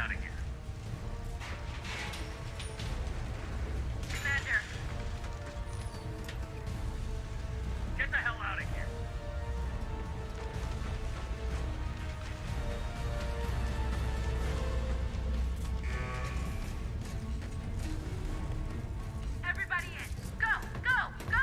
out of here. Commander! Get the hell out of here. Everybody in. Go, go, go!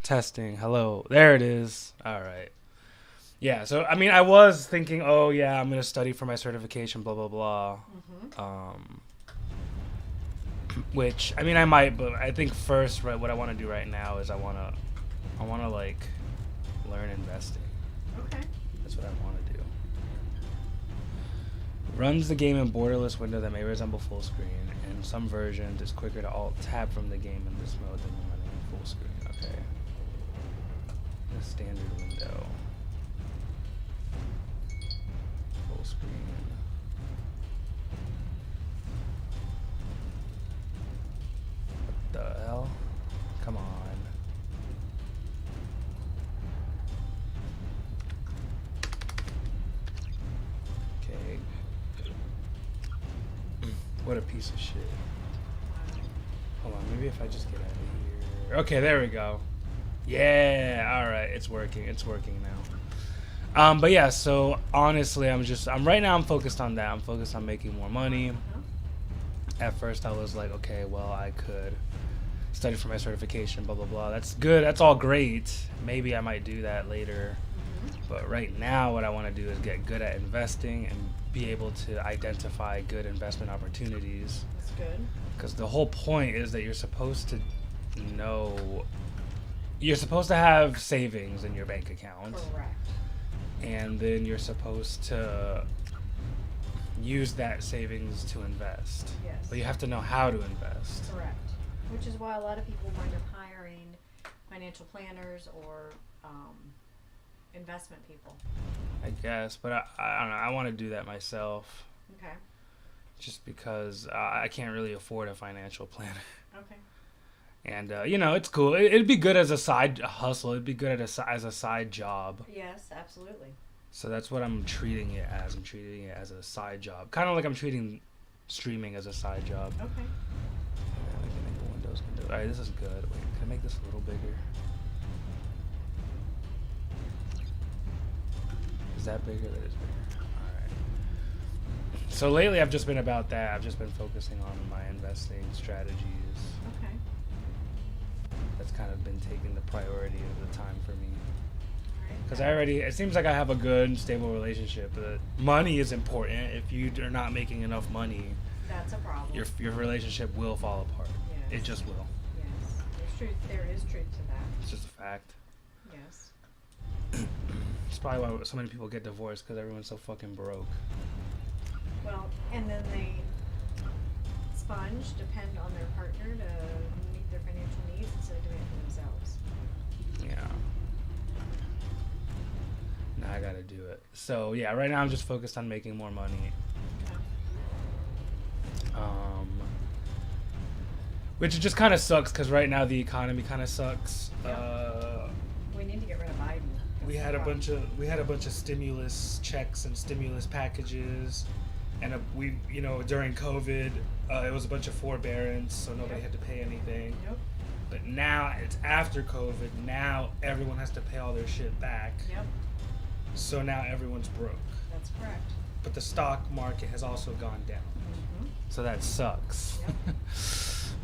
Testing. Hello. There it is. All right. Yeah. So I mean, I was thinking, oh yeah, I'm gonna study for my certification, blah blah blah. Which I mean, I might, but I think first, right, what I want to do right now is I wanna like learn investing. Okay. That's what I want to do. Runs the game in borderless window that may resemble full screen. In some versions, it's quicker to alt tab from the game in this mode than when running in full screen. Okay. The standard window. Full screen. What the hell? Come on. Okay. What a piece of shit. Hold on, maybe if I just get out of here. Okay, there we go. Yeah, all right, it's working. It's working now. But yeah, so honestly, I'm right now I'm focused on that. I'm focused on making more money. At first I was like, okay, well, I could study for my certification, blah blah blah. That's good. That's all great. Maybe I might do that later. But right now what I want to do is get good at investing and be able to identify good investment opportunities. That's good. Because the whole point is that you're supposed to have savings in your bank account. Correct. And then you're supposed to use that savings to invest. Yes. But you have to know how to invest. Correct. Which is why a lot of people wind up hiring financial planners or investment people. I guess, but I don't know. I want to do that myself. Okay. Just because I can't really afford a financial planner. Okay. And, it's cool. It'd be good as a side hustle. It'd be good as a side job. Yes, absolutely. So that's what I'm treating it as. I'm treating it as a side job. Kind of like I'm treating streaming as a side job. Okay. Yeah, I can make a Windows window. Alright, this is good. Wait, can I make this a little bigger? Is that bigger? That is bigger. Alright. So lately I've just been about that. I've just been focusing on my investing strategies. Okay. That's kind of been taking the priority of the time for me. Because Alright. it seems like I have a good, stable relationship. But money is important. If you are not making enough money, That's a problem. your relationship will fall apart. Yes. It just will. Yes. There's truth. There is truth to that. It's just a fact. Yes. It's probably why so many people get divorced, because everyone's so fucking broke. Well, and then they depend on their partner to meet their financial needs instead of doing it for themselves. Yeah. Now I gotta do it. So yeah, right now I'm just focused on making more money. Which just kind of sucks, because right now the economy kind of sucks. We need to get rid of Biden. We had a bunch of stimulus checks and stimulus packages, and during COVID, it was a bunch of forbearance, so nobody had to pay anything. Yep. But now it's after COVID. Now everyone has to pay all their shit back. Yep. So now everyone's broke. That's correct. But the stock market has also gone down. Mm-hmm. So that sucks. Yep.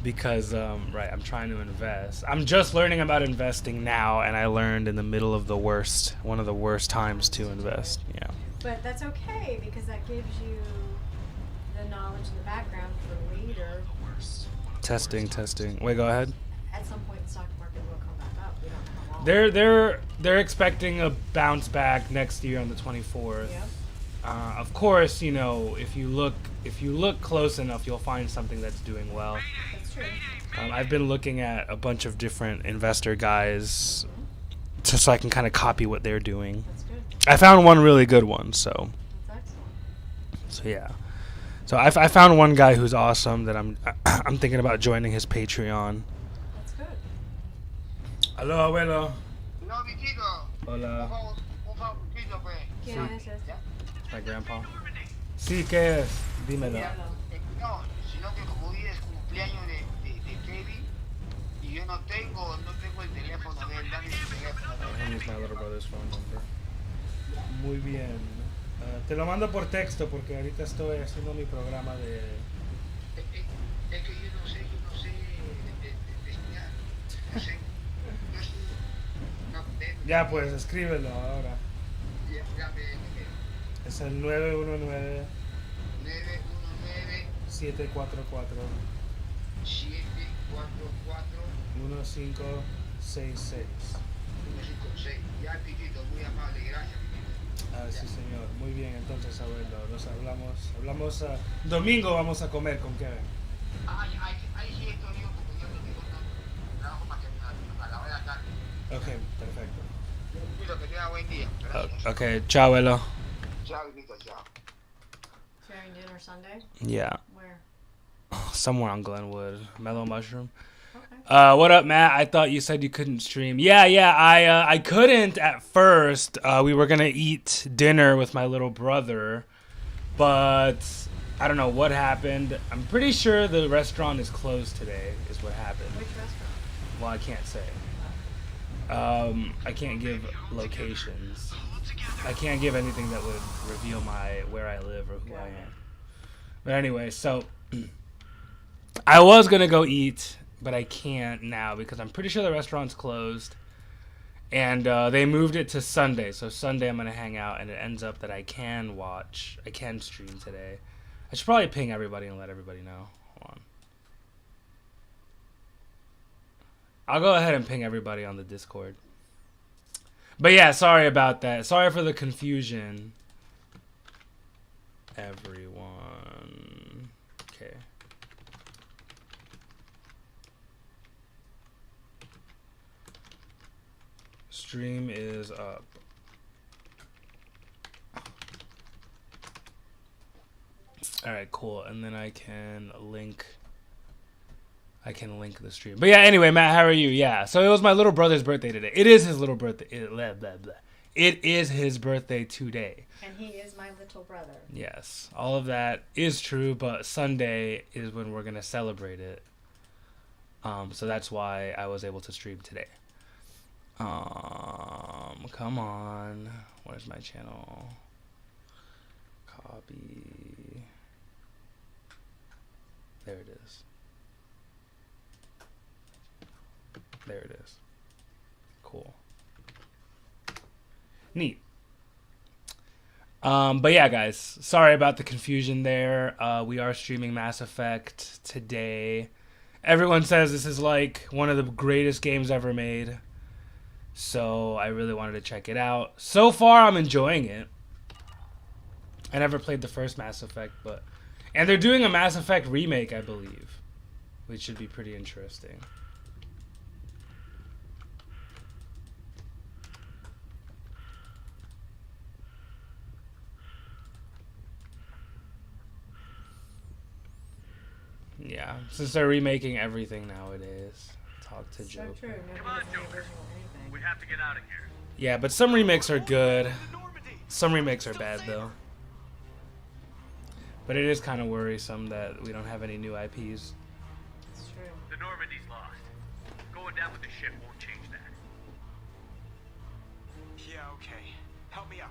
Because I'm trying to invest. I'm just learning about investing now, and I learned in the middle of one of the worst times to invest. Yeah. But that's okay, because that gives you the knowledge and the background for later. Testing. Wait, go ahead. At some point, the stock market will come back up. We don't know how long. They're expecting a bounce back next year on the 24th. Yep. Of course, if you look close enough, you'll find something that's doing well. That's true. I've been looking at a bunch of different investor guys, just so I can kind of copy what they're doing. That's good. I found one really good one, so That's excellent. so yeah. So I found one guy who's awesome that I'm thinking about joining his Patreon. That's good. Hello, abuelo. No, mijito. Hola. Un favorcito, pues. ¿Quién es este? My grandpa. Sí, ¿qué es? Dímelo. Mira, no, sino que como hoy es cumpleaños de Kevin y yo no tengo el teléfono de él, dame su teléfono. I'll use my little brother's phone number. Muy bien. Te lo mando por texto porque ahorita estoy haciendo mi programa de... Es que yo no sé testear. No sé. Ya pues, escríbelo ahora. Ya me Es el 919 919 744 744 1566. 156. Ya, Pitito, muy amable, gracias, Pitito. Ah, sí, señor. Muy bien, entonces, abuelo. Nos hablamos domingo vamos a comer con Kevin. Ahí sí estoy yo, porque yo no tengo trabajo más que a la hora de la tarde. Ok, perfecto. Cuido, que tenga buen día. Gracias. Ok, chao, abuelo. Chao, Pitito, chao. Sharing dinner Sunday? Yeah. Where? Somewhere on Glenwood. Mellow Mushroom. Okay. What up, Matt? I thought you said you couldn't stream. Yeah, I couldn't at first. We were gonna eat dinner with my little brother, but I don't know what happened. I'm pretty sure the restaurant is closed today, is what happened. Which restaurant? Well, I can't say. I can't give locations. I can't give anything that would reveal where I live or who I am. But anyway, so I was gonna go eat, but I can't now because I'm pretty sure the restaurant's closed, and they moved it to Sunday. So Sunday I'm gonna hang out, and it ends up that I can stream today. I should probably ping everybody and let everybody know. Hold on. I'll go ahead and ping everybody on the Discord. But yeah, sorry about that. Sorry for the confusion. Everyone. Okay. Stream is up. Alright, cool. And then I can link the stream. But yeah, anyway, Matt, how are you? Yeah, so it was my little brother's birthday today. It is his little birthday. It is his birthday today. And he is my little brother. Yes, all of that is true, but Sunday is when we're going to celebrate it. So that's why I was able to stream today. Come on. Where's my channel? Copy. There it is. There it is. Cool. Neat. But yeah, guys, sorry about the confusion there. We are streaming Mass Effect today. Everyone says this is like one of the greatest games ever made. So I really wanted to check it out. So far, I'm enjoying it. I never played the first Mass Effect, and they're doing a Mass Effect remake, I believe, which should be pretty interesting. Yeah, since they're remaking everything nowadays. Talk to So Joe. true. Come on, Nobody's the Joker. original anything. We have to get out of here. Yeah, but some remakes are good. Some remakes are bad, though. But it is kind of worrisome that we don't have any new IPs. It's true. The Normandy's lost. Going down with the ship won't change that. Yeah, okay. Help me out.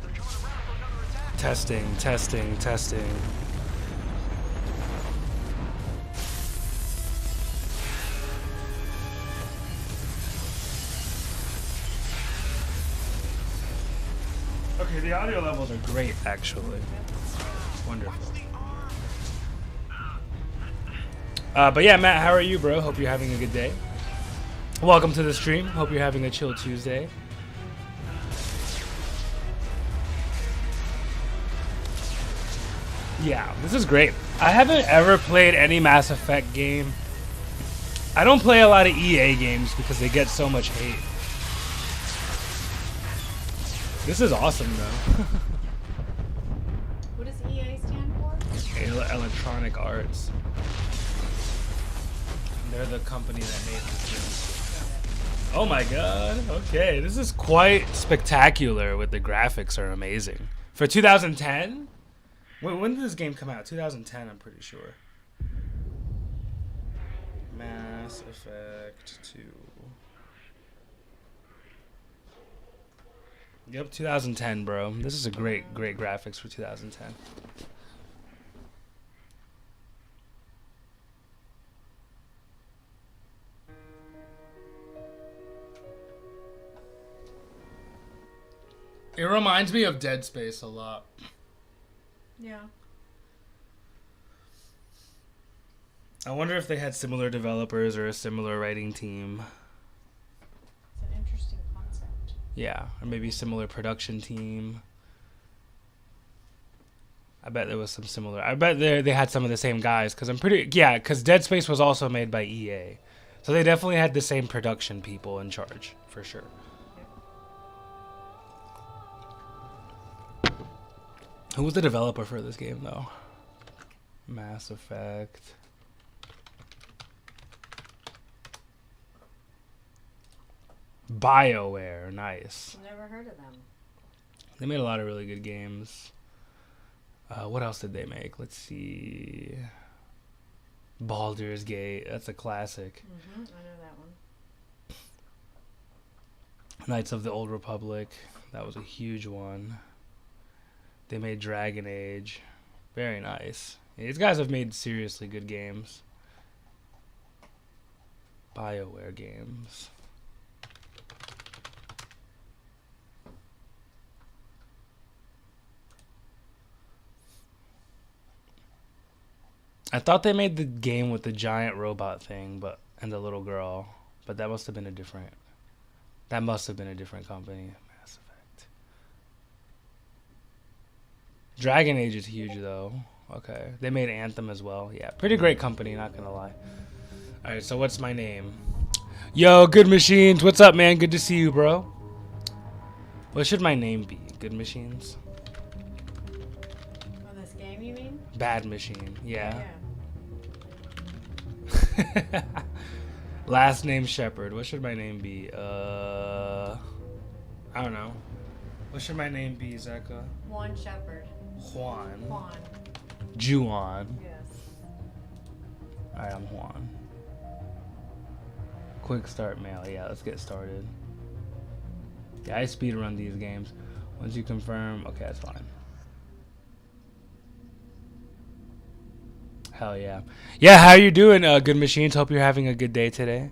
They're coming around for another attack. Testing, testing, testing. Okay, the audio levels are great, actually. Wonderful. But yeah, Matt, how are you, bro? Hope you're having a good day. Welcome to the stream. Hope you're having a chill Tuesday. Yeah, this is great. I haven't ever played any Mass Effect game. I don't play a lot of EA games because they get so much hate. This is awesome, though. What does EA stand for? Electronic Arts. They're the company that made this game. Oh my god. Okay, this is quite spectacular with the graphics are amazing. For 2010? When did this game come out? 2010, I'm pretty sure. Mass Effect 2. Yep, 2010, bro. This is a great graphics for 2010. It reminds me of Dead Space a lot. Yeah. I wonder if they had similar developers or a similar writing team. It's an interesting concept. Yeah, or maybe similar production team. I bet there was some similar. I bet they had some of the same guys because because Dead Space was also made by EA, so they definitely had the same production people in charge for sure. Who was the developer for this game though? Mass Effect. BioWare, nice. Never heard of them. They made a lot of really good games. What else did they make? Let's see. Baldur's Gate, that's a classic. I know that one. Knights of the Old Republic, that was a huge one. They made Dragon Age, very nice. These guys have made seriously good games. BioWare games. I thought they made the game with the giant robot thing, and the little girl, but that must have been a different company. Mass Effect. Dragon Age is huge though. Okay, they made Anthem as well. Yeah, pretty great company, not gonna lie. All right, so what's my name? Yo, Good Machines. What's up, man? Good to see you, bro. What should my name be? Good Machines? Oh, this game, you mean? Bad Machine. Yeah. Yeah. Last name Shepherd. What should my name be? I don't know. What should my name be, Zeka? Juan Shepherd. Juan. Juan. Juan. Yes. Alright, I'm Juan. Quick start mail. Yeah, let's get started. Yeah, I speedrun these games. Once you confirm, okay, that's fine. Hell yeah. Yeah, how you doing, Good Machines? Hope you're having a good day today.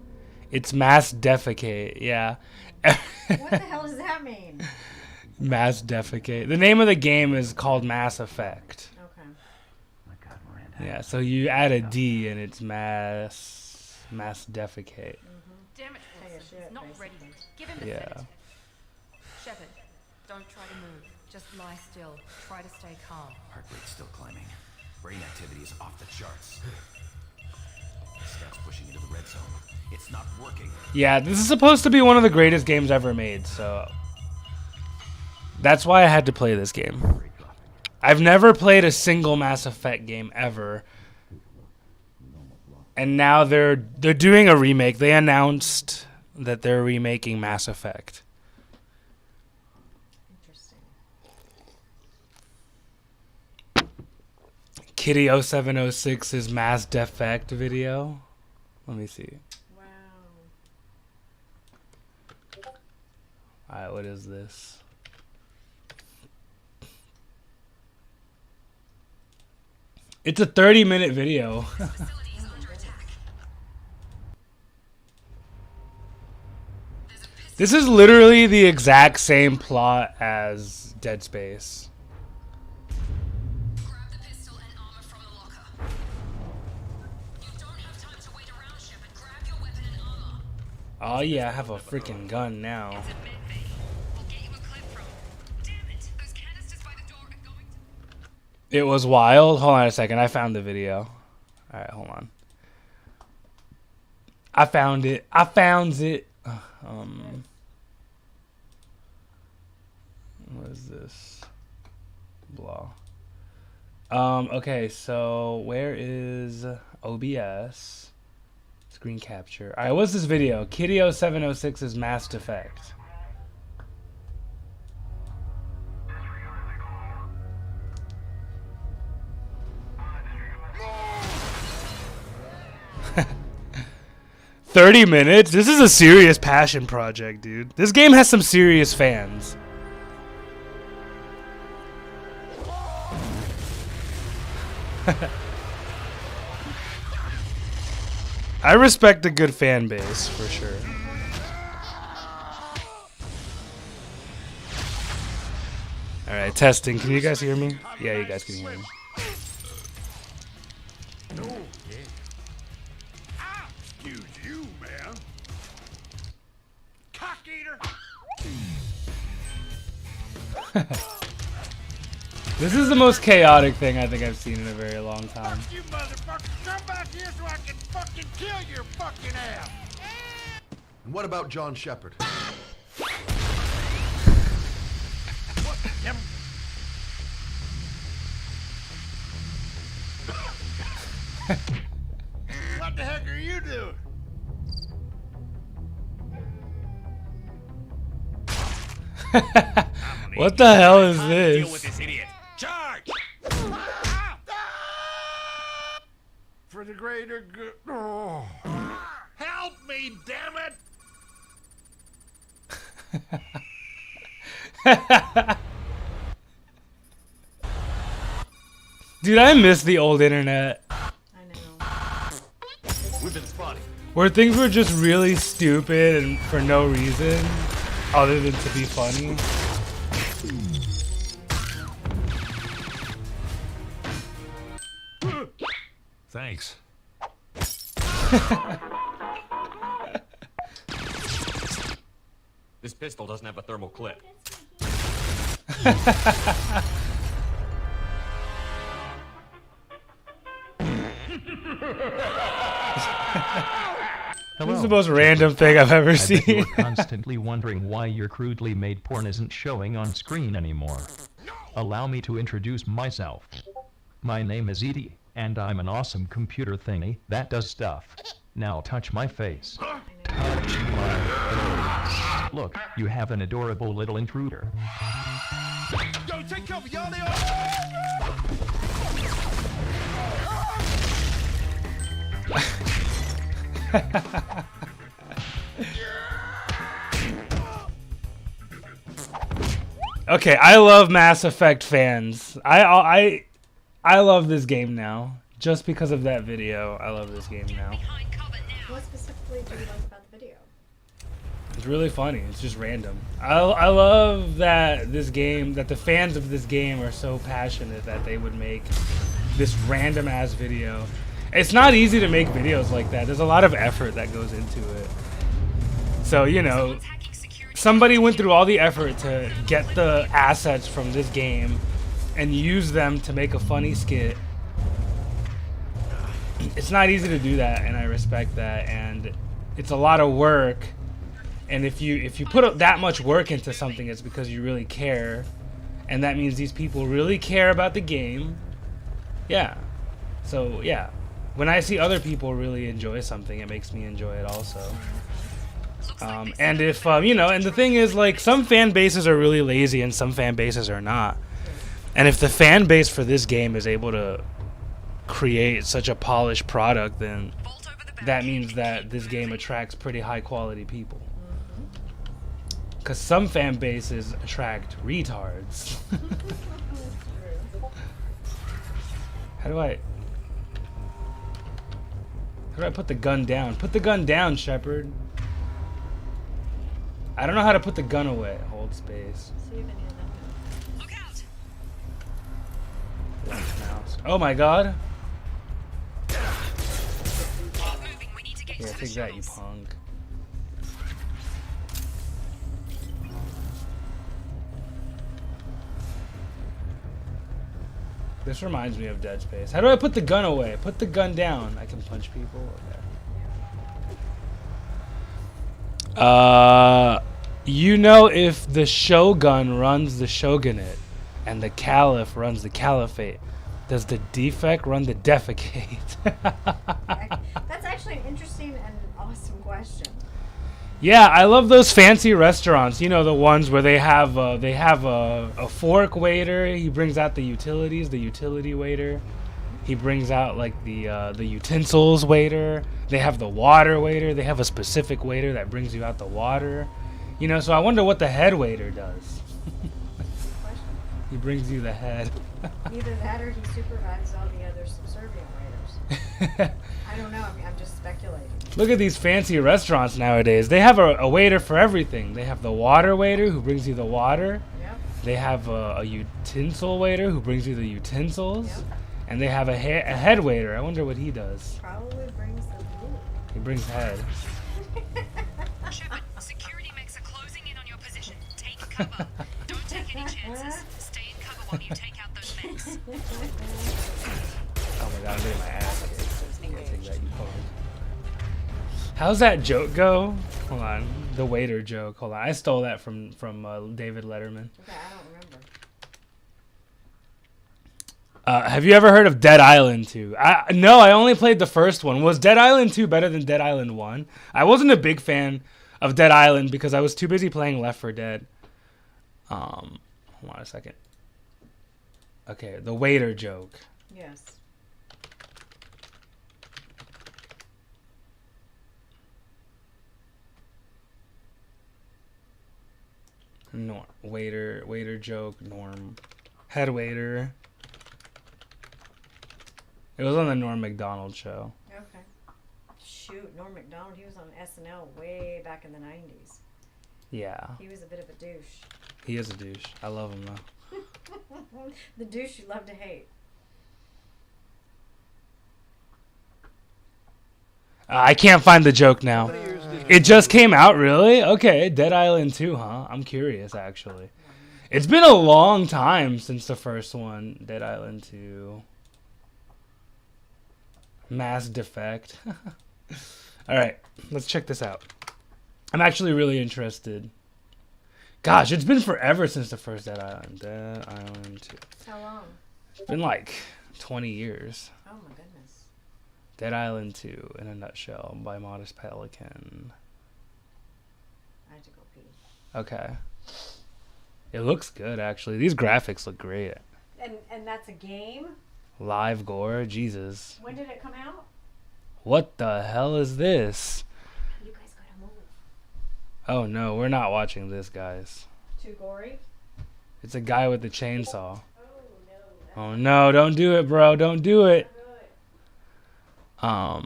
It's Mass Defecate, yeah. What the hell does that mean? Mass Defecate. The name of the game is called Mass Effect. Okay. Yeah, so you add a D and it's Mass Defecate. Damn shit. It's not ready. Give him a Yeah. sedative. Shepard, don't try to move. Just lie still. Try to stay calm. Heart rate's still climbing. Brain activity is off the charts. Steps pushing into the red zone. It's not working. Yeah, this is supposed to be one of the greatest games ever made, so that's why I had to play this game. I've never played a single Mass Effect game ever. And now they're doing a remake. They announced that they're remaking Mass Effect. Interesting. Kitty0706's Mass Defect video. Let me see. Wow. Alright, what is this? It's a 30-minute video. This is literally the exact same plot as Dead Space. Grab the pistol and armor from the locker. You don't have time to wait around, Shepard. Grab your weapon and armor. Oh yeah, I have a freaking gun now. It's a medbay. We'll get you a clip from. Damn it! Those canisters by the door are going to. It was wild. Hold on a second. I found the video. Alright, hold on. I found it. I found it. What is this? Blah. Okay, so where is OBS? Screen capture. Alright, what's this video? Kitty0706's Mass Defect. "30 minutes? This is a serious passion project, dude. This game has some serious fans." I respect a good fan base, for sure. Alright, testing. Can you guys hear me? Yeah, you guys can hear me. Excuse you, man. Cock eater. This is the most chaotic thing I think I've seen in a very long time. You motherfucker, come back here so I can fucking kill your fucking ass. And what about John Shepard? What the What the heck are you doing? What the hell is Deal with this? this idiot. Charge! For the greater good. Oh. Help me, damn it! Dude, I miss the old internet. I know. We've been spotted. Where things were just really stupid and for no reason other than to be funny. Thanks. This pistol doesn't have a thermal clip. This is the most random thing I've ever I bet seen. you're constantly wondering why your crudely made porn isn't showing on screen anymore. Allow me to introduce myself. My name is Edie, and I'm an awesome computer thingy that does stuff. Now touch my face. Touch my face. Look, you have an adorable little intruder. Yo, take cover, y'all. They Okay, I love Mass Effect fans. I love this game now. Just because of that video, I love this game now. What specifically do you like about the video? It's really funny. It's just random. I love that this game, that the fans of this game are so passionate that they would make this random ass video. It's not easy to make videos like that. There's a lot of effort that goes into it. So, you know, somebody went through all the effort to get the assets from this game and use them to make a funny skit. It's not easy to do that, and I respect that, and it's a lot of work. And if you put that much work into something, it's because you really care, and that means these people really care about the game. Yeah. So yeah, when I see other people really enjoy something, it makes me enjoy it also. And if you know, and the thing is, like, some fan bases are really lazy and some fan bases are not. And if the fan base for this game is able to create such a polished product, then that means that this game attracts pretty high quality people. Because some fan bases attract retards. How do I put the gun down? Put the gun down, Shepard. I don't know how to put the gun away. Hold space. See if any of them. Look out! Left mouse. Oh my god. Keep moving. We need to get Yeah, to the take that, you shuttles. punk. This reminds me of Dead Space. How do I put the gun away? Put the gun down. I can punch people. Okay. You know, if the Shogun runs the Shogunate and the Caliph runs the Caliphate, does the defect run the defecate? That's actually an interesting and awesome question. Yeah, I love those fancy restaurants. You know, the ones where they have a fork waiter. He brings out the utilities. The utility waiter. He brings out like the utensils waiter. They have the water waiter. They have a specific waiter that brings you out the water. You know, so I wonder what the head waiter does. He brings you the head. Either that or he supervises all the other subservient waiters. I don't know. I'm just speculating. Look at these fancy restaurants nowadays. They have a waiter for everything. They have the water waiter who brings you the water. Yep. They have a utensil waiter who brings you the utensils. Yep. And they have a head waiter. I wonder what he does. Probably brings the food. He brings head. Shepard, security mechs are closing in on your position. Take cover. Don't take any chances. Stay in cover while you take out those mechs. Oh my god, I'm getting my ass kicked. Yeah, take that, you punk. How's that joke go? Hold on. The waiter joke. Hold on. I stole that from David Letterman. Okay, I don't remember. Have you ever heard of Dead Island 2? No, I only played the first one. Was Dead Island 2 better than Dead Island 1? I wasn't a big fan of Dead Island because I was too busy playing Left 4 Dead. Hold on a second. Okay, the waiter joke. Yes. Norm. Waiter joke. Norm. Head waiter. It was on the Norm Macdonald show. Okay. Shoot, Norm Macdonald, he was on SNL way back in the 90s. Yeah, He was a bit of a douche. he is a douche. I love him though. The douche you love to hate. I can't find the joke now. It just came out, really? Okay, Dead Island 2, huh? I'm curious, actually. It's been a long time since the first one, Dead Island 2. Mass Defect. Alright, let's check this out. I'm actually really interested. Gosh, it's been forever since the first Dead Island. Dead Island 2. How long? It's been like 20 years. Oh my goodness. Dead Island 2 in a nutshell by Modest Pelican. I had to go pee. Okay. It looks good, actually. These graphics look great. And that's a game? Live gore, Jesus. When did it come out? What the hell is this? You guys gotta move. Oh no, we're not watching this, guys. Too gory? It's a guy with a chainsaw. Oh no. Oh no, don't do it, bro. Don't do it. Oh,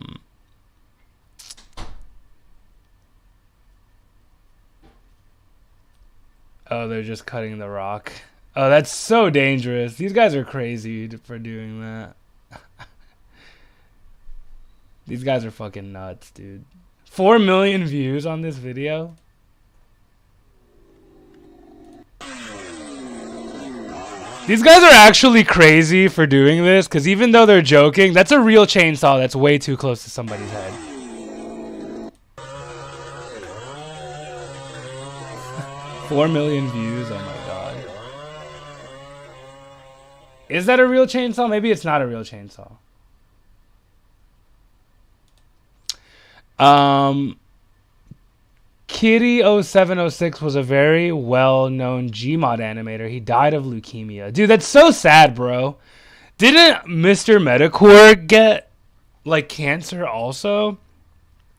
they're just cutting the rock. Oh, that's so dangerous. These guys are crazy for doing that. These guys are fucking nuts, dude. 4 million views on this video. These guys are actually crazy for doing this, because even though they're joking, that's a real chainsaw that's way too close to somebody's head. Four million views, oh my god. Is that a real chainsaw? Maybe it's not a real chainsaw. Kitty0706 was a very well-known Gmod animator. He died of leukemia. Dude, that's so sad, bro. Didn't Mr. Metacore get, like, cancer also?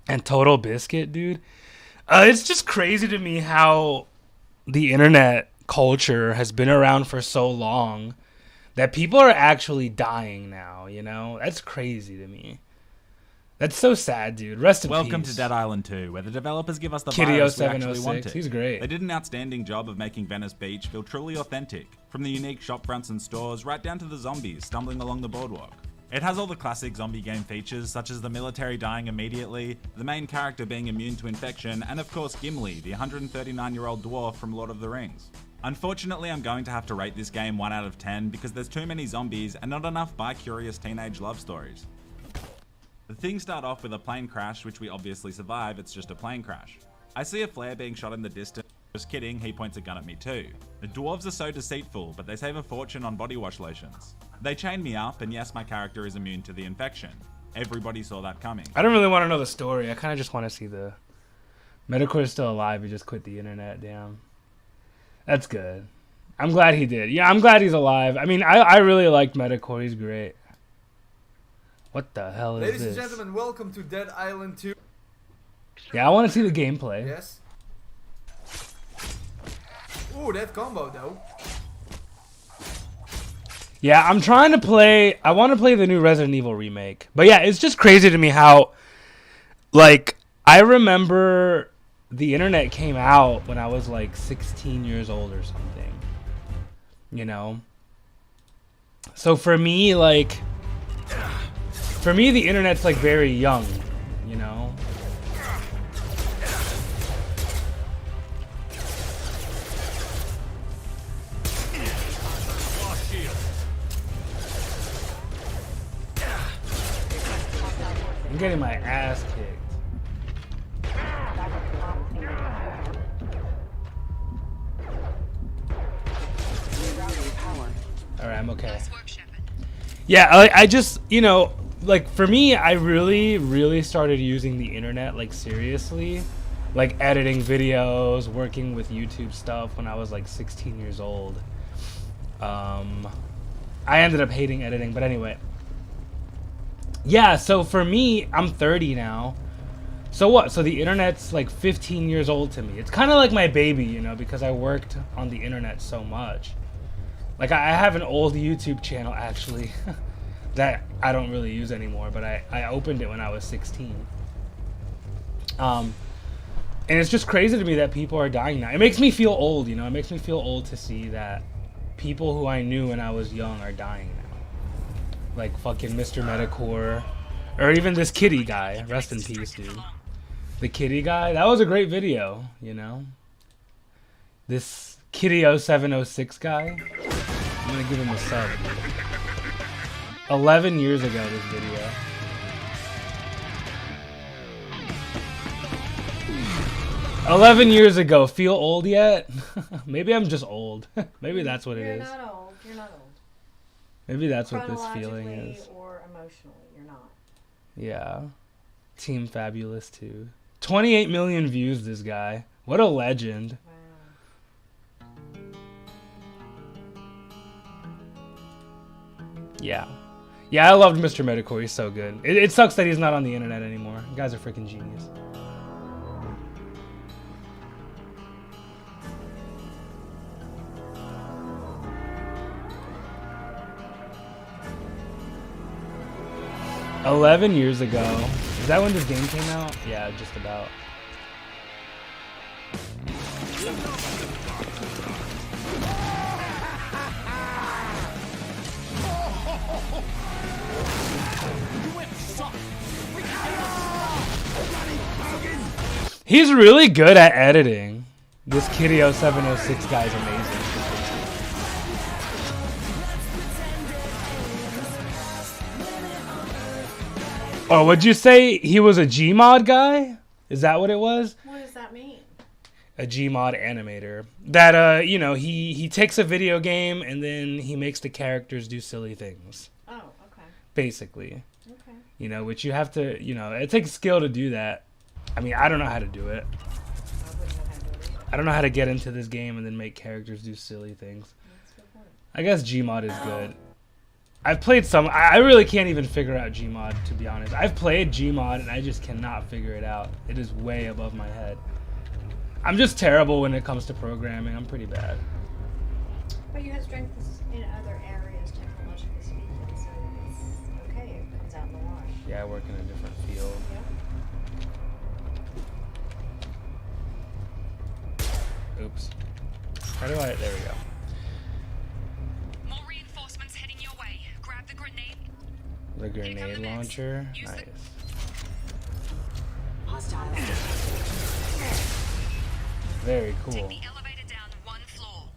And Total Biscuit, dude? It's just crazy to me how the internet culture has been around for so long that people are actually dying now, you know? That's crazy to me. That's so sad, dude. Rest in peace. Welcome to Dead Island 2, where the developers give us the Kitty virus we actually 0706. wanted. He's great. They did an outstanding job of making Venice Beach feel truly authentic, from the unique shop fronts and stores right down to the zombies stumbling along the boardwalk. It has all the classic zombie game features, such as the military dying immediately, the main character being immune to infection, and of course Gimli, the 139-year-old dwarf from Lord of the Rings. Unfortunately, I'm going to have to rate this game 1 out of 10 because there's too many zombies and not enough bi-curious teenage love stories. The things start off with a plane crash, which we obviously survive, it's just a plane crash. I see a flare being shot in the distance. Just kidding, he points a gun at me too. The dwarves are so deceitful, but they save a fortune on body wash lotions. They chain me up, and yes, my character is immune to the infection. Everybody saw that coming. I don't really want to know the story. I kind of just want to see the... Metacore is still alive. He just quit the internet. Damn. That's good. I'm glad he did. Yeah, I'm glad he's alive. I mean, I really liked Metacore. He's great. What the hell is Ladies this? and gentlemen, welcome to Dead Island 2. Yeah, I want to see the gameplay. Yes. Ooh, that combo though. Yeah, I'm trying to play... I want to play the new Resident Evil remake. But yeah, it's just crazy to me how... Like, I remember the internet came out when I was like 16 years old or something. You know? So for me, like... For me, the internet's like very young, you know? I'm getting my ass kicked. Alright, I'm okay. Yeah, I just, you know, like for me, I really started using the internet like seriously, like editing videos, working with YouTube stuff when I was like 16 years old. I ended up hating editing, but anyway. Yeah, so for me, I'm 30 now. So what? So the internet's like 15 years old to me. It's kind of like my baby, you know, because I worked on the internet so much. Like I have an old YouTube channel actually that I don't really use anymore, but I opened it when I was 16. And it's just crazy to me that people are dying now. It makes me feel old, you know. It makes me feel old to see that people who I knew when I was young are dying now. Like fucking Mr. Metacore, or even this Kitty guy. Rest in peace, dude. The Kitty guy, that was a great video, you know. This Kitty0706 guy, I'm gonna give him a sub, dude. 11 years ago, this video. "11 years ago, feel old yet?" Maybe I'm just old. Maybe that's what it is. You're not old. You're not old. Maybe that's what this feeling Chronologically is. or emotionally, you're not. Yeah. Team Fabulous too. 28 million views, this guy. What a legend. Wow. Yeah. Yeah, I loved Mr. Metacore. He's so good. It sucks that he's not on the internet anymore. You guys are freaking genius. "11 years ago." Is that when this game came out? Yeah, just about. He's really good at editing. This Kirio706 guy's amazing. Oh, would you say he was a Gmod guy? Is that what it was? What does that mean? A Gmod animator. That, you know, he takes a video game and then he makes the characters do silly things. Oh, okay. Basically. Okay. You know, which you have to, you know, it takes skill to do that. I mean, I don't know how to do it. I don't know how to get into this game and then make characters do silly things. I guess Gmod is good. I've played some. I really can't even figure out Gmod, to be honest. I've played Gmod and I just cannot figure it out. It is way above my head. I'm just terrible when it comes to programming. I'm pretty bad. But you have strengths in other areas, technologically speaking, so it's okay. It comes out in the wash. Yeah, I work in a different field. Yeah. Oops. How do I? There we go. More reinforcements heading your way. Grab the grenade. The grenade launcher. Nice. Very cool. Take the elevator down 1 floor.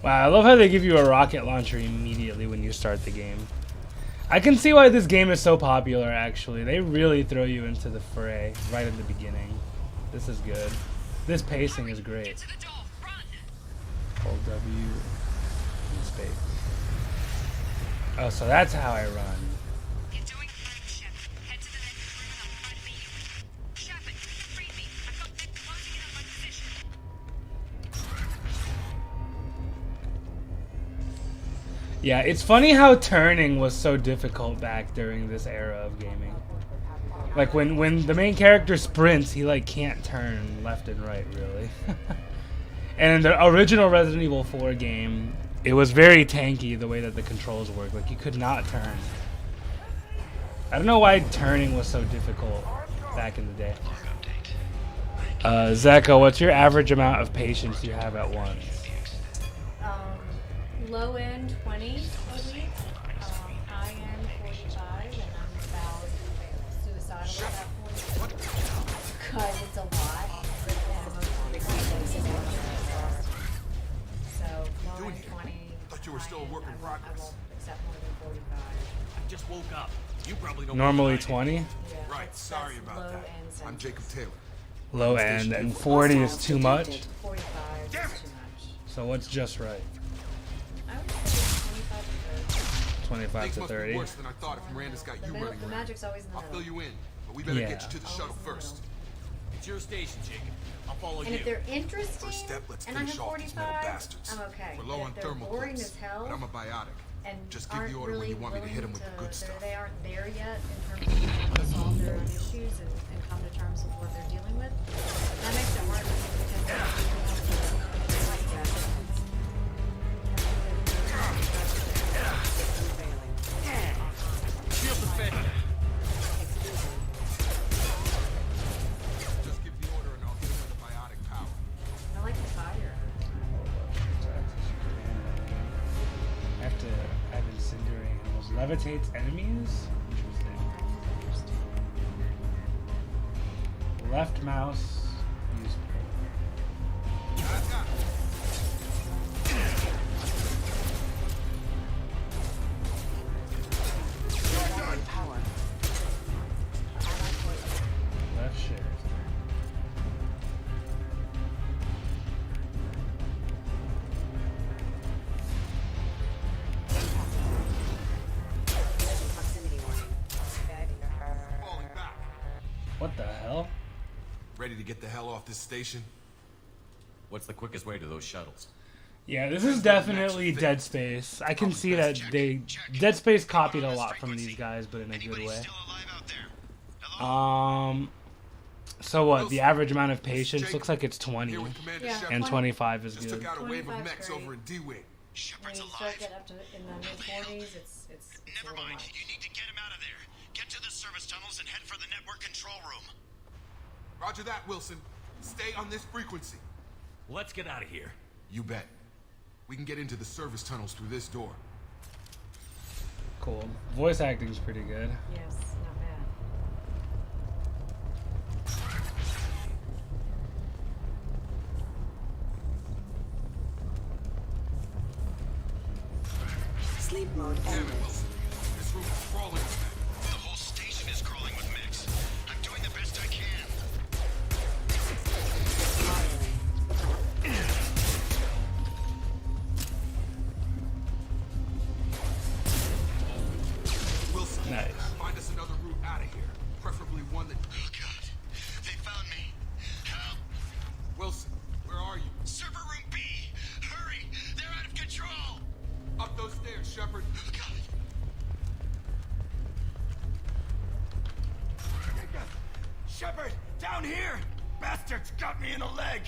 Wow, I love how they give you a rocket launcher immediately when you start the game. I can see why this game is so popular, actually. They really throw you into the fray right in the beginning. This is good. This pacing is great. Hold W and space. Oh, so that's how I run. You're doing fine, Shep. Head to the next room and I'll try to meet you. Shepard, free me. I've got men closing in on my position. Yeah, it's funny how turning was so difficult back during this era of gaming. Like when the main character sprints, he like can't turn left and right really. And in the original Resident Evil 4 game, it was very tanky the way that the controls work. Like you could not turn. I don't know why turning was so difficult back in the day. Zeka, what's your average amount of patience you have at once? Low end 20 a week, high end 45, and I'm about suicidal at that point because it's a lot. And most of the places are so low end 20. Thought you were still a work in I progress. won't accept more than 45. I just woke up. You probably don't. Normally 20? Yeah, Right, sorry about low that. end I'm sentence. Jacob Taylor. Low end, and 40 is too much. 45 is too much. So what's just right? I would say 25 Things to must be 30. worse than I thought if Miranda's got you to 30. running The around. magic's always in the I'll middle. fill you in, but we better Yeah. get you to the shuttle first. It's your station, Jacob. I'll follow And you. if they're interesting, First step, let's and I have finish off these metal 45, bastards. I'm okay. We're low But on if they're thermal boring clips, as hell, but I'm a biotic. and Just give aren't the order when really you want me to hit 'em with the willing good stuff. They aren't there yet in terms of being able to solve their own issues and come to terms with what they're dealing with. That makes it hard because Shield defended. Just give the order and I'll hit 'em with a biotic power. I like the fire. I have to have incendiary animals. Levitates enemies? Interesting. Left mouse, use left shift. Falling back. What the hell? Ready to get the hell off this station? What's the quickest way to those shuttles? Yeah, this is definitely Dead Space. I can see that Dead Space copied a lot from these guys, but in a good way. So what? The average amount of patience looks like it's 20, Here with Commander Yeah. Shepard. and 25 is Just good. took out a wave of 25's mechs great. over in D-Wing. When you start getting up to in the mid-40s, it's Never a little mind. much. You need to get him out of there. Get to the service tunnels and head for the network control room. Roger that, Wilson. Stay on this frequency. Let's get out of here. You bet. We can get into the service tunnels through this door. Cool. Voice acting's pretty good. Yes, not bad. sleep mode Damn it, only. Wilson. This room is crawling with men. The whole station is crawling with mechs. I'm doing the best I can. Wilson, Nice. find us another route out of here. Preferably one that... Oh, God. They found me. Help! Wilson, where are you? Server room B! Hurry! They're out of control! Up those stairs, Shepard. Oh, God. Shepard! Down here! Bastards got me in the leg!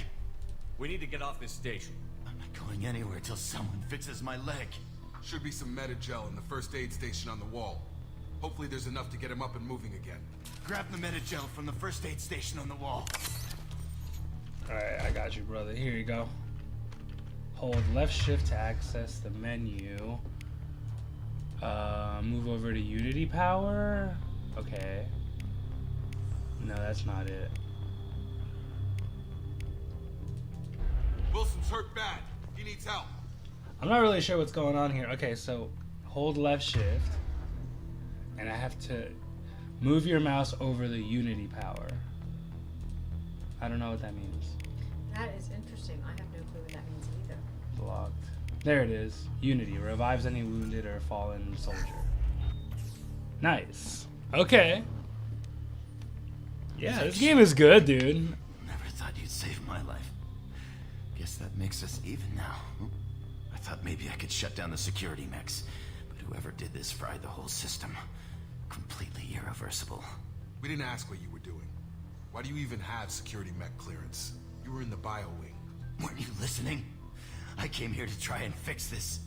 We need to get off this station. I'm not going anywhere till someone fixes my leg. Should be some Medi-gel in the first aid station on the wall. Hopefully there's enough to get him up and moving again. Grab the Medi-gel from the first aid station on the wall. Alright, I got you, brother. Here you go. Hold left shift to access the menu. Move over to Unity power. Okay. No, that's not it. Wilson's hurt bad. He needs help. I'm not really sure what's going on here. Okay, so hold left shift. And I have to move your mouse over the Unity power. I don't know what that means. That is interesting. I have no clue what that means either. Blocked. There it is. Unity revives any wounded or fallen soldier. Nice. Okay. Yeah, this game is good, dude. Never thought you'd save my life. Guess that makes us even now. I thought maybe I could shut down the security mechs, but whoever did this fried the whole system. Completely irreversible. We didn't ask what you were doing. Why do you even have security mech clearance? You were in the bio wing. Weren't you listening? I came here to try and fix this.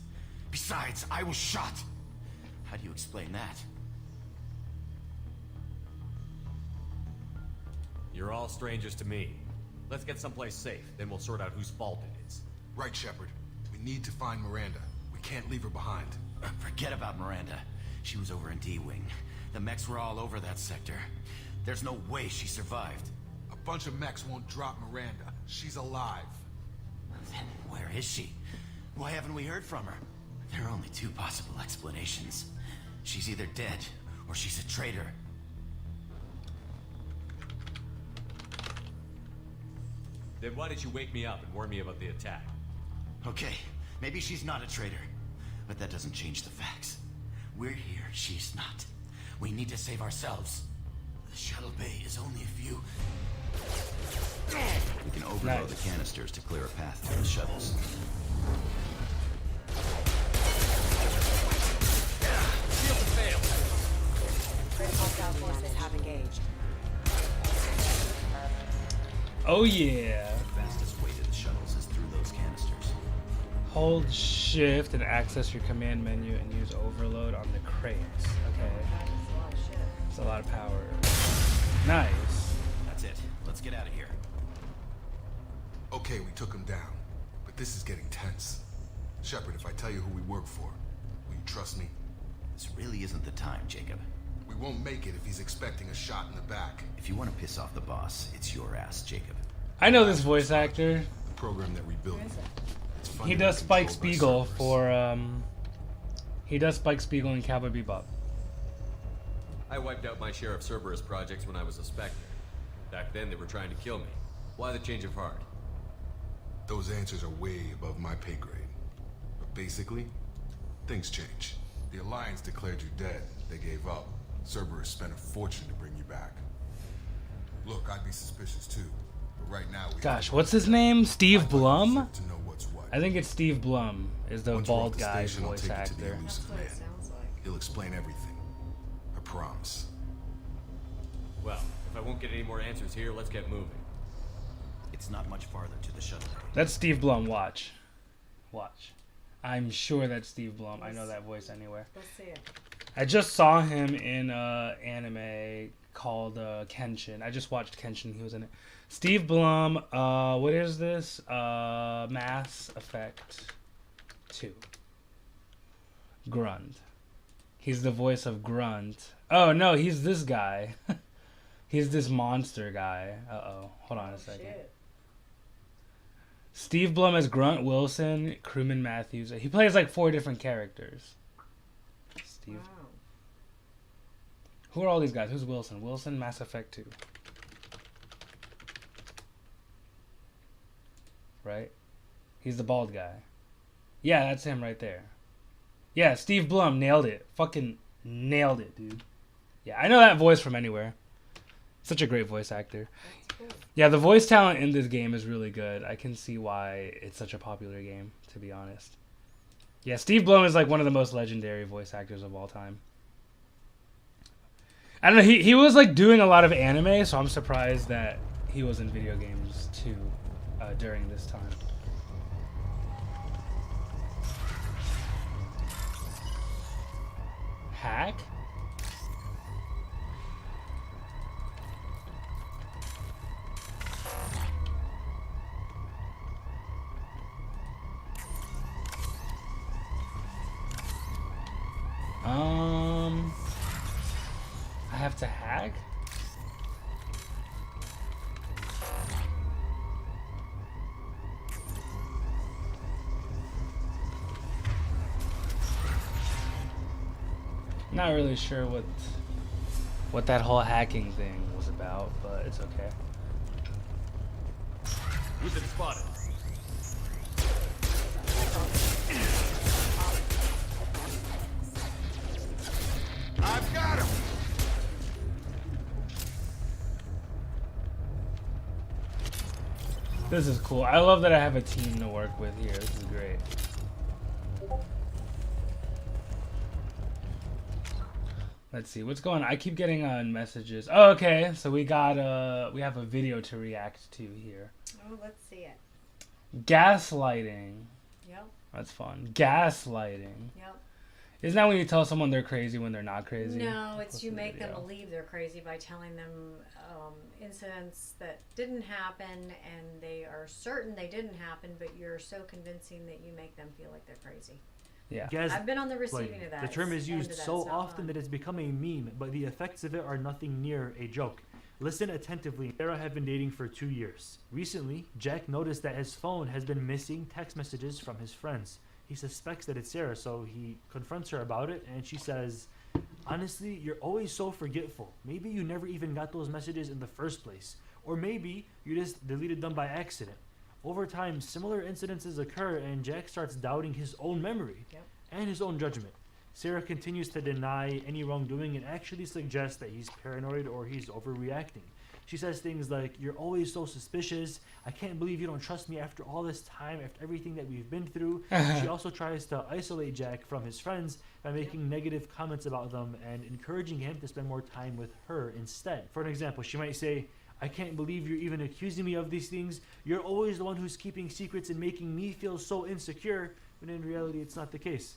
Besides, I was shot. How do you explain that? You're all strangers to me. Let's get someplace safe, then we'll sort out whose fault it is. Right, Shepard. We need to find Miranda. We can't leave her behind. Forget about Miranda. She was over in D-Wing. The mechs were all over that sector. There's no way she survived. A bunch of mechs won't drop Miranda. She's alive. Then where is she? Why haven't we heard from her? There are only two possible explanations. She's either dead, or she's a traitor. Then why did you wake me up and warn me about the attack? Okay, maybe she's not a traitor, but that doesn't change the facts. We're here, she's not. We need to save ourselves. The shuttle bay is only a few... We can overload the canisters to clear a path through the shuttles. Shield to fail. Critical cell forces have engaged. Oh yeah. The fastest way to the shuttles is through those canisters. Hold shift and access your command menu and use overload on the crates. Okay. It's a lot of power. Nice. That's it. Let's get out of here. Okay, we took him down. But this is getting tense. Shepard, if I tell you who we work for, will you trust me? This really isn't the time, Jacob. We won't make it if he's expecting a shot in the back. If you want to piss off the boss, it's your ass, Jacob. I know this voice actor. The program that rebuilt it. It's He funded does and Spike controlled by Spiegel servers. for he does Spike Spiegel in Cowboy Bebop. I wiped out my share of Cerberus projects when I was a Spectre. Back then they were trying to kill me. Why the change of heart? Those answers are way above my pay grade. But basically, things change. The Alliance declared you dead. They gave up. Cerberus spent a fortune to bring you back. Look, I'd be suspicious too. But right now, we Gosh, what's his name? Steve Blum? to know what's what. I think it's Steve Blum is the Once we're off bald the guy's station, I'll voice take you to the actor. elusive man. He'll explain everything. I promise. Well, if I won't get any more answers here, let's get moving. It's not much farther to the shuttle bay. That's Steve Blum. Watch. Watch. I'm sure that's Steve Blum. I know that voice anywhere. Let's see it. I just saw him in anime called Kenshin. I just watched Kenshin. He was in it. Steve Blum. What is this? Mass Effect 2. Grunt. He's the voice of Grunt. Oh no, he's this guy. He's this monster guy. Uh-oh. Hold on a second. Shit. Steve Blum as Grunt Wilson, Crewman Matthews. He plays like 4 different characters. Steve. Wow. Who are all these guys? Who's Wilson? Wilson, Mass Effect 2. Right? He's the bald guy. Yeah, that's him right there. Yeah, Steve Blum nailed it. Fucking nailed it, dude. Yeah, I know that voice from anywhere. Such a great voice actor. That's cool. Yeah, the voice talent in this game is really good. I can see why it's such a popular game, to be honest. Yeah, Steve Blum is like one of the most legendary voice actors of all time. I don't know, he was like doing a lot of anime, so I'm surprised that he was in video games too during this time. Hack? I have to hack? Not really sure what that whole hacking thing was about, but it's okay. We've been spotted. I've got him! This is cool. I love that I have a team to work with here. This is great. Let's see what's going on. I keep getting messages. Oh, okay, so we got we have a video to react to here. Oh, let's see it. Gaslighting. Yep. That's fun. Gaslighting. Yep. Isn't that when you tell someone they're crazy when they're not crazy? No, it's What's you the make them video? believe they're crazy by telling them incidents that didn't happen, and they are certain they didn't happen, but you're so convincing that you make them feel like they're crazy. Yeah. I've been on the receiving of that. The term is end used of that. so It's not often fun. that it's become a meme, but the effects of it are nothing near a joke. Listen attentively. Sarah have been dating for 2 years. Recently, Jack noticed that his phone has been missing text messages from his friends. He suspects that it's Sarah, so he confronts her about it, and she says, "Honestly, you're always so forgetful. Maybe you never even got those messages in the first place. Or maybe you just deleted them by accident." Over time, similar incidences occur, and Jack starts doubting his own memory and his own judgment. Sarah continues to deny any wrongdoing and actually suggests that he's paranoid or he's overreacting. She says things like, "You're always so suspicious. I can't believe you don't trust me after all this time, after everything that we've been through." She also tries to isolate Jack from his friends by making negative comments about them and encouraging him to spend more time with her instead. For an example, she might say, "I can't believe you're even accusing me of these things. You're always the one who's keeping secrets and making me feel so insecure," when in reality it's not the case.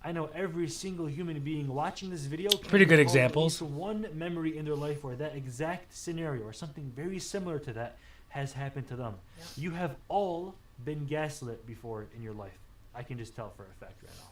I know every single human being watching this video can Pretty good recall examples. at least one memory in their life where that exact scenario or something very similar to that has happened to them. Yep. You have all been gaslit before in your life. I can just tell for a fact right now.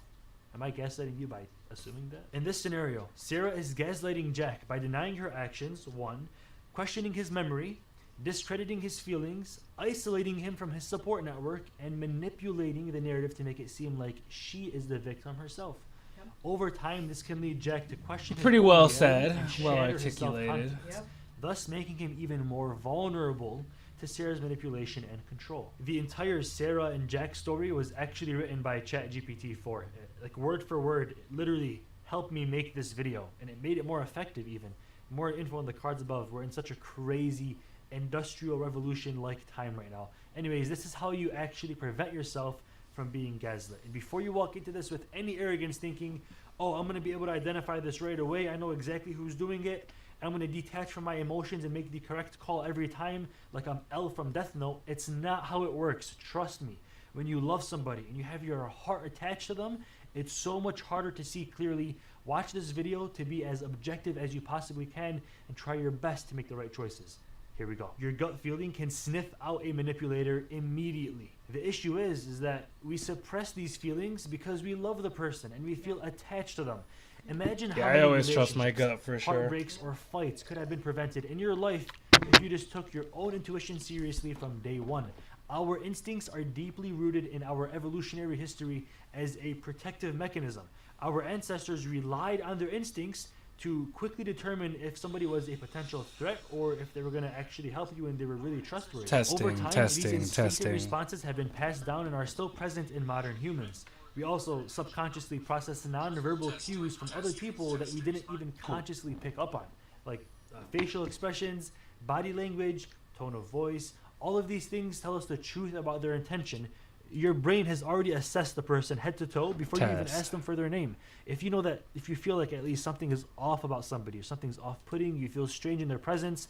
Am I gaslighting you by assuming that? In this scenario, Sarah is gaslighting Jack by denying her actions, 1, questioning his memory, discrediting his feelings, isolating him from his support network, and manipulating the narrative to make it seem like she is the victim herself. Yep. Over time, this can lead Jack to question his Pretty own well reality said, and well shatter his articulated. self-confidence, Yep. thus making him even more vulnerable to Sarah's manipulation and control. The entire Sarah and Jack story was actually written by ChatGPT-4. Like word for word, it literally helped me make this video, and it made it more effective even. More info on the cards above. We're in such a crazy industrial revolution like time right now. Anyways, this is how you actually prevent yourself from being gaslit. And before you walk into this with any arrogance thinking, "Oh, I'm going to be able to identify this right away, I know exactly who's doing it, I'm going to detach from my emotions and make the correct call every time like I'm L from Death Note," it's not how it works. Trust me. When you love somebody and you have your heart attached to them, it's so much harder to see clearly. Watch this video to be as objective as you possibly can and try your best to make the right choices. Here we go. Your gut feeling can sniff out a manipulator immediately. The issue is that we suppress these feelings because we love the person and we feel attached to them. Imagine how Yeah, I many always trust my relationships, gut for sure. heartbreaks or fights could have been prevented in your life if you just took your own intuition seriously from day one. Our instincts are deeply rooted in our evolutionary history as a protective mechanism. Our ancestors relied on their instincts to quickly determine if somebody was a potential threat or if they were going to actually help you and they were really trustworthy. Over time, these instinctive responses have been passed down and are still present in modern humans. We also subconsciously process non-verbal cues from other people that we didn't even consciously pick up on, like facial expressions, body language, tone of voice. All of these things tell us the truth about their intention. Your brain has already assessed the person head to toe before you even ask them for their name. If you feel like at least something is off about somebody or something's off-putting, you feel strange in their presence,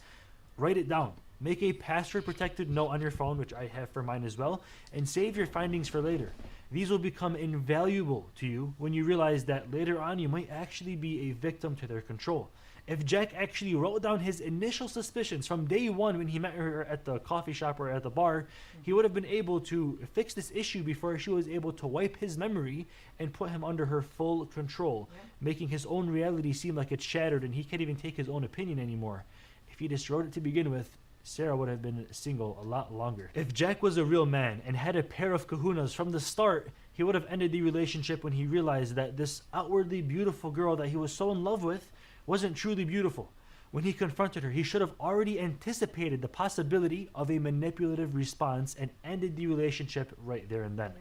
write it down. Make a password-protected note on your phone, which I have for mine as well, and save your findings for later. These will become invaluable to you when you realize that later on you might actually be a victim to their control. If Jack actually wrote down his initial suspicions from day one when he met her at the coffee shop or at the bar, he would have been able to fix this issue before she was able to wipe his memory and put him under her full control, making his own reality seem like it's shattered and he can't even take his own opinion anymore. If he just wrote it to begin with, Sarah would have been single a lot longer. If Jack was a real man and had a pair of kahunas from the start, he would have ended the relationship when he realized that this outwardly beautiful girl that he was so in love with wasn't truly beautiful. When he confronted her, he should have already anticipated the possibility of a manipulative response and ended the relationship right there and then.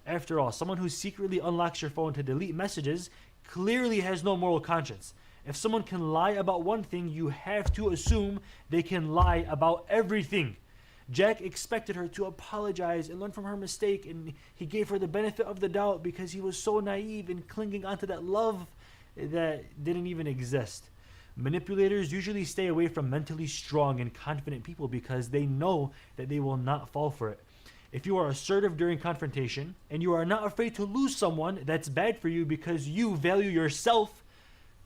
After all, someone who secretly unlocks your phone to delete messages clearly has no moral conscience. If someone can lie about one thing, you have to assume they can lie about everything. Jack expected her to apologize and learn from her mistake, and he gave her the benefit of the doubt because he was so naive and clinging onto that love that didn't even exist. Manipulators usually stay away from mentally strong and confident people because they know that they will not fall for it. If you are assertive during confrontation and you are not afraid to lose someone that's bad for you because you value yourself,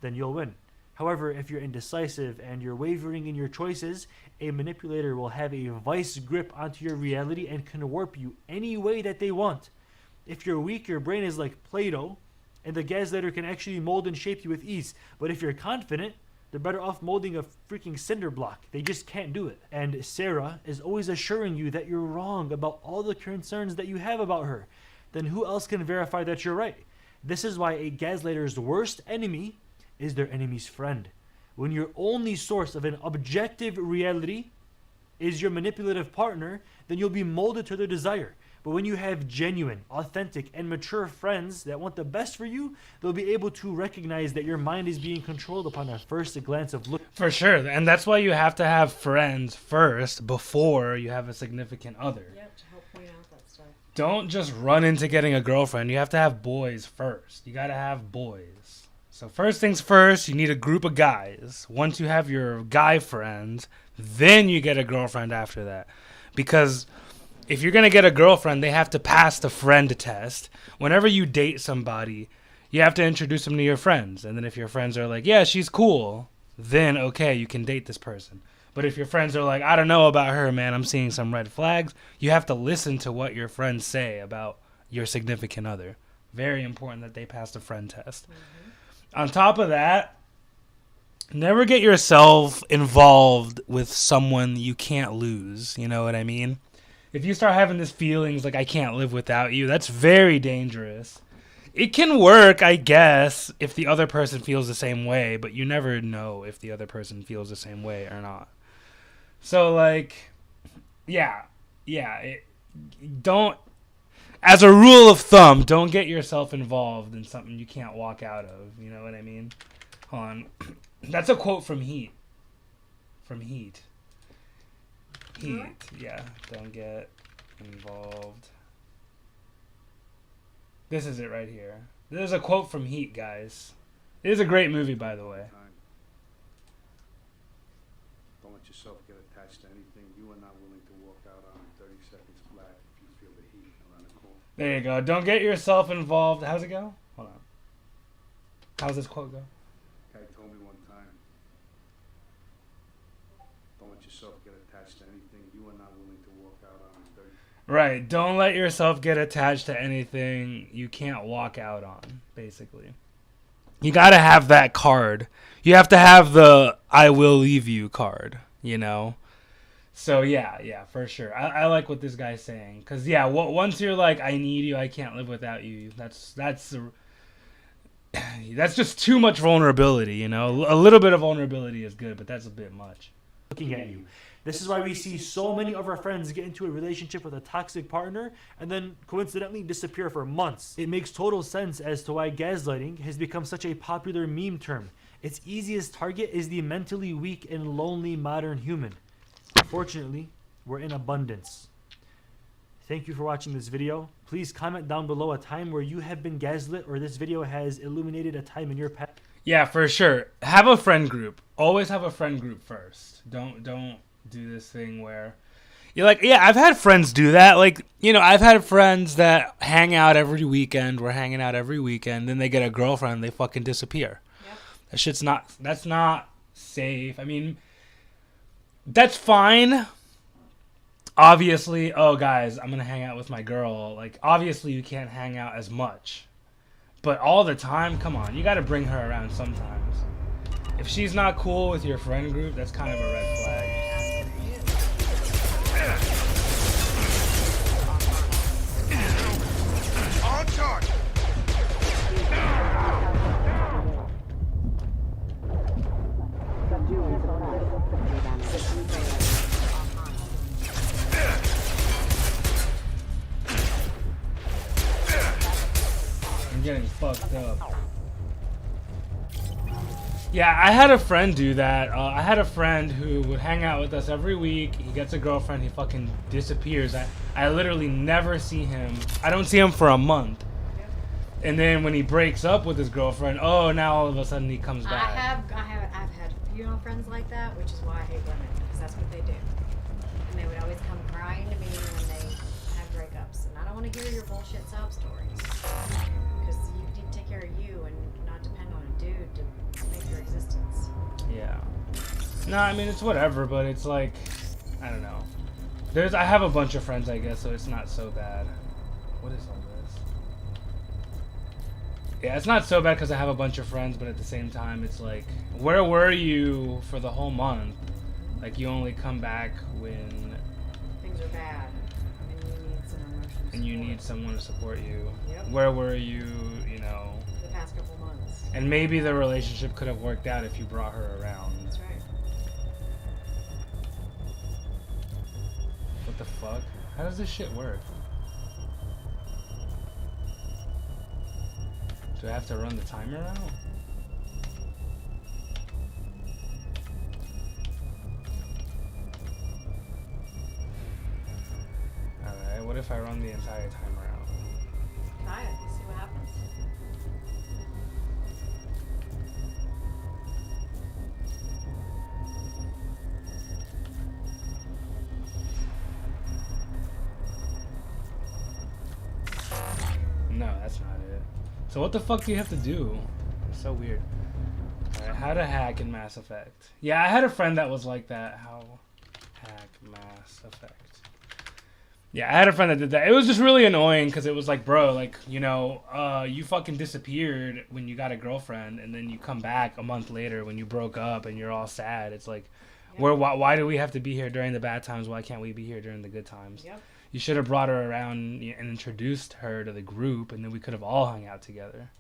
then you'll win. However, if you're indecisive and you're wavering in your choices, a manipulator will have a vice grip onto your reality and can warp you any way that they want. If you're weak, your brain is like Play-Doh, and the gaslighter can actually mold and shape you with ease. But if you're confident, they're better off molding a freaking cinder block. They just can't do it. And Sarah is always assuring you that you're wrong about all the concerns that you have about her. Then who else can verify that you're right? This is why a gaslighter's worst enemy is their enemy's friend. When your only source of an objective reality is your manipulative partner, then you'll be molded to their desire. But when you have genuine, authentic, and mature friends that want the best for you, they'll be able to recognize that your mind is being controlled upon a first glance of look. For sure. And that's why you have to have friends first before you have a significant other. Yep, to help point out that stuff. Don't just run into getting a girlfriend. You have to have boys first. You got to have boys. So first things first, you need a group of guys. Once you have your guy friends, then you get a girlfriend after that. Because if you're going to get a girlfriend, they have to pass the friend test. Whenever you date somebody, you have to introduce them to your friends. And then if your friends are like, yeah, she's cool, then okay, you can date this person. But if your friends are like, I don't know about her, man, I'm seeing some red flags, you have to listen to what your friends say about your significant other. Very important that they pass the friend test. On top of that, never get yourself involved with someone you can't lose. You know what I mean? If you start having this feelings like I can't live without you, that's very dangerous. It can work, I guess, if the other person feels the same way, but you never know if the other person feels the same way or not. So, like, don't, as a rule of thumb, don't get yourself involved in something you can't walk out of. You know what I mean? Hold on. That's a quote from Heat. Heat, yeah. Don't get involved. This is it right here. This is a quote from Heat, guys. It is a great movie, by the way. Don't let yourself get attached to anything you are not willing to walk out on in 30 seconds flat if you feel the heat around the corner. There you go. Don't get yourself involved. How's it go? Hold on. How's this quote go? Guy told me one time, don't let yourself get attached to anything you are not willing to walk out on in 30 seconds. Right. Don't let yourself get attached to anything you can't walk out on, basically. You got to have that card. You have to have the I will leave you card, you know? So yeah, for sure. I like what this guy's saying, because yeah, once you're like, I need you, I can't live without you. That's just too much vulnerability, you know. A little bit of vulnerability is good, but that's a bit much. Looking at you. This is why we see so many of our friends get into a relationship with a toxic partner and then coincidentally disappear for months. It makes total sense as to why gaslighting has become such a popular meme term. Its easiest target is the mentally weak and lonely modern human. Fortunately, we're in abundance. Thank you for watching this video. Please comment down below a time where you have been gaslit or this video has illuminated a time in your past. Yeah, for sure. Have a friend group. Always have a friend group first. Don't do this thing where you're like, yeah, I've had friends do that. Like, you know, I've had friends that hang out every weekend. We're hanging out every weekend. Then they get a girlfriend. They fucking disappear. Yep. That's not safe. I mean, that's fine. Obviously, oh, guys, I'm going to hang out with my girl. Like, obviously, you can't hang out as much. But all the time, come on. You got to bring her around sometimes. If she's not cool with your friend group, that's kind of a red flag. On target. I'm getting fucked up. Yeah, I had a friend do that. I had a friend who would hang out with us every week. He gets a girlfriend. He fucking disappears. I literally never see him. I don't see him for a month. And then when he breaks up with his girlfriend, oh, now all of a sudden he comes back. I've had female friends like that, which is why I hate women, because that's what they do. And they would always come crying to me when they had breakups. And I don't want to hear your bullshit sob stories. Because you need to take care of you and not depend on a dude to make your existence. Yeah. No, I mean, it's whatever, but it's like, I don't know. I have a bunch of friends, I guess, so it's not so bad. What is all this? Yeah, it's not so bad because I have a bunch of friends, but at the same time, it's like, where were you for the whole month? Like, you only come back when things are bad, and you need some emotional support. And you need someone to support you. Yep. Where were you, you know? The past couple months. And maybe the relationship could have worked out if you brought her around. That's right. What the fuck? How does this shit work? Do I have to run the timer out? Alright, what if I run the entire timer out? Try it. See what happens. No, that's not it. So what the fuck do you have to do? It's so weird. Alright, how to hack in Mass Effect. Yeah, I had a friend that was like that. How hack Mass Effect. Yeah, I had a friend that did that. It was just really annoying because it was like, bro, like, you know, you fucking disappeared when you got a girlfriend and then you come back a month later when you broke up and you're all sad. It's like, why do we have to be here during the bad times? Why can't we be here during the good times? Yep. You should have brought her around and introduced her to the group, and then we could have all hung out together.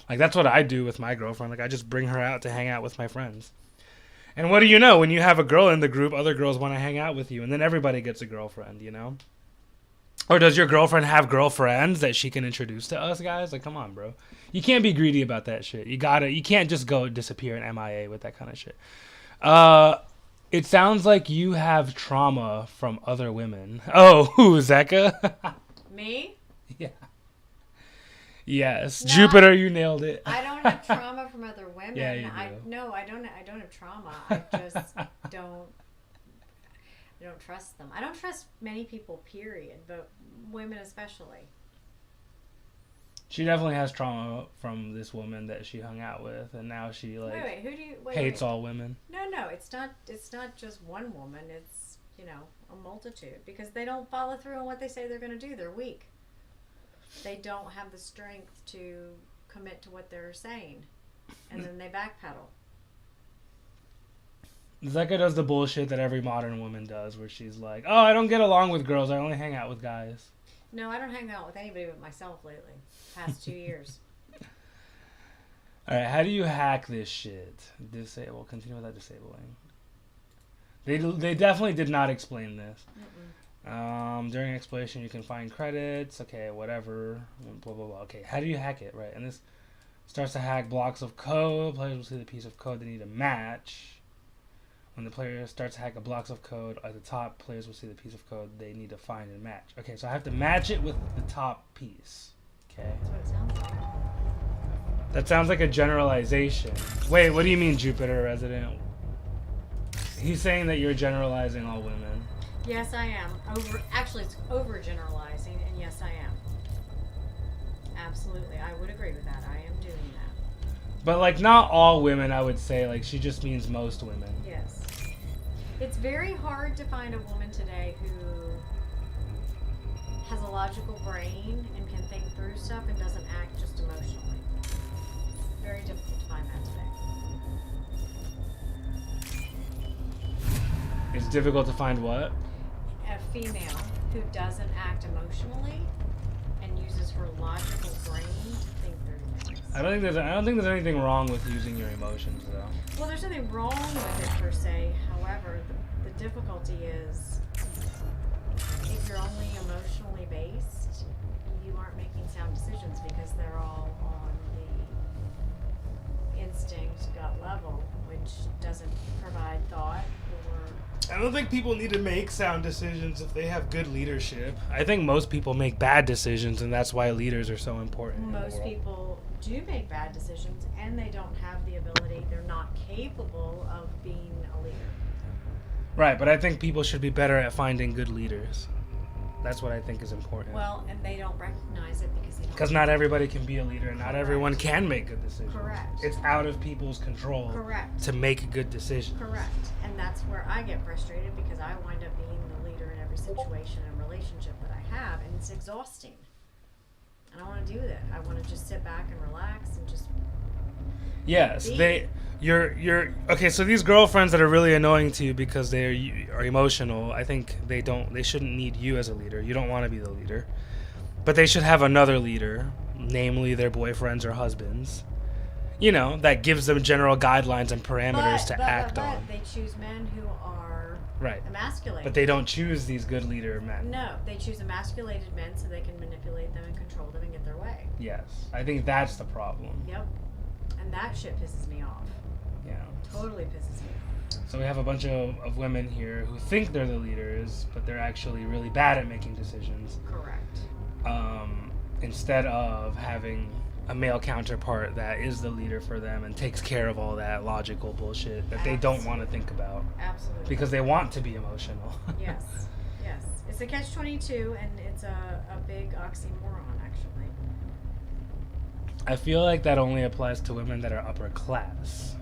Like, that's what I do with my girlfriend. Like, I just bring her out to hang out with my friends. And what do you know? When you have a girl in the group, other girls want to hang out with you, and then everybody gets a girlfriend, you know? Or does your girlfriend have girlfriends that she can introduce to us guys? Like, come on, bro. You can't be greedy about that shit. You can't just go disappear and MIA with that kind of shit. It sounds like you have trauma from other women. Oh, who, Zeka? Me? Yeah. Yes. No, Jupiter, you nailed it. I don't have trauma from other women. Yeah, you do. I don't have trauma. I just don't trust them. I don't trust many people, period, but women especially. She definitely has trauma from this woman that she hung out with, and now she like hates all women. No, it's not just one woman. It's, you know, a multitude, because they don't follow through on what they say they're going to do. They're weak. They don't have the strength to commit to what they're saying, and then they backpedal. Zeka does the bullshit that every modern woman does, where she's like, "Oh, I don't get along with girls. I only hang out with guys." No, I don't hang out with anybody but myself lately. Past 2 years. All right, how do you hack this shit? Disable. Continue without disabling. They definitely did not explain this. During exploration, you can find credits. Okay, whatever. Blah blah blah. Okay, how do you hack it? Right, and this starts to hack blocks of code. Players will see the piece of code they need to match. When the player starts to hack a blocks of code at the top, players will see the piece of code they need to find and match. Okay, so I have to match it with the top piece. Okay. That's what it sounds like. That sounds like a generalization. Wait, what do you mean, Jupiter resident? He's saying that you're generalizing all women. Yes, I am. Actually, it's overgeneralizing, and yes, I am. Absolutely, I would agree with that. I am doing that. But like, not all women, I would say. Like, she just means most women. Yes. It's very hard to find a woman today who has a logical brain and can think through stuff and doesn't act just emotionally. Very difficult to find that today. It's difficult to find what? A female who doesn't act emotionally and uses her logical brain to think through things. I don't think there's anything wrong with using your emotions, though. Well, there's nothing wrong with it per se. However, the difficulty is if you're only emotionally based, you aren't making sound decisions because they're all on the instinct gut level, which doesn't provide thought or. I don't think people need to make sound decisions if they have good leadership. I think most people make bad decisions, and that's why leaders are so important. Most people do make bad decisions, and they don't have the ability, they're not capable of being a leader. Right, but I think people should be better at finding good leaders. That's what I think is important. Well, and they don't recognize it because they don't. Because not everybody can be a leader, and not everyone can make good decisions. Correct. It's out of people's control. Correct. To make good decisions. Correct. And that's where I get frustrated because I wind up being the leader in every situation and relationship that I have, and it's exhausting. I don't want to do that. I want to just sit back and relax and just. Yes, you're okay. So these girlfriends that are really annoying to you because they are emotional, I think they shouldn't need you as a leader. You don't want to be the leader, but they should have another leader, namely their boyfriends or husbands. You know, that gives them general guidelines and parameters to act on. But they choose men who are right. emasculated. But they don't choose these good leader men. No, they choose emasculated men so they can manipulate them and control them and get their way. Yes, I think that's the problem. Yep. And that shit pisses me off. Yeah. Totally pisses me off. So we have a bunch of women here who think they're the leaders, but they're actually really bad at making decisions. Correct. Instead of having a male counterpart that is the leader for them and takes care of all that logical bullshit that they don't want to think about. Absolutely. Because they want to be emotional. Yes. Yes. It's a catch-22, and it's a big oxymoron, actually. I feel like that only applies to women that are upper class.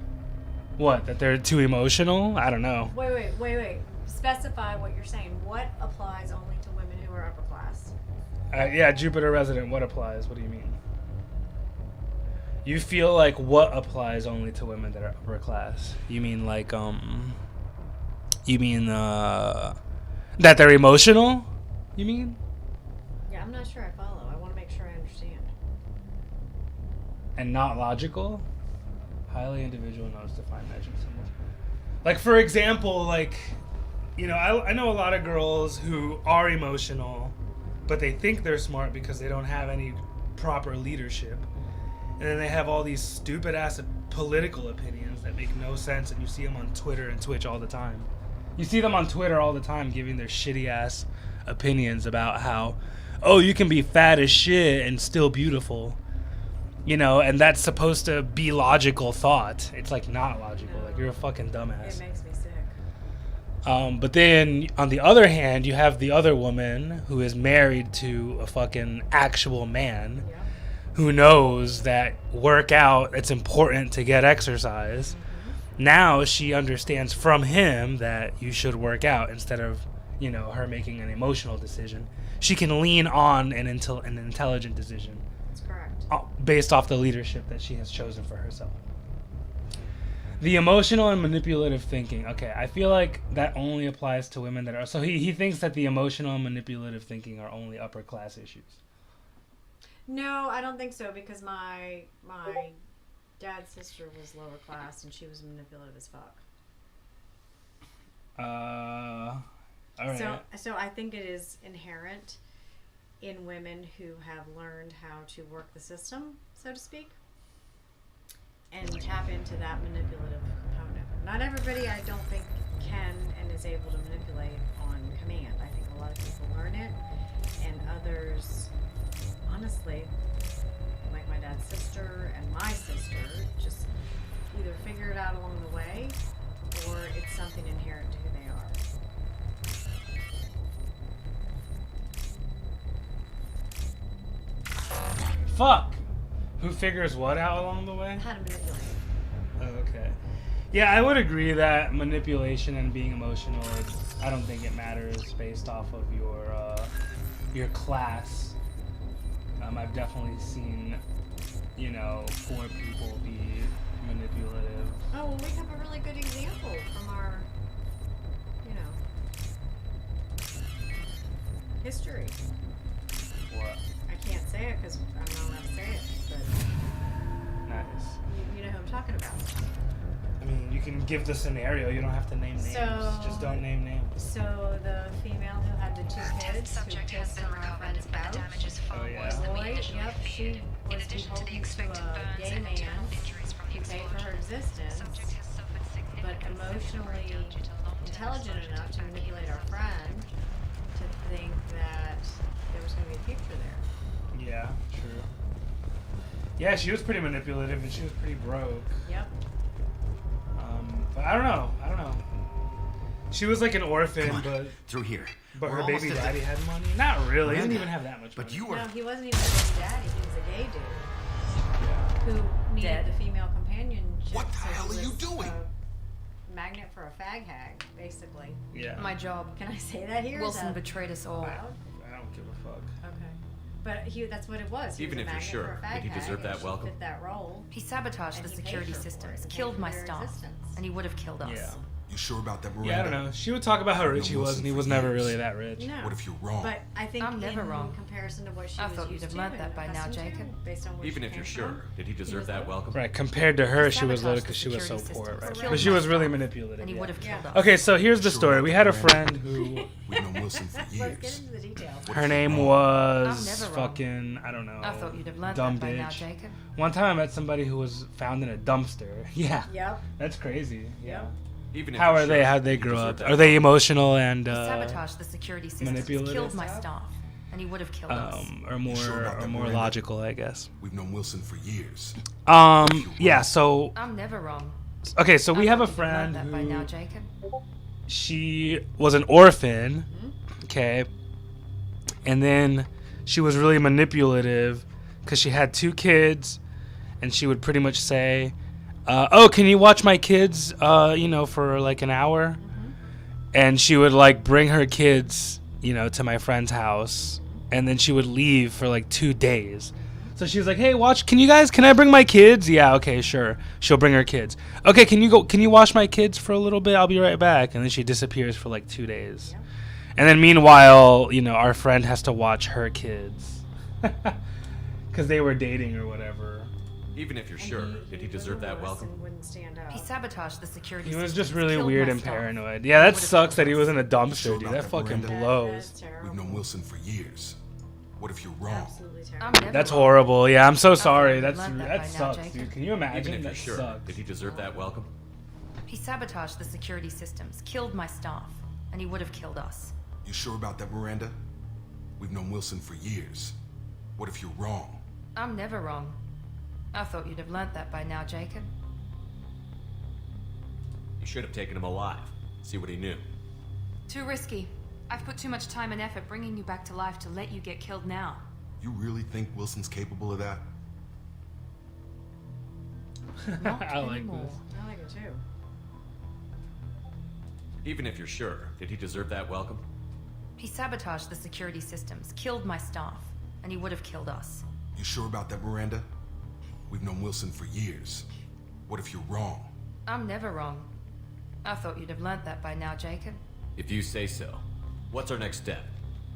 What? That they're too emotional? I don't know. Wait. Specify what you're saying. What applies only to women who are upper class? Yeah, Jupiter resident, what applies? What do you mean? You feel like what applies only to women that are upper class? You mean like, that they're emotional? You mean? Yeah, I'm not sure I follow. I want to make sure I understand. And not logical? Highly individual knows to find magic symbols. Like, for example, like, you know, I know a lot of girls who are emotional, but they think they're smart because they don't have any proper leadership. And then they have all these stupid-ass political opinions that make no sense, and you see them on Twitter and Twitch all the time. You see them on Twitter all the time giving their shitty-ass opinions about how, oh, you can be fat as shit and still beautiful. You know, and that's supposed to be logical thought. It's, like, not logical. Like, you're a fucking dumbass. It makes me sick. But then, on the other hand, you have the other woman who is married to a fucking actual man who knows that it's important to get exercise. Now she understands from him that you should work out instead of, you know, her making an emotional decision. She can lean on an intelligent decision. That's correct. Based off the leadership that she has chosen for herself. The emotional and manipulative thinking. Okay, I feel like that only applies to women that are. So he thinks that the emotional and manipulative thinking are only upper class issues. No, I don't think so because my dad's sister was lower class and she was manipulative as fuck. All right. So I think it is inherent in women who have learned how to work the system, so to speak, and tap into that manipulative component. Not everybody, I don't think, can and is able to manipulate on command. I think a lot of people learn it, and others, honestly, like my dad's sister and my sister, just either figure it out along the way, or it's something inherent to who they are. Fuck. Who figures what out along the way? How to manipulate. Oh, okay. Yeah, I would agree that manipulation and being emotional, I don't think it matters based off of your class. I've definitely seen, poor people be manipulative. Oh, well, we have a really good example from our, history. What? I can't say it because I'm not allowed to say it, but Nice. you know who I'm talking about. I mean, you can give the scenario. You don't have to name names. Just don't name names. So the female who had the two kids who kissed on our friend's couch. Oh yeah. Boy, yep, she was beholden to a gay man who paid for her existence, but emotionally intelligent enough to manipulate our friend to think that there was going to be a future there. Yeah, true. Yeah, she was pretty manipulative and she was pretty broke. Yep. But I don't know. She was like an orphan, but through here. But We're her almost baby at the- daddy had money. Not really. He didn't Miranda, even have that much money. But you were. No, he wasn't even a baby daddy. He was a gay dude who needed the female companionship. What the so hell he are you was doing? a magnet for a fag hag, basically. Yeah. My job. Can I say that here? Is Wilson that betrayed us all. allowed? I don't give a fuck. Okay. But that's what it was. He Even was a if you're magnet sure, for a fag did he hag, deserve and that she welcome? fit that role. He sabotaged And the he paid security her for systems, it and killed paid my for their staff, existence. and he would have killed us. Yeah. You sure about that, Miranda? Yeah, I don't know. She would talk about how rich he was, and he was never really that rich. No. What if you're wrong? But I think I'm never in wrong. comparison to what she I was thought you'd used have to learned and that by now, accustomed to, Jacob. based on where Even she if came you're sure, from. did he deserve was that like- welcome? Right, compared to her, He she was little sabotaged because the she was so security poor, systems, right? killed But she my was really staff, manipulative. and he yeah. would have killed us. Okay, so here's the Sure story. about We that, had a Miranda? friend who We've known Wilson for Let's get years. into the details. her name I'm was never wrong. fucking I don't know. I thought you'd have learned dumb that by now, bitch. Jacob. One time I met somebody who was found in a dumpster. Yeah. Yep. That's crazy. Yeah. Yep. Even if How you're are they? sure, How'd they did he grow deserve up? that Are they welcome? emotional and He sabotaged the security systems, manipulative? killed my staff, and he would have killed us. or more sure about that, Miranda? logical, I guess. We've known Wilson for years. Yeah. So I'm never wrong. okay, so we I have a thought you'd have learned friend that by now, who Jacob. she was an orphan. Okay. And then she was really manipulative because she had two kids, and she would pretty much say, "Oh, can you watch my kids? For like an hour." And she would like bring her kids, to my friend's house, and then she would leave for like 2 days. So she was like, "Hey, can I bring my kids?" "Yeah, okay, sure." She'll bring her kids. "Okay, can you watch my kids for a little bit? I'll be right back." And then she disappears for like 2 days. And then meanwhile, our friend has to watch her kids. Cuz they were dating or whatever. Even if you're sure, did he deserve that welcome? Wouldn't stand up. He sabotaged the security He was systems, just really killed weird my and staff, paranoid. and Yeah, he that would have sucks killed that he us. was in a Sure dumpster, dude. about That that, fucking Miranda? blows. That's terrible. We've known Wilson for years. What if you're wrong? Absolutely terrible. I'm never That's wrong. horrible. Yeah, I'm so thought sorry. you'd That learned that by now, sucks, Jacob. dude. Can you Even imagine? if you're That sure, sucks. did he deserve that welcome? He sabotaged the security systems, killed my staff, and he would have killed us. You sure about that, Miranda? We've known Wilson for years. What if you're wrong? I'm never wrong. I thought you'd have learnt that by now, Jacob. You should have taken him alive. See what he knew. Too risky. I've put too much time and effort bringing you back to life to let you get killed now. You really think Wilson's capable of that? Not I like anymore. this. I like it too. Even if you're sure, did he deserve that welcome? He sabotaged the security systems, killed my staff, and he would have killed us. You sure about that, Miranda? We've known Wilson for years. What if you're wrong? I'm never wrong. I thought you'd have learnt that by now, Jacob. If you say so. What's our next step?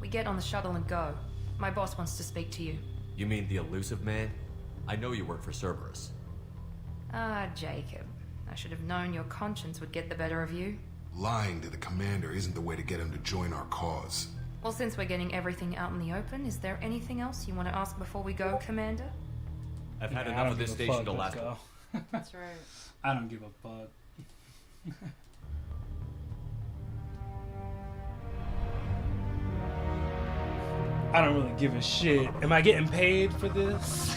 We get on the shuttle and go. My boss wants to speak to you. You mean the elusive man? I know you work for Cerberus. Ah, Jacob. I should have known your conscience would get the better of you. Lying to the commander isn't the way to get him to join our cause. Well, since we're getting everything out in the open, is there anything else you want to ask before we go, Commander? I've had Yeah, I enough don't of this give a station fuck, to let's last. go. That's right. I don't give a fuck. I don't really give a shit. Am I getting paid for this?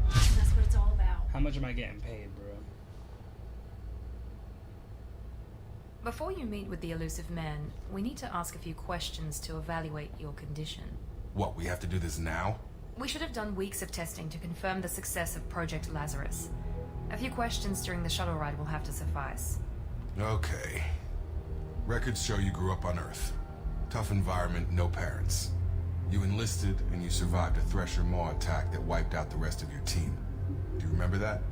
That's what it's all about. How much am I getting paid, bro? Before you meet with the elusive man, we need to ask a few questions to evaluate your condition. What, we have to do this now? We should have done weeks of testing to confirm the success of Project Lazarus. A few questions during the shuttle ride will have to suffice. Okay. Records show you grew up on Earth. Tough environment, no parents. You enlisted and you survived a Thresher Maw attack that wiped out the rest of your team. Do you remember that?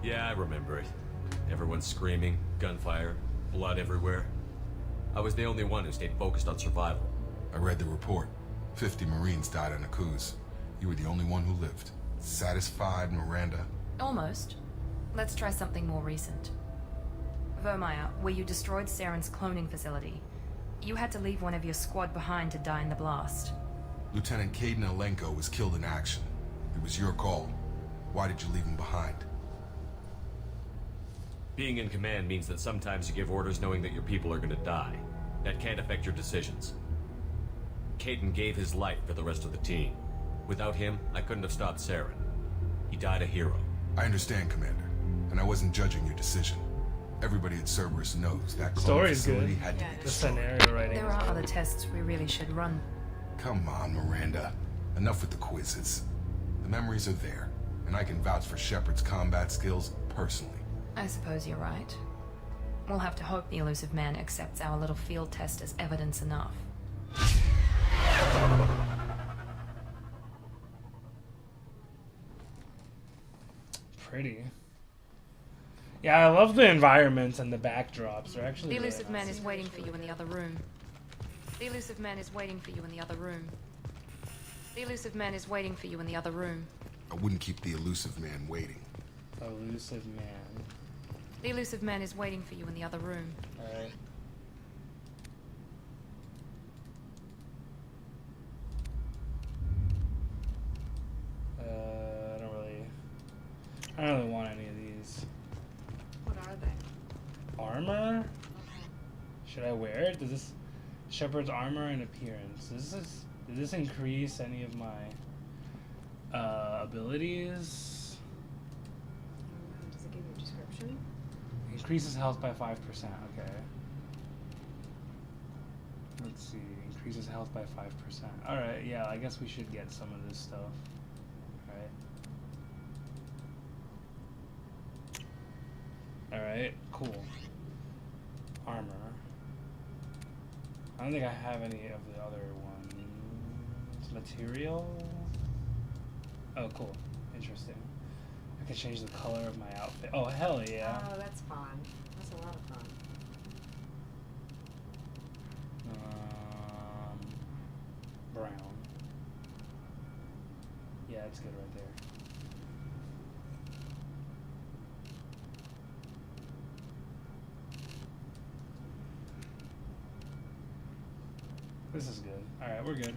Yeah, I remember it. Everyone screaming, gunfire, blood everywhere. I was the only one who stayed focused on survival. I read the report. 50 Marines died on Akuz. You were the only one who lived. Satisfied, Miranda? Almost. Let's try something more recent. Vermeer, where you destroyed Saren's cloning facility. You had to leave one of your squad behind to die in the blast. Lieutenant Caden Alenko was killed in action. It was your call. Why did you leave him behind? Being in command means that sometimes you give orders knowing that your people are gonna die. That can't affect your decisions. Caden gave his life for the rest of the team. Without him, I couldn't have stopped Saren. He died a hero. I understand, Commander, and I wasn't judging your decision. Everybody at Cerberus knows that clone Story's facility good. had to be The destroyed. scenario writing. There are other tests we really should run. Come on, Miranda. Enough with the quizzes. The memories are there, and I can vouch for Shepard's combat skills personally. I suppose you're right. We'll have to hope the elusive man accepts our little field test as evidence enough. Pretty. Yeah, I love the environments and the backdrops. They're actually The really elusive man nice. is waiting for you in the other room. The elusive man is waiting for you in the other room. The elusive man is waiting for you in the other room. I wouldn't keep the elusive man waiting. Elusive man. The elusive man is waiting for you in the other room. Alright. I don't really want any of these. What are they? Armor? Should I wear it? Does this Shepard's armor and appearance? Does this increase any of my abilities? Does it give you a description? Increases health by 5%. Okay. Let's see. Increases health by 5%. Alright, yeah, I guess we should get some of this stuff. Alright, cool. Armor. I don't think I have any of the other ones. Material? Oh, cool. Interesting. I can change the color of my outfit. Oh, hell yeah. Oh, that's fun. That's a lot of fun. Brown. Yeah, it's good right there. This is good. Alright, we're good.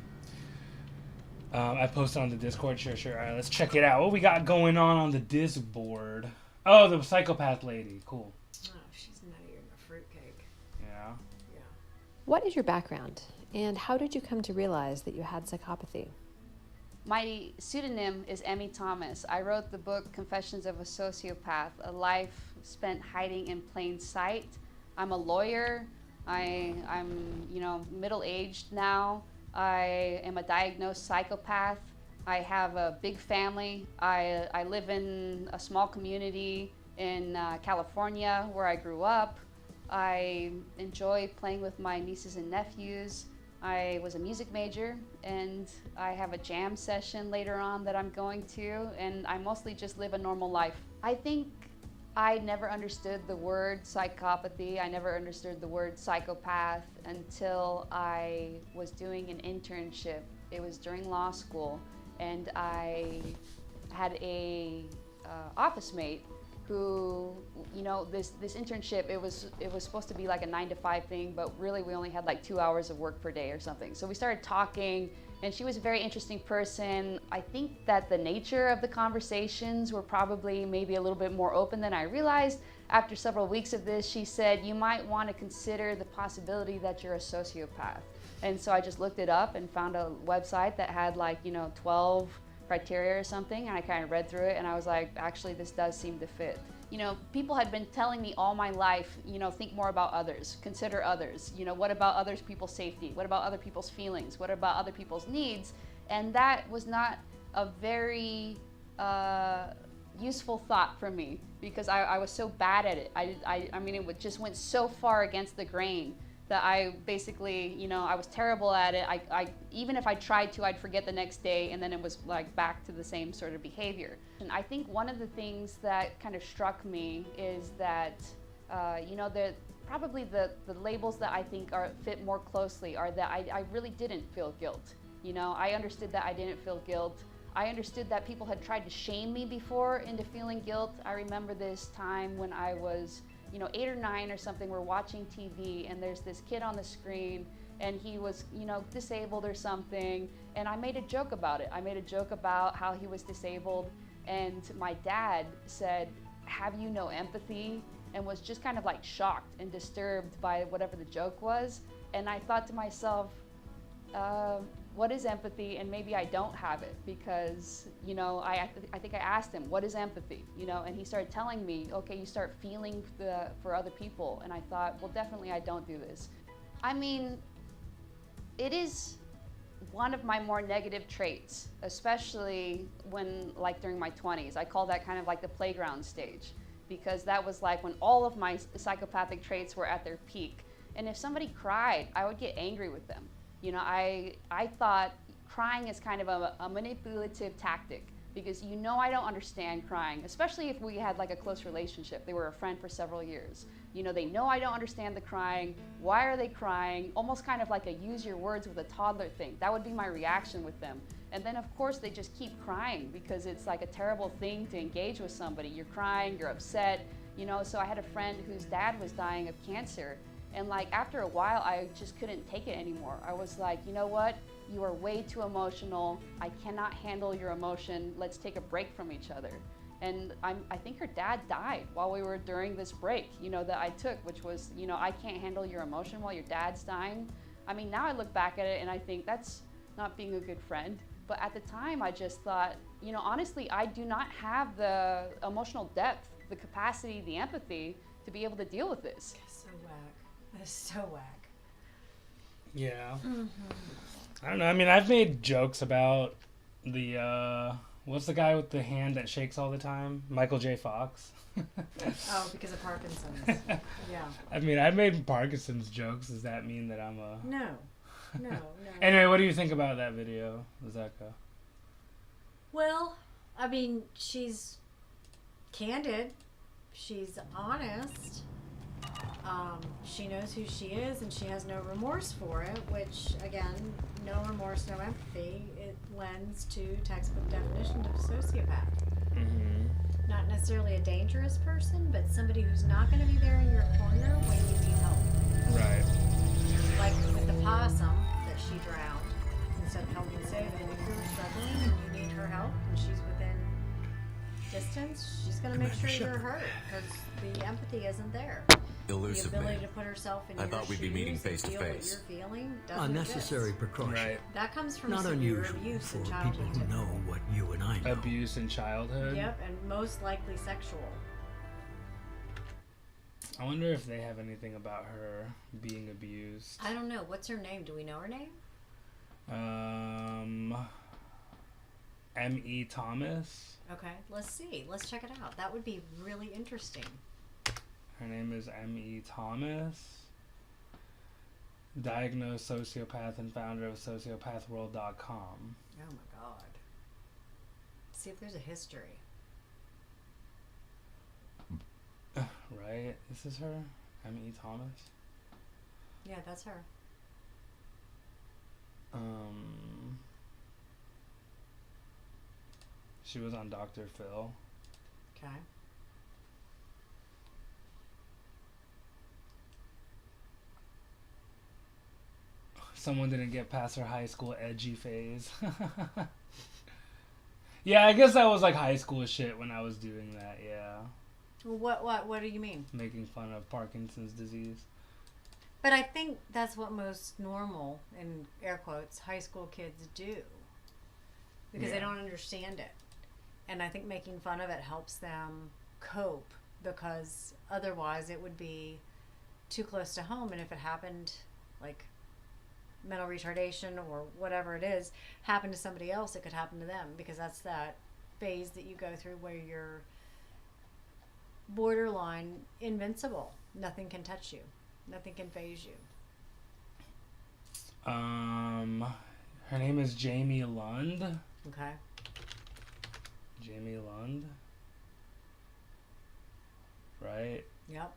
I posted on the Discord. Sure. Alright, let's check it out. What we got going on the disc board? Oh, the psychopath lady. Cool. Oh, she's nuttier than a fruitcake. Yeah. Yeah. What is your background, and how did you come to realize that you had psychopathy? My pseudonym is Emmy Thomas. I wrote the book Confessions of a Sociopath, a life spent hiding in plain sight. I'm a lawyer. I'm middle-aged now. I am a diagnosed psychopath. I have a big family. I live in a small community in California where I grew up. I enjoy playing with my nieces and nephews. I was a music major, and I have a jam session later on that I'm going to, and I mostly just live a normal life. I think I never understood the word psychopathy. I never understood the word psychopath until I was doing an internship. It was during law school, and I had a office mate who, you know, this internship, it was supposed to be like a 9-to-5 thing, but really we only had like 2 hours of work per day or something. So we started talking, and she was a very interesting person. I think that the nature of the conversations were probably maybe a little bit more open than I realized. After several weeks of this, she said, you might want to consider the possibility that you're a sociopath. And so I just looked it up and found a website that had like, you know, 12 criteria or something, and I kind of read through it, and I was like, actually, this does seem to fit. You know, people had been telling me all my life, you know, think more about others, consider others, you know, what about other people's safety? What about other people's feelings? What about other people's needs? And that was not a very useful thought for me, because I was so bad at it. I mean, it just went so far against the grain that I basically, you know, I was terrible at it. I even if I tried to, I'd forget the next day, and then it was like back to the same sort of behavior. And I think one of the things that kind of struck me is that, you know, probably the labels that I think fit more closely are that I really didn't feel guilt. You know, I understood that I didn't feel guilt. I understood that people had tried to shame me before into feeling guilt. I remember this time when I was, you know, 8 or 9 or something, we're watching TV, and there's this kid on the screen, and he was, you know, disabled or something, and I made a joke about it. I made a joke about how he was disabled, and my dad said, have you no empathy? And was just kind of like shocked and disturbed by whatever the joke was. And I thought to myself, what is empathy? And maybe I don't have it, because, you know, I think I asked him, what is empathy? You know, and he started telling me, okay, you start feeling for other people. And I thought, well, definitely I don't do this. I mean, it is one of my more negative traits, especially when, like, during my 20s. I call that kind of like the playground stage, because that was like when all of my psychopathic traits were at their peak. And if somebody cried, I would get angry with them. You know, I thought crying is kind of a manipulative tactic, because, you know, I don't understand crying, especially if we had like a close relationship. They were a friend for several years. You know, they know I don't understand the crying. Why are they crying? Almost kind of like a use your words with a toddler thing. That would be my reaction with them. And then, of course, they just keep crying, because it's like a terrible thing to engage with somebody. You're crying, you're upset, you know. So I had a friend whose dad was dying of cancer. And like after a while, I just couldn't take it anymore. I was like, you know what? You are way too emotional. I cannot handle your emotion. Let's take a break from each other. And I think her dad died while we were during this break, you know, that I took, which was, you know, I can't handle your emotion while your dad's dying. I mean, now I look back at it and I think that's not being a good friend. But at the time, I just thought, you know, honestly, I do not have the emotional depth, the capacity, the empathy to be able to deal with this. So whack. That's so whack. Yeah. I don't know. I mean, I've made jokes about the, what's the guy with the hand that shakes all the time? Michael J. Fox. Oh, because of Parkinson's. Yeah. I mean, I've made Parkinson's jokes. Does that mean that I'm a... No. Anyway, what do you think about that video, Zeka? Well, I mean, she's candid. She's honest. She knows who she is, and she has no remorse for it, which, again, no remorse, no empathy. It lends to textbook definition of sociopath. Mm-hmm. Not necessarily a dangerous person, but somebody who's not going to be there in your corner when you need help. Right. Like with the possum that she drowned, instead of helping save it, and if you're struggling and you need her help, and she's within distance, she's going to make sure you're hurt, because the empathy isn't there. Elusive The ability man. to put herself in I your thought we'd be meeting shoes face to and feel face. what you're feeling doesn't Unnecessary exist. precaution. Right. That comes from Not severe unusual abuse for in people childhood. who know what you and I know. Abuse in childhood. Yep, and most likely sexual. I wonder if they have anything about her being abused. I don't know. What's her name? Do we know her name? M.E. Thomas. Okay, let's see. Let's check it out. That would be really interesting. Her name is M.E. Thomas. Diagnosed sociopath and founder of sociopathworld.com. Oh my god. See if there's a history. Right? This is her? M.E. Thomas? Yeah, that's her. She was on Dr. Phil. Okay. Someone didn't get past her high school edgy phase. Yeah, I guess that was like high school shit when I was doing that, yeah. What do you mean? Making fun of Parkinson's disease. But I think that's what most normal, in air quotes, high school kids do. Because they don't understand it. And I think making fun of it helps them cope, because otherwise it would be too close to home. And if it happened, like mental retardation or whatever it is, happened to somebody else, it could happen to them, because that's that phase that you go through where you're borderline invincible. Nothing can touch you. Nothing can phase you. Her name is Jamie Lund. Okay. Jamie Lund. Right? Yep.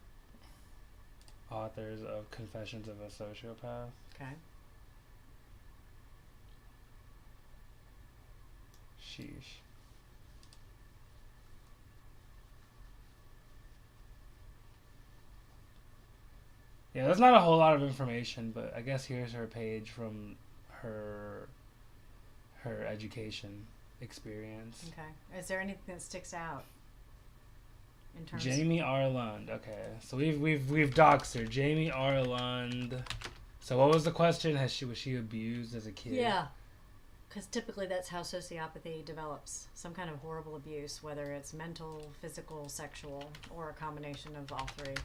Authors of Confessions of a Sociopath. Okay. Sheesh. Yeah, there's not a whole lot of information, but I guess here's her page from her education experience. Okay. Is there anything that sticks out? In terms Jamie R. Lund. Okay, so we've doxed her. Jamie R. Lund. So what was the question? Was she abused as a kid? Yeah. Because typically that's how sociopathy develops. Some kind of horrible abuse, whether it's mental, physical, sexual, or a combination of all three.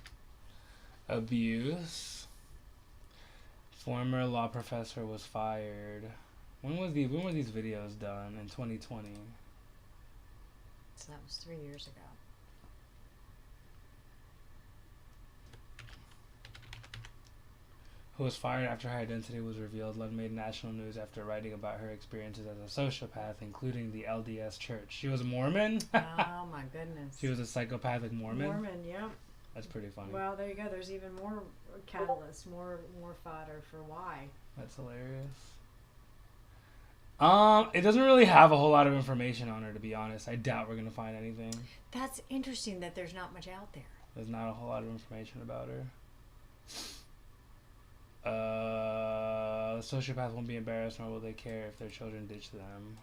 Abuse. Former law professor was fired. When were these videos done? In 2020. So that was 3 years ago. Who was fired after her identity was revealed. Lund made national news after writing about her experiences as a sociopath, including the LDS Church. She was a Mormon? Oh my goodness. She was a psychopathic Mormon? Mormon, yeah. That's pretty funny. Well, there you go. There's even more catalyst, more fodder for why. That's hilarious. It doesn't really have a whole lot of information on her, to be honest. I doubt we're gonna find anything. That's interesting that there's not much out there. There's not a whole lot of information about her. The sociopath won't be embarrassed, nor will they care if their children ditch them.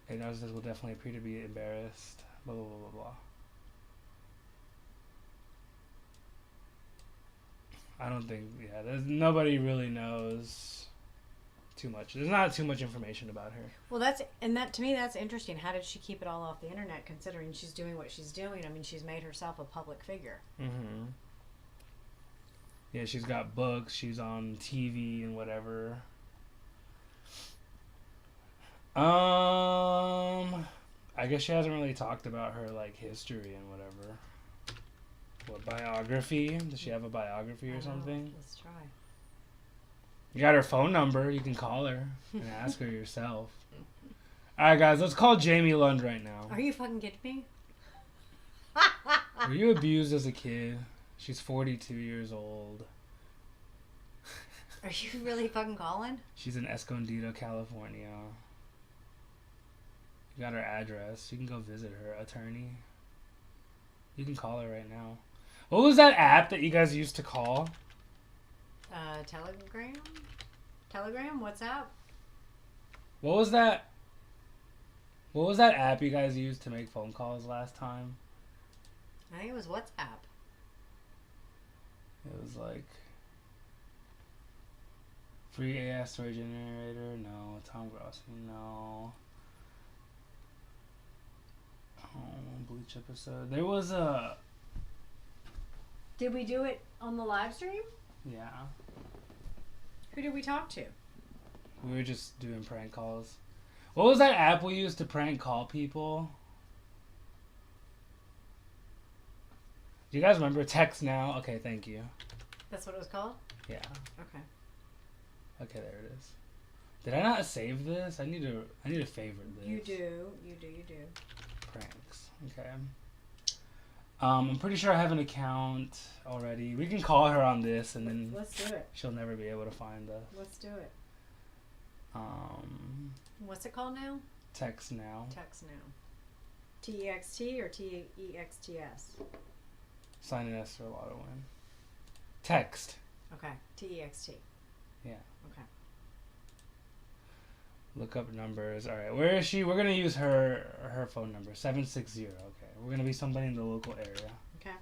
A narcissist will definitely appear to be embarrassed. Blah blah blah blah blah. I don't think, nobody really knows too much. There's not too much information about her. Well, to me, that's interesting. How did she keep it all off the internet, considering she's doing what she's doing? I mean, she's made herself a public figure. Mm-hmm. Yeah, she's got books. She's on TV and whatever. I guess she hasn't really talked about her, like, history and whatever. What, biography? Does she have a biography or something? Let's try. You got her phone number. You can call her and ask her yourself. Alright, guys, let's call Jamie Lund right now. Are you fucking kidding me? Were you abused as a kid? She's 42 years old. Are you really fucking calling? She's in Escondido, California. You got her address. You can go visit her attorney. You can call her right now. What was that app that you guys used to call? Telegram? Telegram? WhatsApp? What was that? What was that app you guys used to make phone calls last time? I think it was WhatsApp. It was like free AI story generator. No. Tom Grossi. No. Bleach episode. There was a. Did we do it on the live stream? Yeah. Who did we talk to? We were just doing prank calls. What was that app we used to prank call people? Do you guys remember? Text Now. Okay, thank you. That's what it was called? Yeah. Okay. Okay, there it is. Did I not save this? I need to favorite this. You do. Pranks. Okay. I'm pretty sure I have an account already. We can call her on this, and then Let's do it. she'll never be able to find us. Let's do it. What's it called now? Text now. Text now. TEXT or TEXTS? Sign in S for a lot of win. Text. Okay. TEXT. Yeah. Okay. Look up numbers. All right, where is she? We're gonna use her phone number 760. Okay, we're gonna be somebody in the local area. Okay.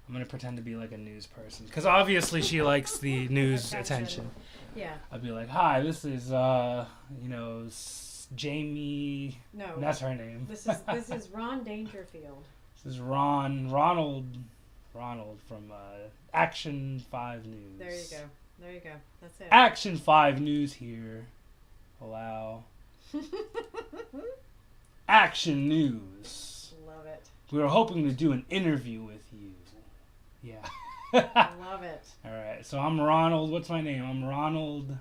I'm gonna pretend to be like a news person because obviously she likes the news attention. Yeah. I'll be like, hi, this is Jamie. No. That's her name. This is Ron Dangerfield. This is Ronald from Action 5 News. There you go. That's it. Action 5 News here. Allow. Action News. Love it. We were hoping to do an interview with you. Yeah. Love it. All right. So I'm Ronald. What's my name? I'm Ronald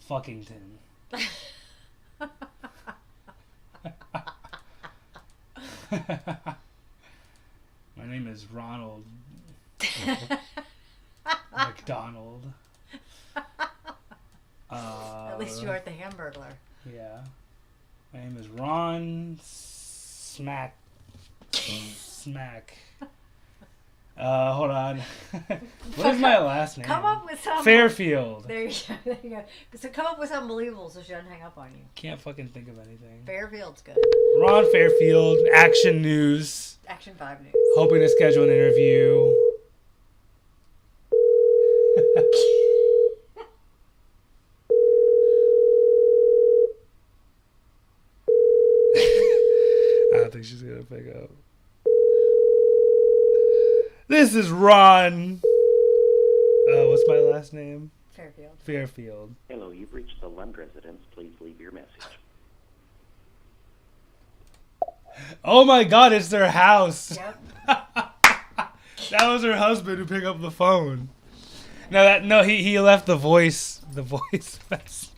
Fuckington. My name is Ronald McDonald. At least you aren't the Hamburglar. Yeah. My name is Ron Smack. Hold on. What is my last name? Come up with some. Fairfield. There you go. There you go. So come up with something believable so she doesn't hang up on you. Can't fucking think of anything. Fairfield's good. Ron Fairfield, Action News. Action 5 News. Hoping to schedule an interview. I don't think she's gonna pick up. This is Ron. What's my last name? Fairfield. Fairfield. Hello, you've reached the Lund residence. Please leave your message. Oh my God, it's their house. Yep. That was her husband who picked up the phone. No, he left the voice message.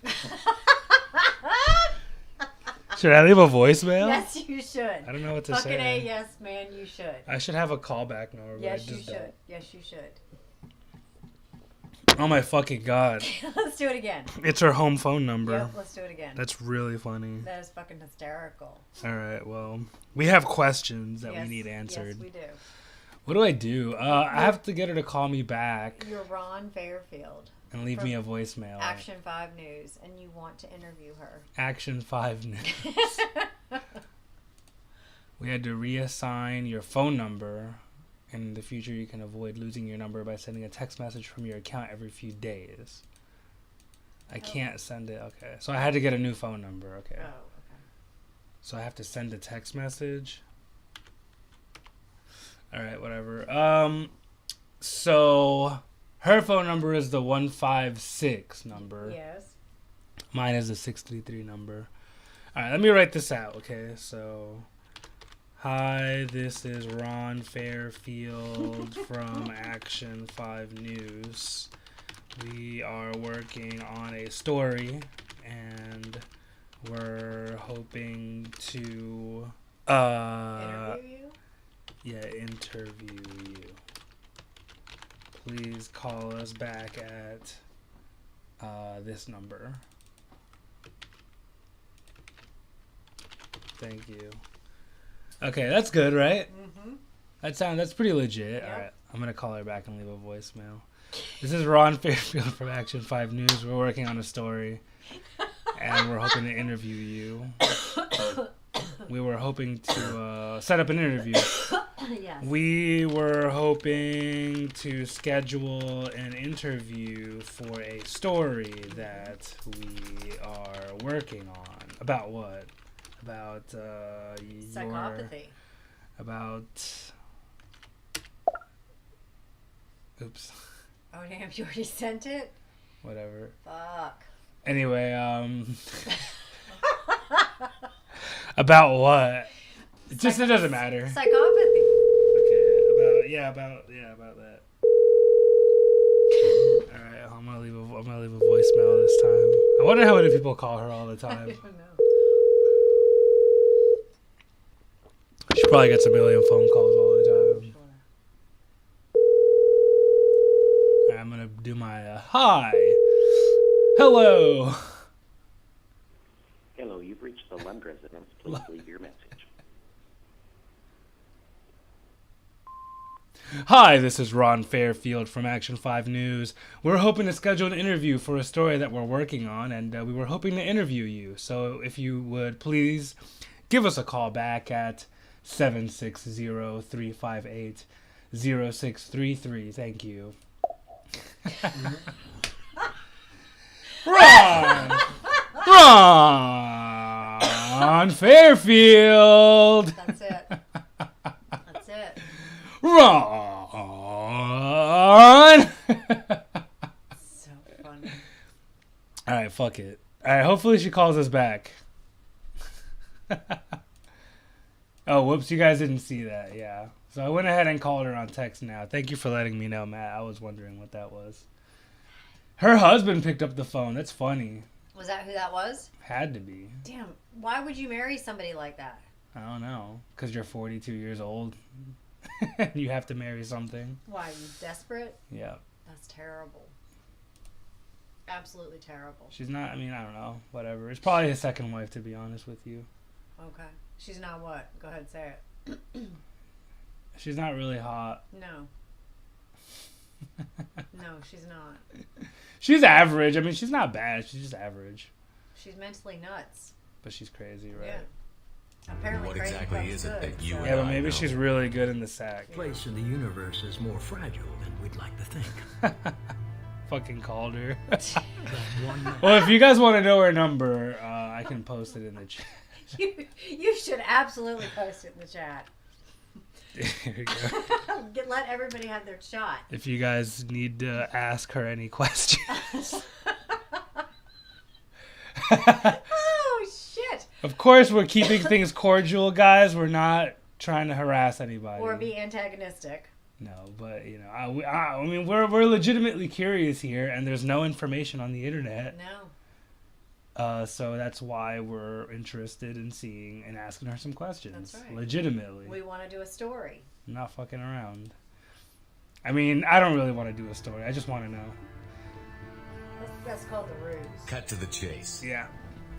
Should I leave a voicemail? Yes, you should. I don't know what to Fucking say. A, yes, man, you should. I should have a callback number. But Yes, I just you should. don't. Yes, you should. Oh my fucking God. Let's do it again. It's her home phone number. Yep, let's do it again. That's really funny. That is fucking hysterical. All right, well, we have questions that we need answered. Yes, we do. What do I do? I have to get her to call me back You're Ron Fairfield. and leave me a voicemail. Action 5 News, and you want to interview her. Action 5 News. We had to reassign your phone number. In the future, you can avoid losing your number by sending a text message from your account every few days. I can't send it. Okay. So I had to get a new phone number. Okay. Oh, okay. So I have to send a text message. All right, whatever. So her phone number is the 156 number. Yes. Mine is the 633 number. All right, let me write this out, okay? So, hi, this is Ron Fairfield from Action 5 News. We are working on a story, and we're hoping to interview you? Yeah, interview you. Please call us back at this number. Thank you. Okay, that's good, right? Mm-hmm. That's pretty legit. Yep. All right, I'm gonna call her back and leave a voicemail. This is Ron Fairfield from Action 5 News. We're working on a story, and we're hoping to interview you. We were hoping to set up an interview. Yes. We were hoping to schedule an interview for a story that we are working on. About what? About psychopathy. About. Oops. Oh damn! You already sent it. Whatever. Fuck. Anyway, about what? It doesn't matter. Psychopathy. Okay, about Yeah, about that. All right, I'm gonna leave a voicemail this time. I wonder how many people call her all the time. I don't know. She probably gets a million phone calls all the time. All right, I'm gonna do my hi, hello. Hello, you've reached the Lund residence. Please leave your message. Hi, this is Ron Fairfield from Action 5 News. We're hoping to schedule an interview for a story that we're working on, and we were hoping to interview you. So if you would please give us a call back at 760-358-0633. Thank you. Ron Fairfield. That's it. That's it. Ron. So funny. All right, fuck it. All right, hopefully she calls us back. Oh, whoops, you guys didn't see that. Yeah. So I went ahead and called her on text now. Thank you for letting me know, Matt. I was wondering what that was. Her husband picked up the phone. That's funny. Was that who that was? Had to be. Damn. Why would you marry somebody like that? I don't know. Because you're 42 years old. You have to marry something. Why? You desperate? Yeah. That's terrible. Absolutely terrible. She's not, I mean, I don't know. Whatever. It's probably his second wife, to be honest with you. Okay. She's not what? Go ahead, say it. She's not really hot. No. No, she's not. She's average. I mean, she's not bad. She's just average. She's mentally nuts. But she's crazy, right? Yeah. Apparently What crazy exactly club's is it good, that you so. Yeah, but maybe she's really good in the sack. Place in the universe is more fragile than we'd like to think. Fucking called her. That one Well, if you guys want to know her number, I can post it in the chat. You should absolutely post it in the chat. There you go. Let everybody have their shot. If you guys need to ask her any questions. Oh, shit. Of course, we're keeping things cordial, guys. We're not trying to harass anybody. Or be antagonistic. No, but, you know, I mean, we're legitimately curious here, and there's no information on the internet. No. So that's why we're interested in seeing and asking her some questions. That's right. Legitimately. We want to do a story. I'm not fucking around. I mean, I don't really want to do a story. I just want to know. That's called the ruse. Cut to the chase. Yeah.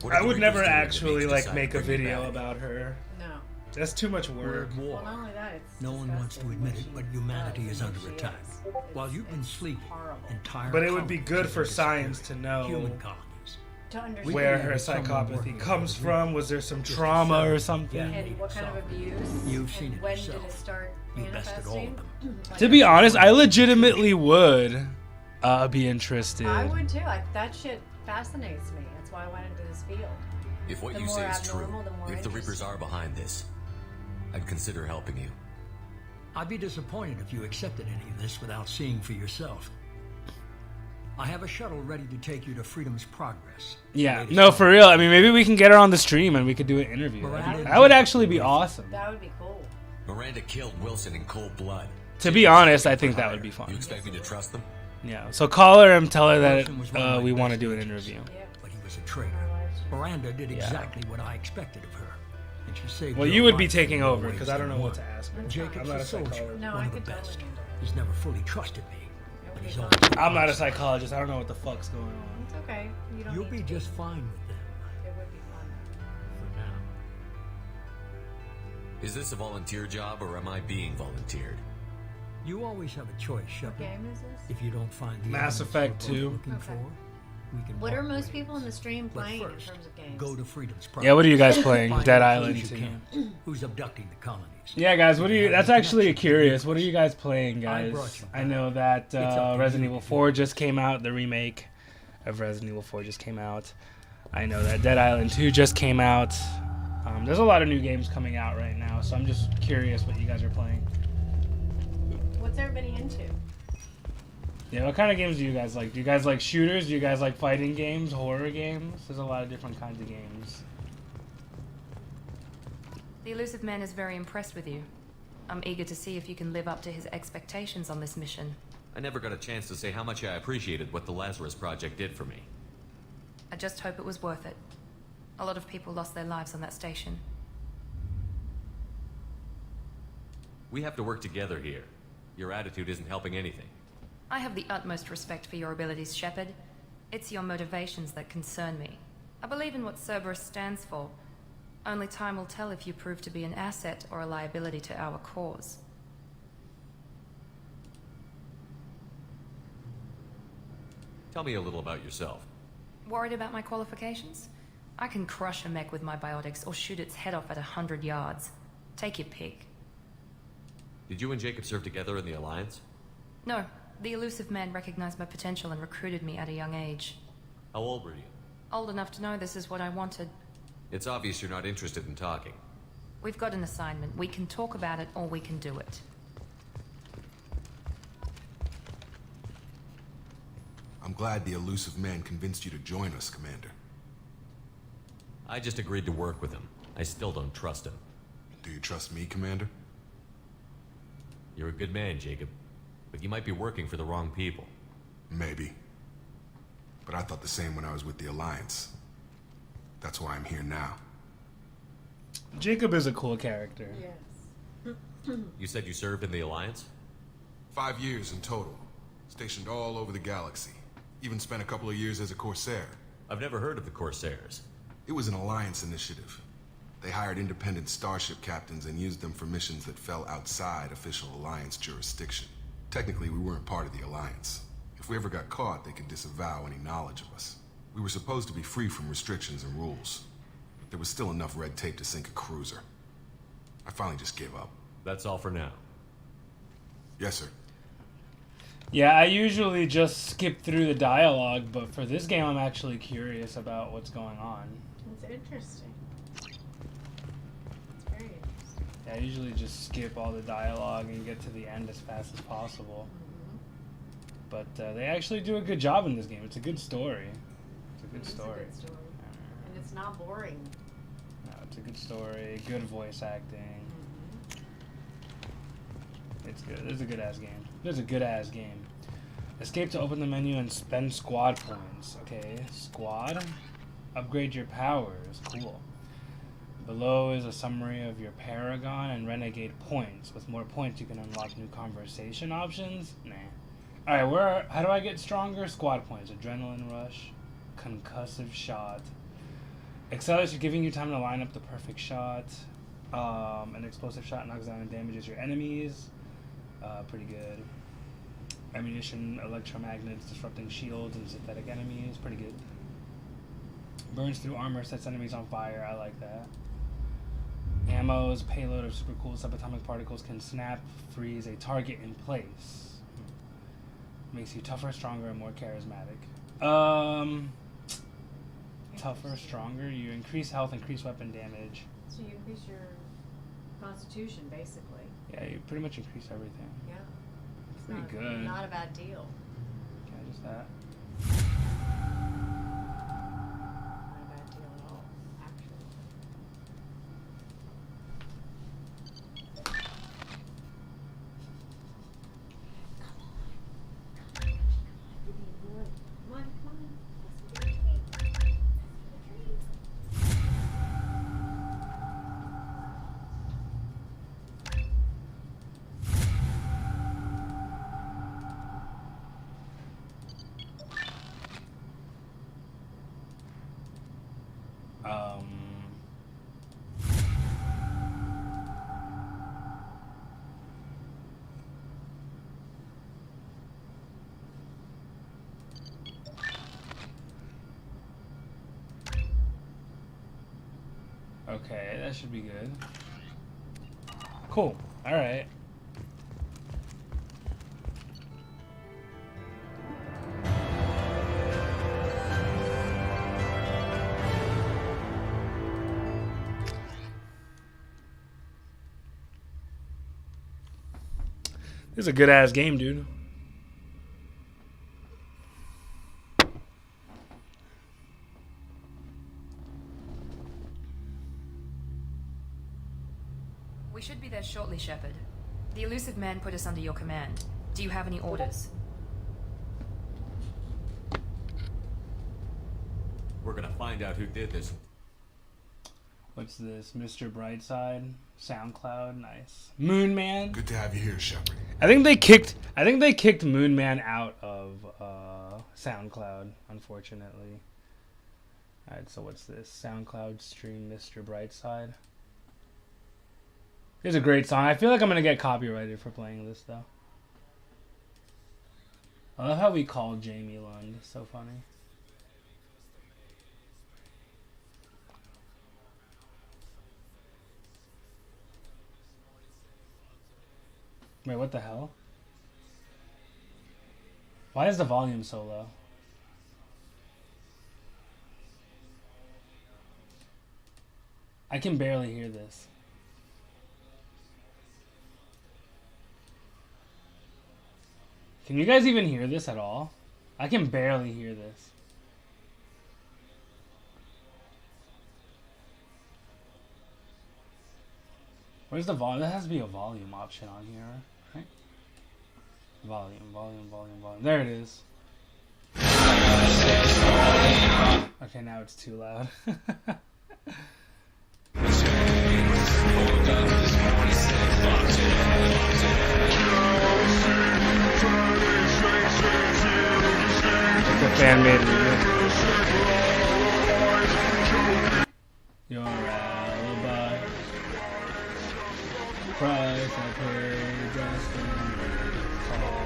What I did would the never Reapers do that actually, makes like, decide make to a bring you video back? about her. No. That's too much work. Word war. Well, not only that, it's No one wants to admit it, but humanity is under attack. While you've been sleeping, entire But it would be colonies good have for disappeared. science to know Human colonies. To understand where her psychopathy comes from. Was there some trauma or something? And what kind of abuse? You've seen it When yourself. did it start You bested all manifesting? of them. To be honest, I legitimately would be interested. I would too. That shit fascinates me. That's why I went into this field. If what The you more say is true, abnormal, the more if the Reapers are behind this, I'd consider helping you. I'd be disappointed if you accepted any of this without seeing for yourself. I have a shuttle ready to take you to Freedom's Progress. Yeah, no, for real. I mean, maybe we can get her on the stream and we could do an interview. That would actually be awesome. That would be cool. Miranda killed Wilson in cold blood. To be honest, I think that would be fun. You expect me to trust them? Yeah, so call her and tell her that we want to do an interview. But he was a traitor. Miranda did exactly what I expected of her. And she saved Well, your you would be life taking in more over ways because I don't know than what to one. ask her. I'm Jacob's not a a soldier, psychologist. No, one I of the could totally best. handle it. He's never fully trusted me. But he's always I'm not a psychologist. I don't know what the fuck's going on. It's okay. You don't You'll need be to just fine with them It would be fun. for now. Is this a volunteer job or am I being volunteered? You always have a choice, What Shepard. game is this? If you don't find the Mass evidence Effect we're 2. both looking for, we can What are part most ways. people in the stream But playing in first, terms of games? Go to Freedom's Progress. Yeah, what are you guys playing? Find Dead out Island who's 2. you can, who's abducting the colonies. Yeah, guys, what are you? That's actually curious. What are you guys playing, I brought guys? you I know that It's up to Resident you Evil to 4 just came out. The remake of Resident Evil 4 just came out. I know that Dead Island 2 just came out. There's a lot of new games coming out right now, so I'm just curious what you guys are playing. What's everybody into? Yeah, what kind of games do you guys like? Do you guys like shooters? Do you guys like fighting games, horror games? There's a lot of different kinds of games. The elusive man is very impressed with you. I'm eager to see if you can live up to his expectations on this mission. I never got a chance to say how much I appreciated what the Lazarus Project did for me. I just hope it was worth it. A lot of people lost their lives on that station. We have to work together here. Your attitude isn't helping anything. I have the utmost respect for your abilities, Shepard. It's your motivations that concern me. I believe in what Cerberus stands for. Only time will tell if you prove to be an asset or a liability to our cause. Tell me a little about yourself. Worried about my qualifications? I can crush a mech with my biotics or shoot its head off at 100 yards. Take your pick. Did you and Jacob serve together in the Alliance? No, the elusive man recognized my potential and recruited me at a young age. How old were you? Old enough to know this is what I wanted. It's obvious you're not interested in talking. We've got an assignment. We can talk about it or we can do it. I'm glad the elusive man convinced you to join us, Commander. I just agreed to work with him. I still don't trust him. Do you trust me, Commander? You're a good man, Jacob. But you might be working for the wrong people. Maybe. But I thought the same when I was with the Alliance. That's why I'm here now. Jacob is a cool character. Yes. You said you served in the Alliance? 5 years in total. Stationed all over the galaxy. Even spent a couple of years as a Corsair. I've never heard of the Corsairs. It was an Alliance initiative. They hired independent starship captains and used them for missions that fell outside official Alliance jurisdiction. Technically, we weren't part of the Alliance. If we ever got caught, they could disavow any knowledge of us. We were supposed to be free from restrictions and rules. But there was still enough red tape to sink a cruiser. I finally just gave up. That's all for now. Yes, sir. Yeah, I usually just skip through the dialogue, but for this game I'm actually curious about what's going on. It's interesting. It's very interesting. Yeah, I usually just skip all the dialogue and get to the end as fast as possible. But they actually do a good job in this game. It's a good story. It's a good story. It's a good story. And it's not boring. No, it's a good story. Good voice acting. It's good. It's a good ass game. It's a good ass game. Escape to open the menu and spend squad points. Okay, squad. Upgrade your powers. Cool. Below is a summary of your Paragon and Renegade points. With more points, you can unlock new conversation options. Nah. Alright, how do I get stronger? Squad points. Adrenaline rush. Concussive shot. Accelerates are giving you time to line up the perfect shot. An explosive shot knocks down and damages your enemies. Pretty good. Ammunition, electromagnets, disrupting shields and synthetic enemies. Pretty good. Burns through armor, sets enemies on fire. I like that. Ammo's payload of super cool subatomic particles can snap, freeze a target in place. Makes you tougher, stronger, and more charismatic. Tougher, stronger. You increase health, increase weapon damage. So you increase your constitution, basically. Yeah, you pretty much increase everything. Yeah. It's pretty good. Not a bad deal. Okay, just that. Not a bad deal at all, actually. Come on. Okay, that should be good. Cool. Alright. This is a good ass game, dude. We should be there shortly, Shepard. The elusive man put us under your command. Do you have any orders? We're gonna find out who did this. What's this? Mr. Brightside, SoundCloud, nice. Moon Man. Good to have you here, Shepard. I think they kicked Moon Man out of SoundCloud, unfortunately. Alright, so what's this? SoundCloud stream Mr. Brightside. It's a great song. I feel like I'm gonna get copyrighted for playing this though. I love how we call Jamie Lund. So funny. Wait, what the hell? Why is the volume so low? I can barely hear this. Can you guys even hear this at all? I can barely hear this. Where's the volume? There has to be a volume option on here, right? Volume, volume, volume, volume. There it is. Okay, now it's too loud. The fan made your alibi. Price I paid just in your call.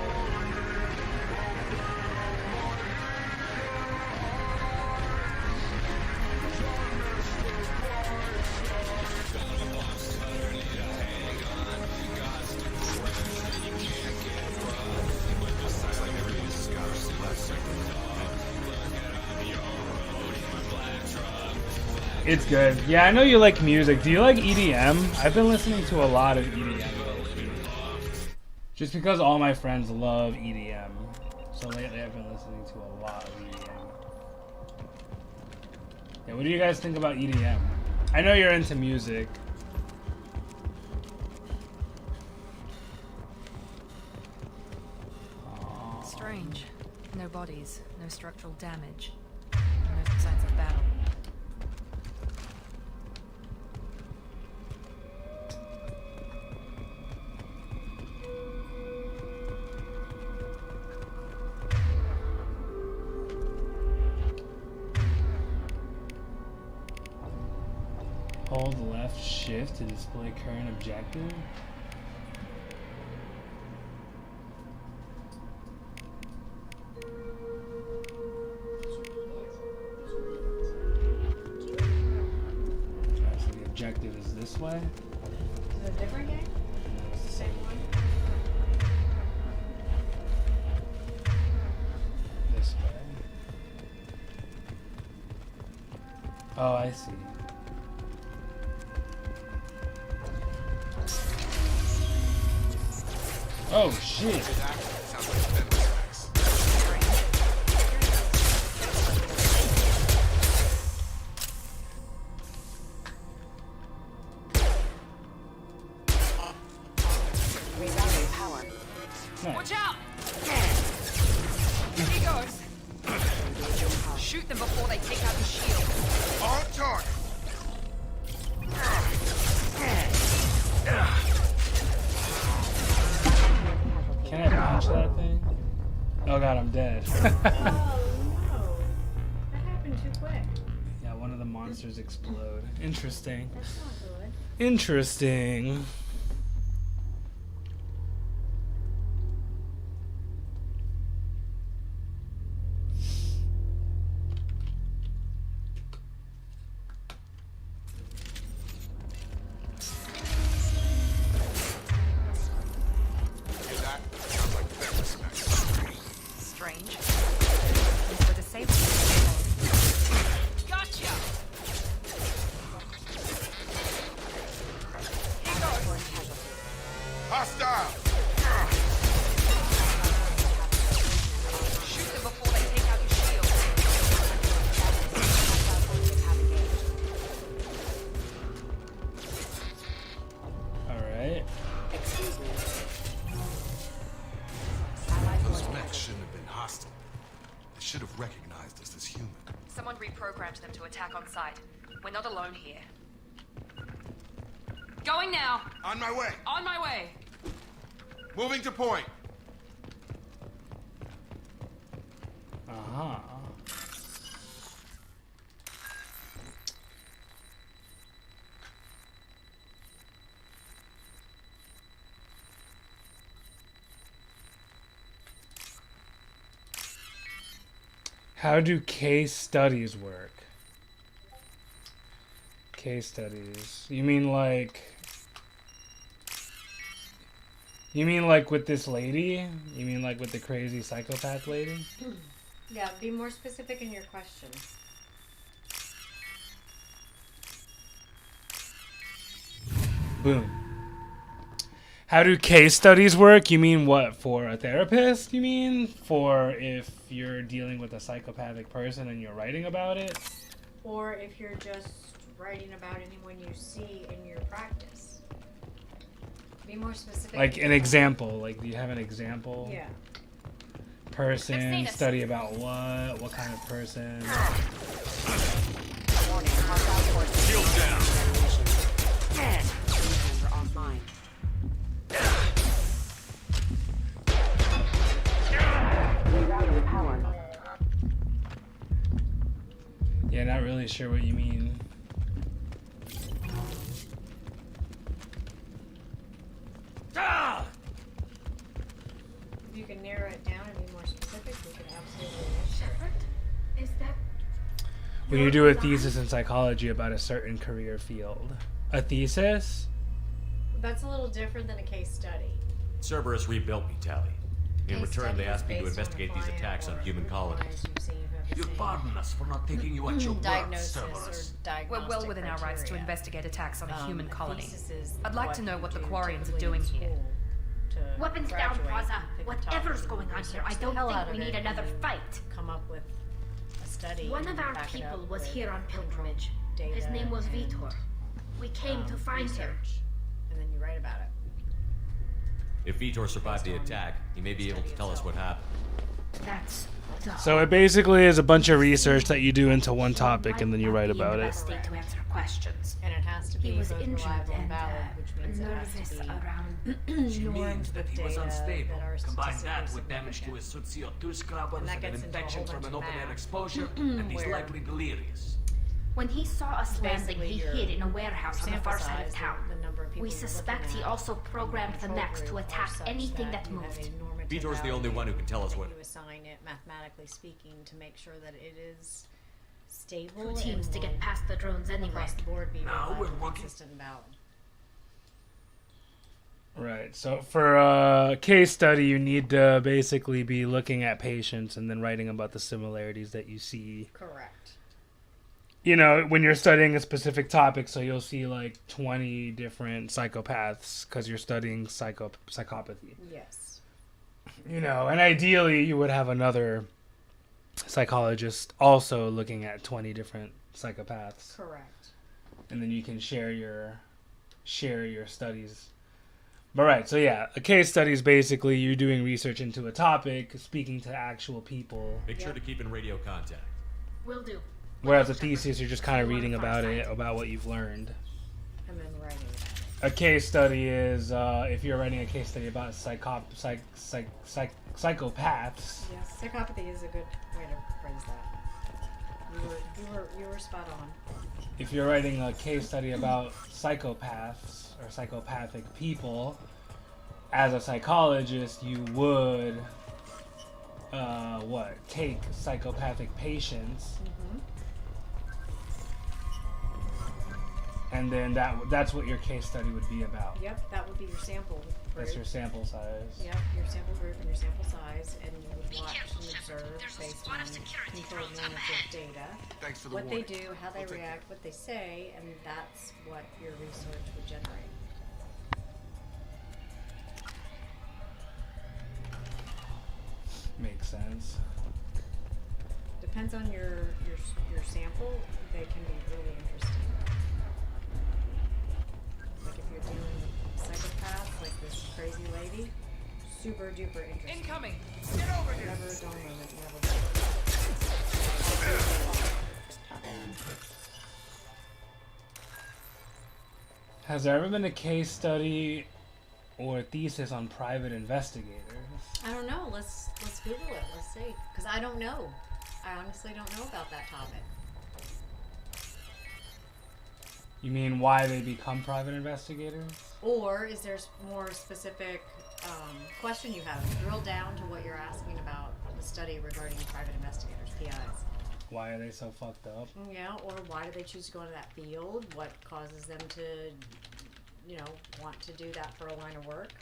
It's good. Yeah, I know you like music. Do you like EDM? I've been listening to a lot of EDM lately. Just because all my friends love EDM. So lately I've been listening to a lot of EDM. Yeah, what do you guys think about EDM? I know you're into music. Strange. No bodies, no structural damage, no signs of battle. Hold left shift to display current objective. So the objective is this way. Is it a different game? No, it's the same one. This way. Oh, I see. Oh shit. Watch out! Here he goes. Shoot them before they take out the shield. On target. Can I punch that thing? Oh god, I'm dead. Oh no. That happened too quick. Yeah, one of the monsters explode. Interesting. That's not good. Interesting. Strange. We're disabled. Gotcha! Here goes. Hostile. Shoot them before they take out your shield. Alright. Excuse me. Someone reprogrammed them to attack on sight. We're not alone here. Going now. On my way. On my way. Moving to point. Uh-huh. How do case studies work? Case studies. You mean like with this lady? You mean like with the crazy psychopath lady? Yeah, be more specific in your question. Boom. How do case studies work? You mean what? For a therapist, you mean? For if you're dealing with a psychopathic person and you're writing about it? Or if you're just writing about anyone you see in your practice. Be more specific. Like an example. Like, do you have an example? Yeah. Person, study about what? What kind of person? Shield down. Online. Yeah, not really sure what you mean. If you can narrow it down and be more specific, we could absolutely Is that When you do a thesis in psychology about a certain career field. A thesis? That's a little different than a case study. Cerberus rebuilt me, Tally. In Case return, they study is asked me to based on investigate a these client attacks on or human colonies. clients you've seen who have the You same pardon us for not taking you at your word, diagnosis Cerberus. or We're diagnostic well within our rights to criteria. investigate attacks on a human colony. thesis is I'd like to what know you what the do Quarians are typically doing in here. school to weapons down, graduate Praza? and pick a Whatever's topic going and on here, research I the don't hell think out we of need it another and fight. Come up with a study. One of and our back it people up was with here on pilgrimage. data His name was and, Vitor. We came to find him. research, and then you write about it. If Vitor survived the attack, he may be able to tell us what happened. That's the So it basically is a bunch of research that you do into one topic and then you write about it. state to answer questions. And it has to be He was both injured reliable and and valid, which means it has nervous to be around She means that he was data unstable. that are Combine statistically that with damage to significant. his socio-2 scrubbers And that and an gets into a infection whole from bunch an of open-air math. exposure, and he's Where likely delirious. When he saw us landing, Basically, he your hid in a warehouse on the sample far side size, of town. the number of people We you're suspect looking he at, also programmed the control mechs to group are attack such anything that you have moved. a normative Vitor's the only one who can tell us that what. you assign it, mathematically speaking, to make sure that it is stable. Two teams and to get will past the drones anyway. across the board be Now reliable, we're working. consistent, and valid. Right. So for a case study, you need to basically be looking at patients and then writing about the similarities that you see. Correct. You know, when you're studying a specific topic, so you'll see like 20 different psychopaths because you're studying psychopathy. Yes. You know, and ideally you would have another psychologist also looking at 20 different psychopaths. Correct. And then you can share your studies. But right, so yeah, a case study is basically you doing research into a topic, speaking to actual people. Make sure to keep in radio contact. Will do. Whereas a thesis, you're just kind of reading about it, about what you've learned. And then writing about it. A case study is if you're writing a case study about psychopaths. Yes, psychopathy is a good way to phrase that. You were spot on. If you're writing a case study about psychopaths or psychopathic people, as a psychologist, you would take psychopathic patients, and then that's what your case study would be about. Yep, that would be your sample group. That's your sample size. Yep, your sample group and your sample size, and you would watch and observe based on controlled normative data. Thanks for the what warning. they do, how they I'll take react, what they say, and that's what your research would generate. Makes sense. Depends on your sample. They can be really interesting. Like if you're dealing with psychopaths, like this crazy lady, super duper interesting. Incoming. Get over here. Never a dull moment. Never. Has there ever been a case study or thesis on private investigators? I don't know. Let's Google it. Let's see. Because I don't know. I honestly don't know about that topic. You mean why they become private investigators? Or is there more specific question you have? Drill down to what you're asking about the study regarding private investigators, PIs. Why are they so fucked up? Yeah, or why do they choose to go into that field? What causes them to, you know, want to do that for a line of work?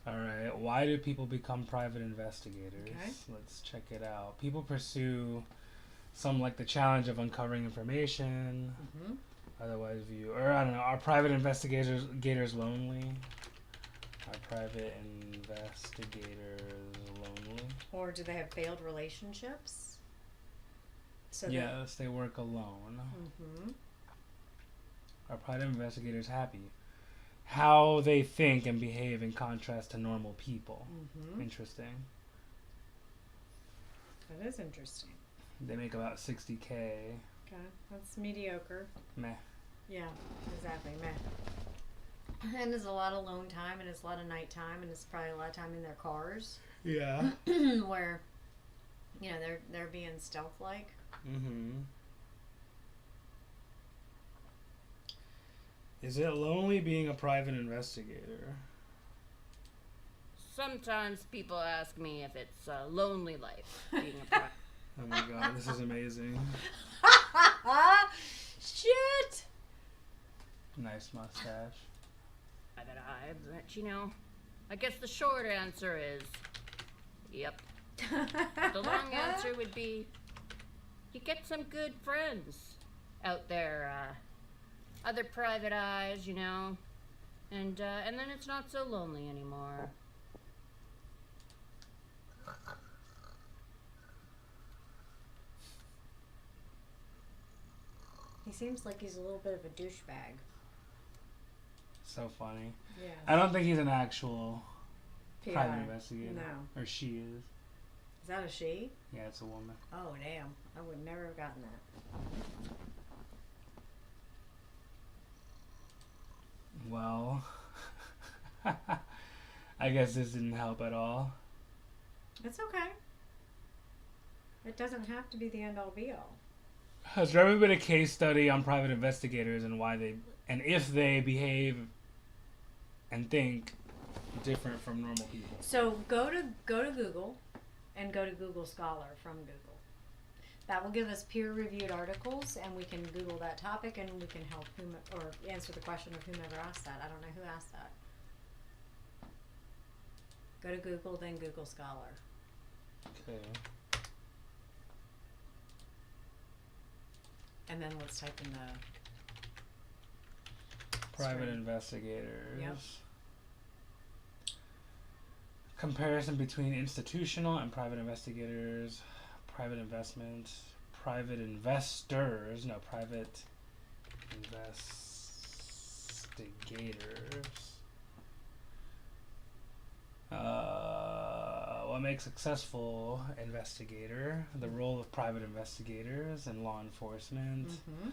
Alright, why do people become private investigators? Okay. Let's check it out. People pursue some like the challenge of uncovering information. Mm-hmm. Otherwise view, or I don't know, are private investigators lonely? Are private investigators lonely? Or do they have failed relationships? So yes, they work alone. Mm-hmm. Are private investigators happy? How they think and behave in contrast to normal people. Mm-hmm. Interesting. That is interesting. They make about 60K. Okay, that's mediocre. Meh. Yeah, exactly, meh. And there's a lot of alone time, and it's a lot of nighttime, and it's probably a lot of time in their cars. Yeah. Where, you know, they're being stealth-like. Mm-hmm. Is it lonely being a private investigator? Sometimes people ask me if it's a lonely life being a private. Oh my god, this is amazing. Shit! Nice mustache. Private eye, but you know, I guess the short answer is, yep. The long answer would be, you get some good friends out there, other private eyes, you know, and then it's not so lonely anymore. He seems like he's a little bit of a douchebag. So funny. Yeah. I don't think he's an actual PI. private investigator. No. Or she is. Is that a she? Yeah, it's a woman. Oh, damn. I would never have gotten that. Well, I guess this didn't help at all. It's okay. It doesn't have to be the end-all be-all. Has there ever been a case study on private investigators and why they, and if they behave and think different from normal people? So go to Google and go to Google Scholar from Google. That will give us peer-reviewed articles, and we can Google that topic, and we can help or answer the question of whomever asked that. I don't know who asked that. Go to Google, then Google Scholar. Okay. And then let's type in the Private string. investigators. Yep. Comparison between institutional and private investigators. Private investment. Private investors. No, private investigators. What makes successful investigator? The role of private investigators in law enforcement. Mm-hmm.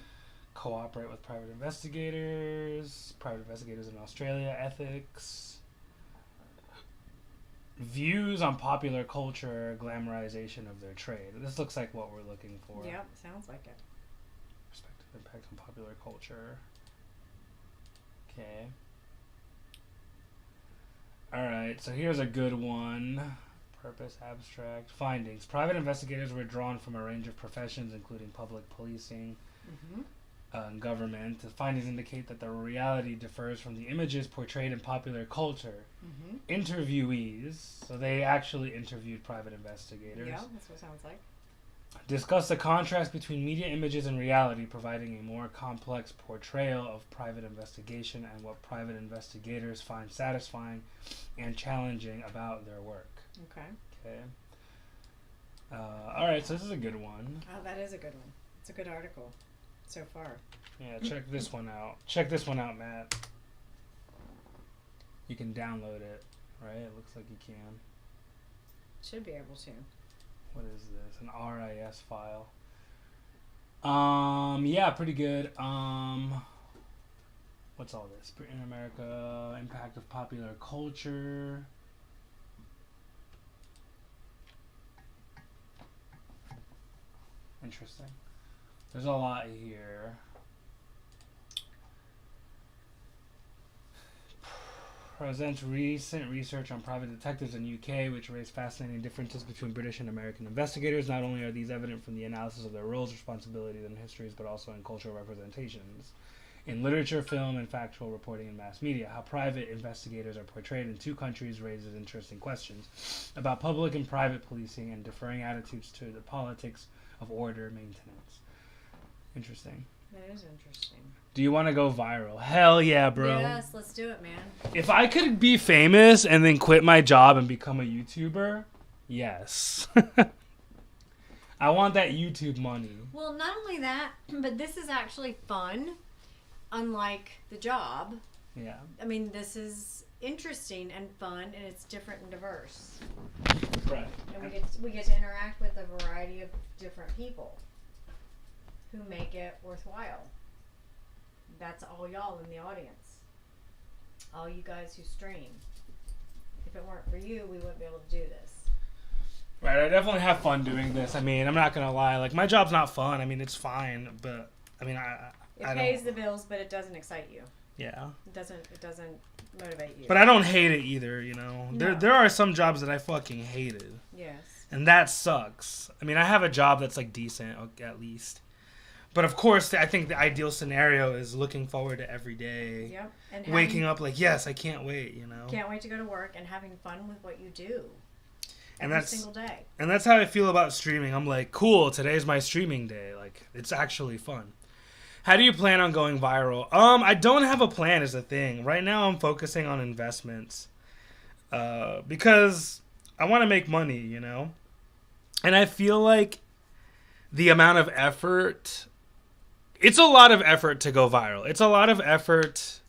Cooperate with private investigators. Private investigators in Australia. Ethics. Views on popular culture. Glamorization of their trade. This looks like what we're looking for. Yep, sounds like it. Perspective impact on popular culture. Okay. Alright, so here's a good one. Purpose, abstract. Findings. Private investigators were drawn from a range of professions, including public policing, Mm-hmm. and government. The findings indicate that the reality differs from the images portrayed in popular culture. Mm-hmm. Interviewees, so they actually interviewed private investigators. Yeah, that's what it sounds like. Discuss the contrast between media images and reality, providing a more complex portrayal of private investigation and what private investigators find satisfying and challenging about their work. Okay. Okay. Alright, so this is a good one. Oh, that is a good one. It's a good article so far. Yeah, check this one out. Check this one out, Matt. You can download it, right? It looks like you can. Should be able to. What is this? An RIS file. Yeah, pretty good. What's all this? Britain, America, impact of popular culture. Interesting. There's a lot here. Presents recent research on private detectives in UK, which raised fascinating differences between British and American investigators. Not only are these evident from the analysis of their roles, responsibilities, and histories, but also in cultural representations. In literature, film, and factual reporting in mass media, how private investigators are portrayed in two countries raises interesting questions about public and private policing and differing attitudes to the politics of order maintenance. Interesting. That is interesting. Do you want to go viral? Hell yeah, bro. Yes, let's do it, man. If I could be famous and then quit my job and become a YouTuber, yes. I want that YouTube money. Well, not only that, but this is actually fun, unlike the job. Yeah. I mean, this is interesting and fun, and it's different and diverse. Right. And we get to interact with a variety of different people who make it worthwhile. That's all y'all in the audience. All you guys who stream. If it weren't for you, we wouldn't be able to do this. Right, I definitely have fun doing this. I mean, I'm not gonna lie. Like, my job's not fun. I mean, it's fine, but I mean, I pays the bills, but it doesn't excite you. Yeah. It doesn't motivate you. But I don't hate it either. You know, No. there are some jobs that I fucking hated. Yes. And that sucks. I mean, I have a job that's like decent at least. But of course, I think the ideal scenario is looking forward to every day. Yep. And waking up like, yes, I can't wait, you know. Can't wait to go to work and having fun with what you do. And every that's single day. And that's how I feel about streaming. I'm like, cool, today's my streaming day. Like, it's actually fun. How do you plan on going viral? I don't have a plan is the thing. Right now I'm focusing on investments. Because I want to make money, you know? And I feel like the amount of effort, it's a lot of effort to go viral. It's a lot of effort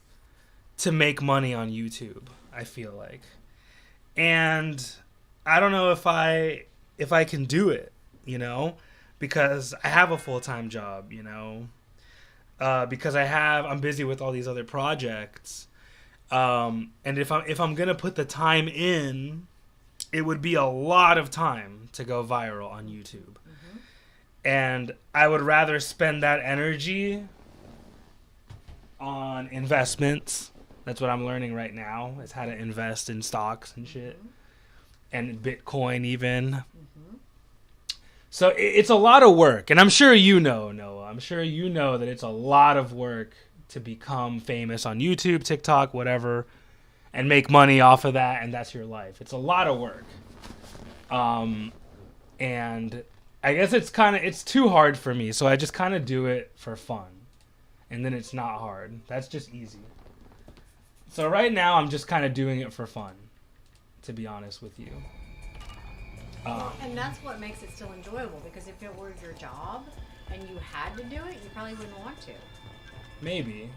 to make money on YouTube, I feel like. And I don't know if I can do it, you know? Because I have a full-time job, you know? Because I'm busy with all these other projects. And if I'm going to put the time in, it would be a lot of time to go viral on YouTube. And I would rather spend that energy on investments. That's what I'm learning right now, is how to invest in stocks and shit. And Bitcoin even. So it's a lot of work. And I'm sure you know, Noah. I'm sure you know that it's a lot of work to become famous on YouTube, TikTok, whatever, and make money off of that, and that's your life. It's a lot of work. And I guess it's too hard for me, so I just kind of do it for fun. And then it's not hard. That's just easy. So right now I'm just kind of doing it for fun, to be honest with you. And that's what makes it still enjoyable, because if it were your job and you had to do it, you probably wouldn't want to. Maybe.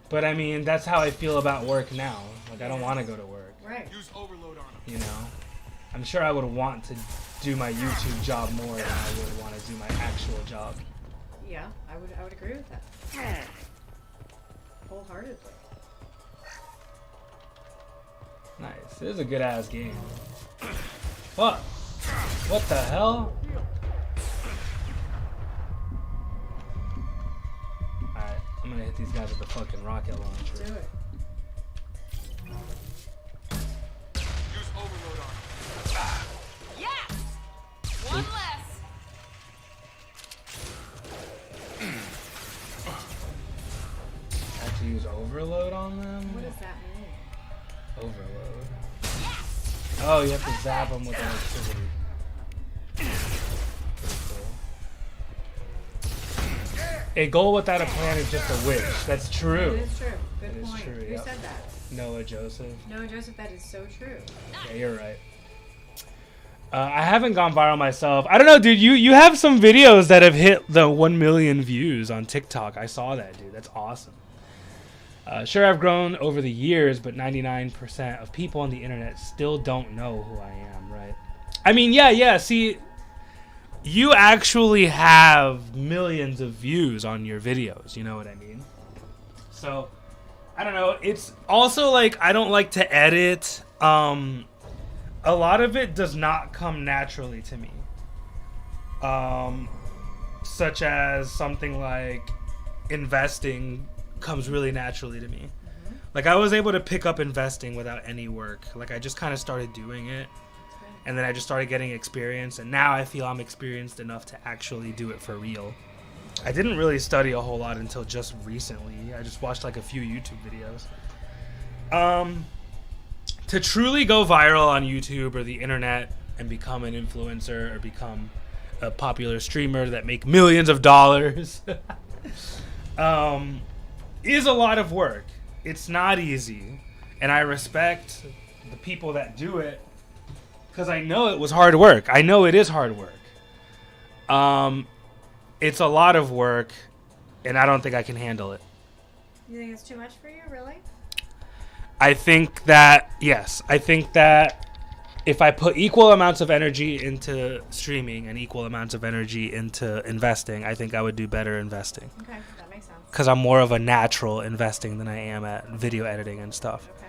But I mean, that's how I feel about work now. Like, I don't want to go to work. Right. Use overload on him. You know? I'm sure I would want to do my YouTube job more than I would want to do my actual job. Yeah, I would agree with that. Wholeheartedly. Nice. This is a good ass game. Fuck. What the hell? Alright, I'm gonna hit these guys with the fucking rocket launcher. Do it. Use overload on him. Yes! One less. Have to use overload on them? What does that mean? Overload. Oh, you have to zap them with electricity. Pretty cool. A goal without a plan is just a wish. That's true. It is true. Good It is point. true, Who yep. said that? Noah Joseph. No, Joseph, that is so true. Yeah, you're right. I haven't gone viral myself. I don't know, dude. You have some videos that have hit the 1 million views on TikTok. I saw that, dude. That's awesome. Sure, I've grown over the years, but 99% of people on the internet still don't know who I am, right? I mean, yeah. See, you actually have millions of views on your videos. You know what I mean? So, I don't know. It's also like I don't like to edit. A lot of it does not come naturally to me. Such as something like investing comes really naturally to me. Like I was able to pick up investing without any work. Like I just kind of started doing it. And then I just started getting experience, and now I feel I'm experienced enough to actually do it for real. I didn't really study a whole lot until just recently. I just watched like a few YouTube videos. To truly go viral on YouTube or the internet and become an influencer or become a popular streamer that make millions of dollars is a lot of work. It's not easy, and I respect the people that do it. Because I know it was hard work. I know it is hard work. It's a lot of work, and I don't think I can handle it. You think it's too much for you, really? I think that, yes. I think that if I put equal amounts of energy into streaming and equal amounts of energy into investing, I think I would do better investing. Okay, that makes sense. Because I'm more of a natural investing than I am at video editing and stuff. Okay.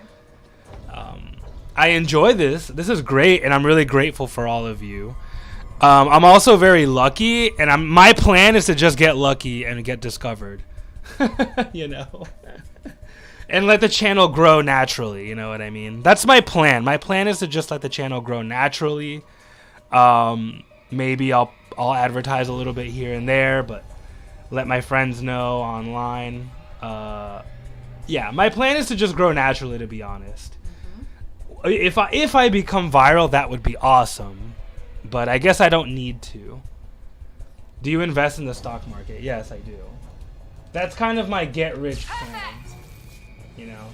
I enjoy this. This is great, and I'm really grateful for all of you. I'm also very lucky, and my plan is to just get lucky and get discovered. You know? And let the channel grow naturally, you know what I mean? That's my plan. My plan is to just let the channel grow naturally. Maybe I'll advertise a little bit here and there, but let my friends know online. Yeah, my plan is to just grow naturally, to be honest. If I become viral, that would be awesome. But I guess I don't need to. Do you invest in the stock market? Yes, I do. That's kind of my get-rich plan. You know?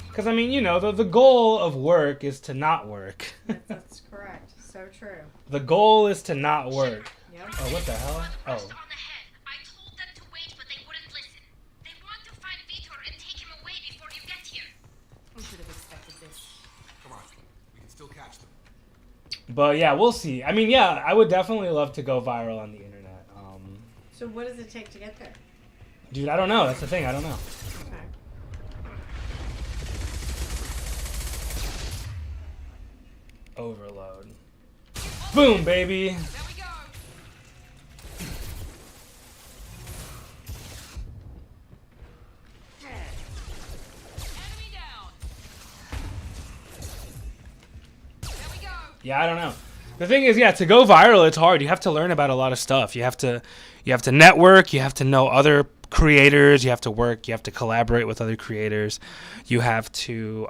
Because, I mean, you know, the goal of work is to not work. That's correct. So true. The goal is to not work. Yep. Oh, what the hell? Oh. But yeah, we'll see. I mean, yeah, I would definitely love to go viral on the internet. So what does it take to get there? Dude, I don't know. That's the thing. I don't know. Okay. Overload. Boom, baby. Yeah, I don't know. The thing is, yeah, to go viral, it's hard. You have to learn about a lot of stuff. You have to network. You have to know other creators. You have to work. You have to collaborate with other creators. You have to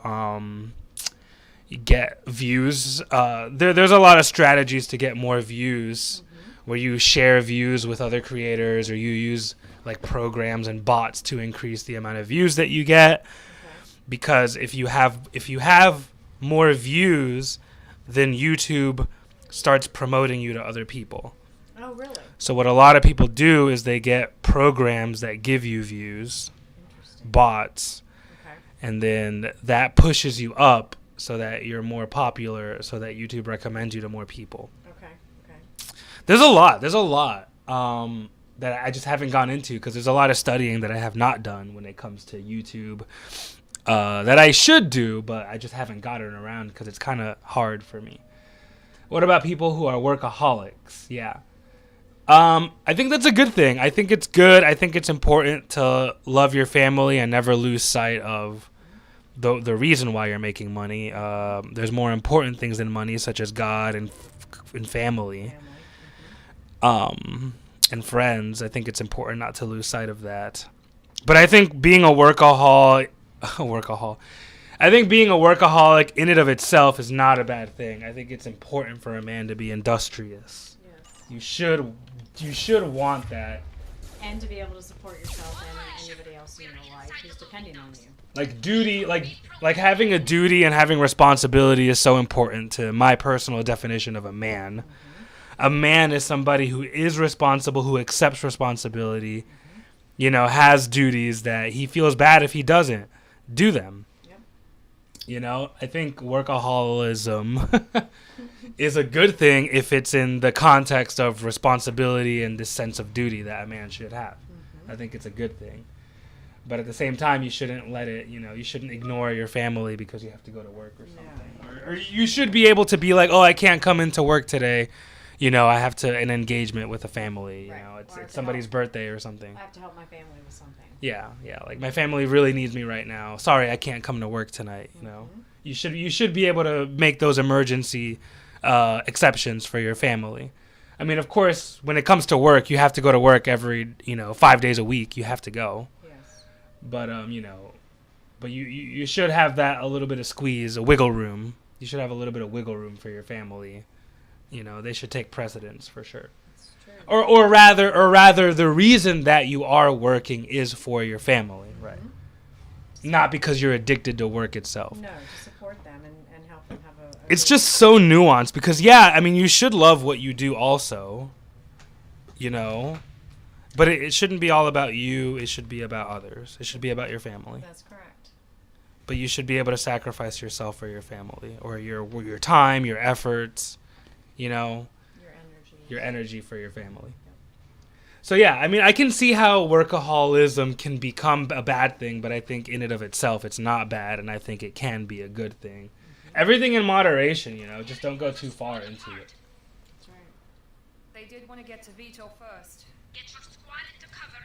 get views. There's a lot of strategies to get more views, where you share views with other creators, or you use like programs and bots to increase the amount of views that you get. Because if you have more views, then YouTube starts promoting you to other people. Oh, really? So what a lot of people do is they get programs that give you views, bots, and then that pushes you up so that you're more popular, so that YouTube recommends you to more people. Okay. There's a lot that I just haven't gone into, because there's a lot of studying that I have not done when it comes to YouTube. That I should do, but I just haven't gotten around because it's kind of hard for me. What about people who are workaholics? Yeah. I think that's a good thing. I think it's good. I think it's important to love your family and never lose sight of the reason why you're making money. There's more important things than money, such as God and family. And friends. I think it's important not to lose sight of that. But I think being a workaholic I think being a workaholic in and of itself is not a bad thing. I think it's important for a man to be industrious. Yes. You should want that. And to be able to support yourself and anybody else in your life who's depending on you. Like duty, like having a duty and having responsibility is so important to my personal definition of a man. A man is somebody who is responsible, who accepts responsibility, you know, has duties that he feels bad if he doesn't do them. You know, I think workaholism is a good thing if it's in the context of responsibility and this sense of duty that a man should have. I think it's a good thing. But at the same time, you shouldn't let it, you know, you shouldn't ignore your family because you have to go to work or something. Or you should be able to be like, oh, I can't come into work today. You know, I have an engagement with a family. You know, it's somebody's birthday or something. I have to help my family with something. Yeah. Like my family really needs me right now. Sorry, I can't come to work tonight. You know, you should be able to make those emergency exceptions for your family. I mean, of course, when it comes to work, you have to go to work every 5 days a week. You have to go. Yes. But you should have that a little bit of squeeze, a wiggle room. You should have a little bit of wiggle room for your family. You know, they should take precedence for sure. That's true. Or rather, the reason that you are working is for your family, right? Not because you're addicted to work itself. No, to support them and help them have a It's just so nuanced because, yeah, I mean, you should love what you do also, you know, but it shouldn't be all about you. It should be about others. It should be about your family. That's correct. But you should be able to sacrifice yourself for your family or your time, your efforts, you know, your energy for your family. So, yeah, I mean, I can see how workaholism can become a bad thing, but I think in and of itself, it's not bad, and I think it can be a good thing. Everything in moderation, you know, just don't go too far into it. That's right. They did want to get to Vito first.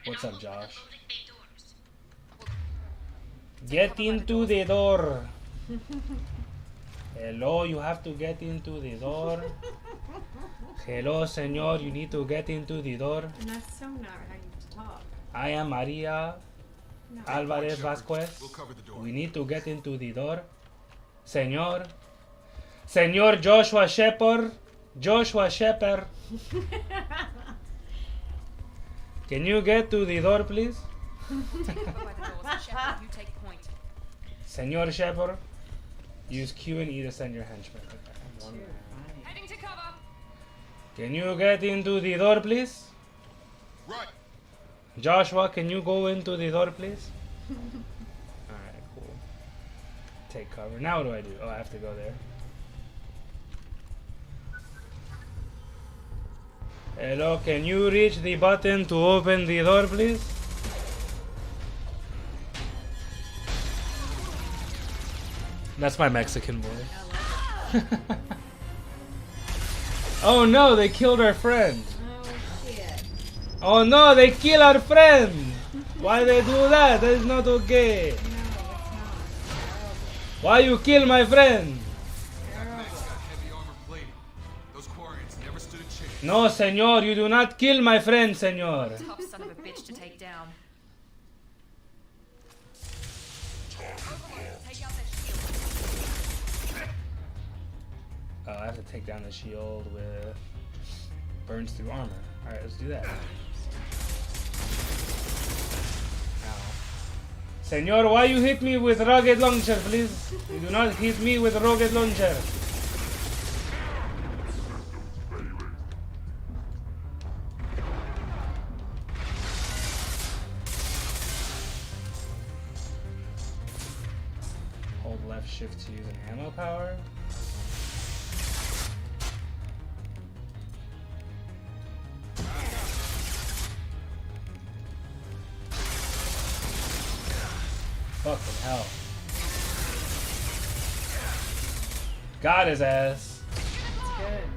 What's up, Josh? Get into the door. Hello, you have to get into the door. Hello, senor, you need to get into the door. And that's so not how you talk. I am Maria Alvarez Vasquez. We need to get into the door. Senor Joshua Shepard. Can you get to the door, please? Senor Shepard, use Q and E to send your henchmen. Heading to cover. Can you get into the door, please? Right. Joshua, can you go into the door, please? Alright, cool. Take cover. Now what do I do? Oh, I have to go there. Hello, can you reach the button to open the door, please? That's my Mexican boy. Oh no, they killed our friend. Oh shit. Oh no, they kill our friend. Why they do that? That is not okay. No, it's not. Why you kill my friend? No, senor, you do not kill my friend, senor. Tough son of a bitch to take down. Take out that shield. I have to take down the shield with burns through armor. Alright, let's do that. Ow. Senor, why you hit me with rugged launcher, please? You do not hit me with rugged launcher. Hold left shift to use an ammo power. Fucking hell. Got his ass. It's good.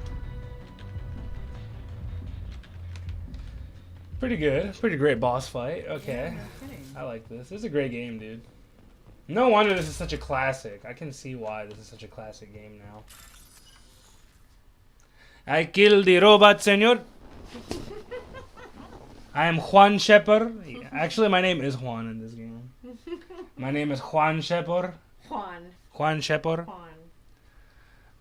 Pretty good. Pretty great boss fight. Okay. Yeah, no kidding. I like this. This is a great game, dude. No wonder this is such a classic. I can see why this is such a classic game now. I killed the robot, senor. I am Juan Shepard. Actually, my name is Juan in this game. My name is Juan Shepard. Juan Shepard.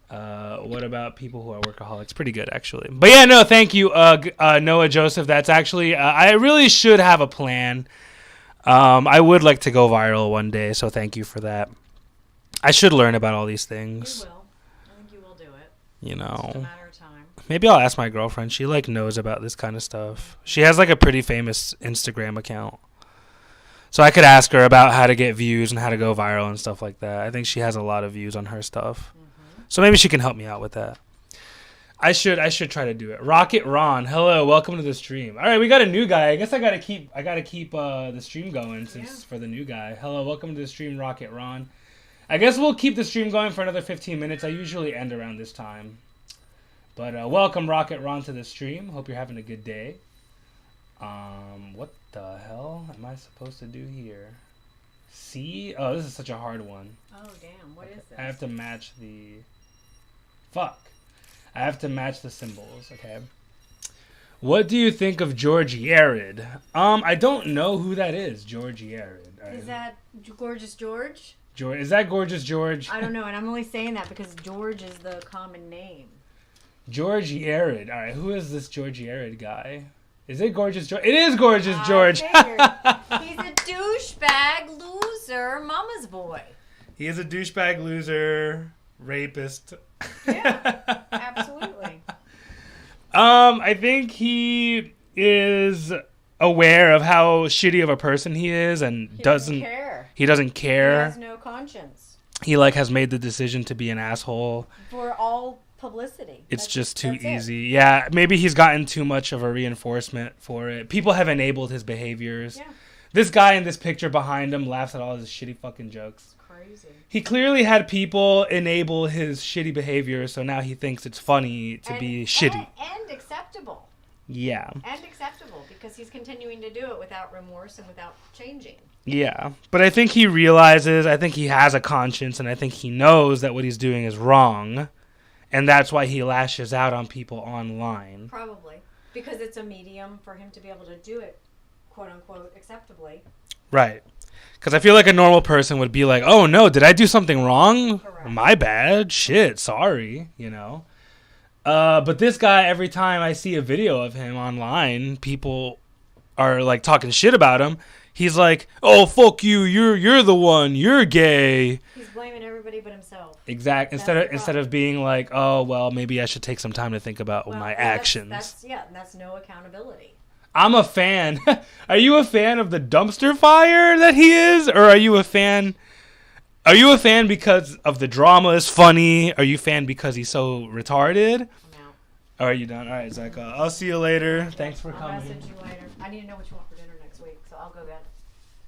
What about people who are workaholics? Pretty good, actually. But yeah, no, thank you, Noah Joseph. That's actually, I really should have a plan. I would like to go viral one day, so thank you for that. I should learn about all these things. You will. I think you will do it. You know. It's just a matter of time. Maybe I'll ask my girlfriend. She knows about this kind of stuff. She has a pretty famous Instagram account. So I could ask her about how to get views and how to go viral and stuff like that. I think she has a lot of views on her stuff. So maybe she can help me out with that. I should try to do it. Rocket Ron, hello, welcome to the stream. All right, we got a new guy. I guess I gotta keep the stream going since for the new guy. Hello, welcome to the stream, Rocket Ron. I guess we'll keep the stream going for another 15 minutes. I usually end around this time. But welcome, Rocket Ron, to the stream. Hope you're having a good day. What the hell am I supposed to do here? C? Oh, this is such a hard one. Oh, damn. What is this? I have to match the... Fuck. I have to match the symbols, okay? What do you think of George Yared? I don't know who that is, George Yared. Is that Gorgeous George? Is that Gorgeous George? I don't know, and I'm only saying that because George is the common name. George Yared. All right, who is this George Yared guy? Is it Gorgeous George? It is Gorgeous George. He's a douchebag loser, mama's boy. He is a douchebag loser, rapist. Yeah, absolutely. I think he is aware of how shitty of a person he is and doesn't care. He doesn't care. He has no conscience. He has made the decision to be an asshole. For all publicity. It's just too easy. Yeah, maybe he's gotten too much of a reinforcement for it. People have enabled his behaviors. Yeah. This guy in this picture behind him laughs at all his shitty fucking jokes. Crazy. He clearly had people enable his shitty behavior, so now he thinks it's funny to be shitty. And acceptable. Yeah. And acceptable, because he's continuing to do it without remorse and without changing. Yeah. But I think he realizes, I think he has a conscience, and I think he knows that what he's doing is wrong. And that's why he lashes out on people online. Probably. Because it's a medium for him to be able to do it, quote unquote, acceptably. Right. Because I feel like a normal person would be like, oh no, did I do something wrong? Correct. My bad. Shit, sorry. You know? But this guy, every time I see a video of him online, people are like talking shit about him. He's like, oh, fuck you. You're the one. You're gay. He's blaming everybody but himself. Exactly. Instead of being like, oh, well, maybe I should take some time to think about my actions. That's no accountability. I'm a fan. Are you a fan of the dumpster fire that he is? Or are you a fan because of the drama is funny? Are you a fan because he's so retarded? No. Are you done? All right, Zach. I'll see you later. Thanks for coming. I'll message you later. I need to know what you want for dinner next week, so I'll go get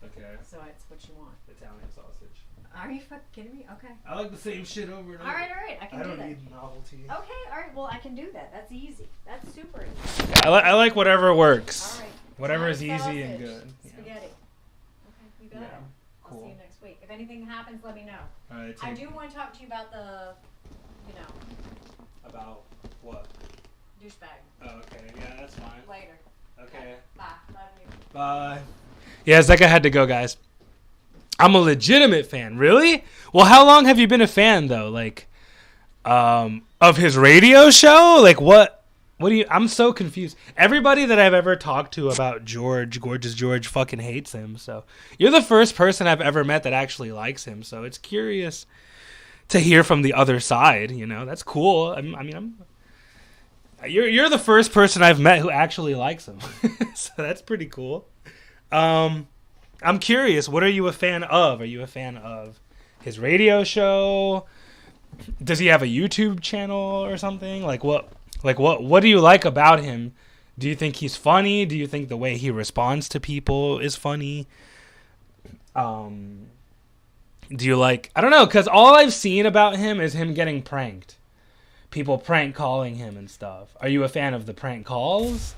it. Okay. So it's what you want. Italian sausage. Are you fucking kidding me? Okay. I like the same shit over and over. All right. I can do that. I don't need novelty. Okay, all right. Well, I can do that. That's easy. That's super easy. Yeah, I like whatever works. All right. Whatever is easy and good. Spaghetti. Okay, you got it. Cool. I'll see you next week. If anything happens, let me know. All right. I do want to talk to you about the, About what? Douchebag. Oh, okay. Yeah, that's fine. Later. Okay. Bye. Love you. Bye. Yeah, Zeka had to go, guys. I'm a legitimate fan. Really? Well, how long have you been a fan, though? Like, of his radio show? Like, what do you... I'm so confused. Everybody that I've ever talked to about Gorgeous George fucking hates him, so... You're the first person I've ever met that actually likes him, so it's curious to hear from the other side, you know? That's cool. You're the first person I've met who actually likes him. So that's pretty cool. I'm curious, what are you a fan of? Are you a fan of his radio show? Does he have a YouTube channel or something? What do you like about him? Do you think he's funny? Do you think the way he responds to people is funny? Do you like... I don't know, because all I've seen about him is him getting pranked. People prank calling him and stuff. Are you a fan of the prank calls?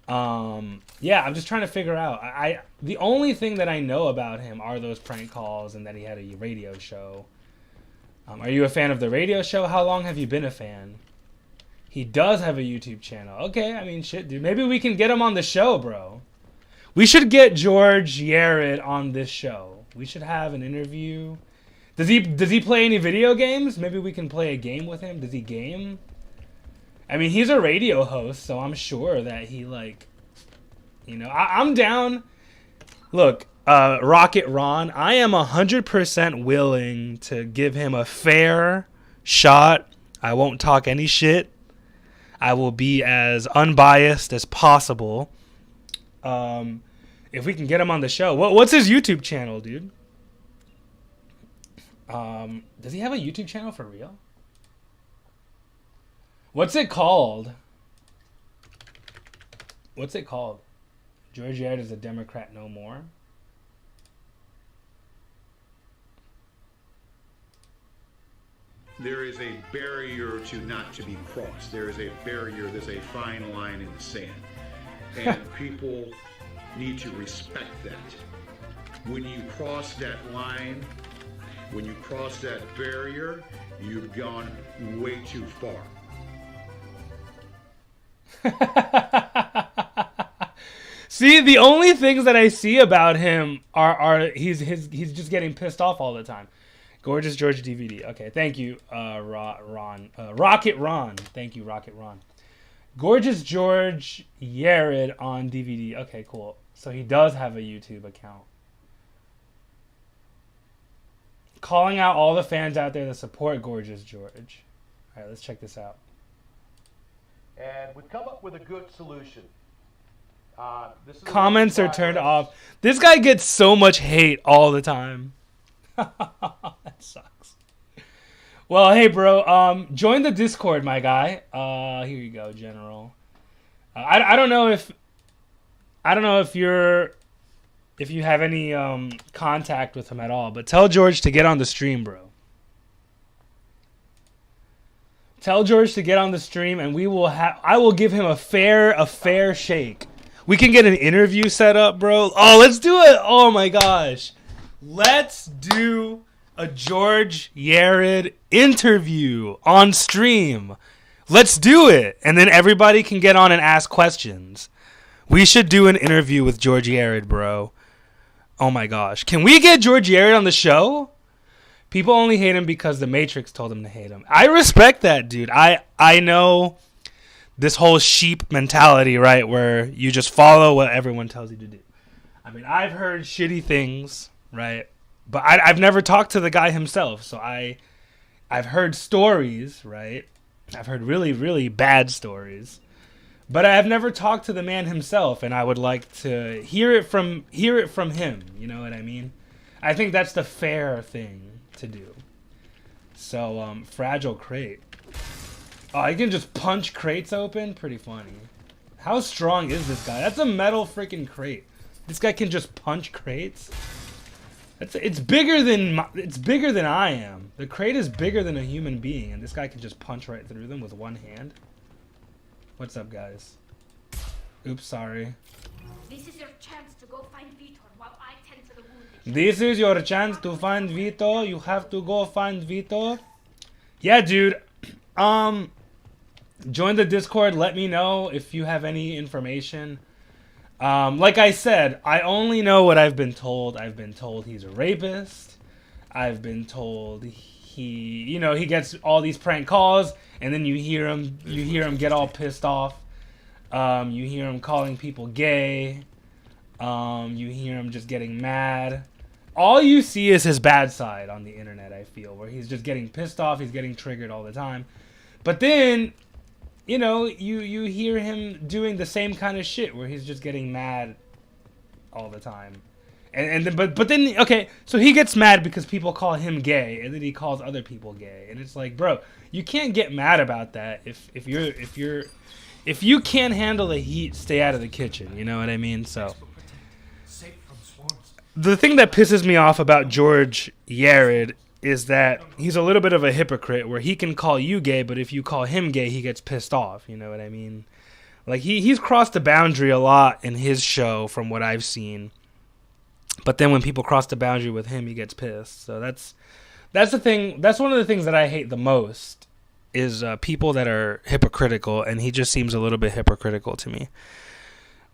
Yeah, I'm just trying to figure out. The only thing that I know about him are those prank calls and that he had a radio show. Are you a fan of the radio show? How long have you been a fan? He does have a YouTube channel. Okay, I mean, shit, dude. Maybe we can get him on the show, bro. We should get George Yared on this show. We should have an interview. Does he play any video games? Maybe we can play a game with him. Does he game? I mean, he's a radio host, so I'm sure that he, like... You know, I'm down. Look, Rocket Ron, I am 100% willing to give him a fair shot. I won't talk any shit. I will be as unbiased as possible. If we can get him on the show. What's his YouTube channel, dude? Does he have a YouTube channel for real? What's it called? What's it called? George Yared is a Democrat no more. There is a barrier not to be crossed. There is a barrier, there's a fine line in the sand. And people need to respect that. When you cross that line, when you cross that barrier, you've gone way too far. See, the only things that I see about him are he's just getting pissed off all the time. Gorgeous George DVD. Okay, thank you, Ron. Rocket Ron. Thank you, Rocket Ron. Gorgeous George Yared on DVD. Okay, cool. So he does have a YouTube account. Calling out all the fans out there that support Gorgeous George. All right, let's check this out. And we've come up with a good solution. This is Comments are turned off. This guy gets so much hate all the time. That sucks. Well, hey, bro. Join the Discord, my guy. Here you go, General. I don't know if you have any contact with him at all, but tell George to get on the stream, bro. Tell George to get on the stream, and I will give him a fair shake. We can get an interview set up, bro. Oh, let's do it. Oh my gosh. Let's do a George Yared interview on stream. Let's do it. And then everybody can get on and ask questions. We should do an interview with George Yared, bro. Oh my gosh. Can we get George Yared on the show? People only hate him because the Matrix told him to hate him. I respect that, dude. I know this whole sheep mentality, right, where you just follow what everyone tells you to do. I mean, I've heard shitty things, right? But I've never talked to the guy himself, so I've heard stories, right? I've heard really, really bad stories. But I've never talked to the man himself, and I would like to hear it from him, you know what I mean? I think that's the fair thing to do. So, Fragile Crate. Oh, I can just punch crates open? Pretty funny. How strong is this guy? That's a metal freaking crate. This guy can just punch crates? It's bigger than I am. The crate is bigger than a human being, and this guy can just punch right through them with one hand. What's up, guys? Oops, sorry. This is your chance to go find Vitor while I tend to the wounded. This is your chance to find Vito. You have to go find Vito. Yeah, dude. Join the Discord. Let me know if you have any information. Like I said, I only know what I've been told. I've been told he's a rapist. I've been told he gets all these prank calls, and then you hear him get all pissed off. You hear him calling people gay. You hear him just getting mad. All you see is his bad side on the internet, I feel, where he's just getting pissed off, he's getting triggered all the time. But then, you hear him doing the same kind of shit where he's just getting mad all the time. But then okay, so he gets mad because people call him gay, and then he calls other people gay. And it's like, bro, you can't get mad about that if you can't handle the heat, stay out of the kitchen, you know what I mean? So the thing that pisses me off about George Yared is that he's a little bit of a hypocrite, where he can call you gay, but if you call him gay, he gets pissed off. You know what I mean? Like, he's crossed the boundary a lot in his show from what I've seen. But then when people cross the boundary with him, he gets pissed. So that's the thing. That's one of the things that I hate the most is people that are hypocritical, and he just seems a little bit hypocritical to me.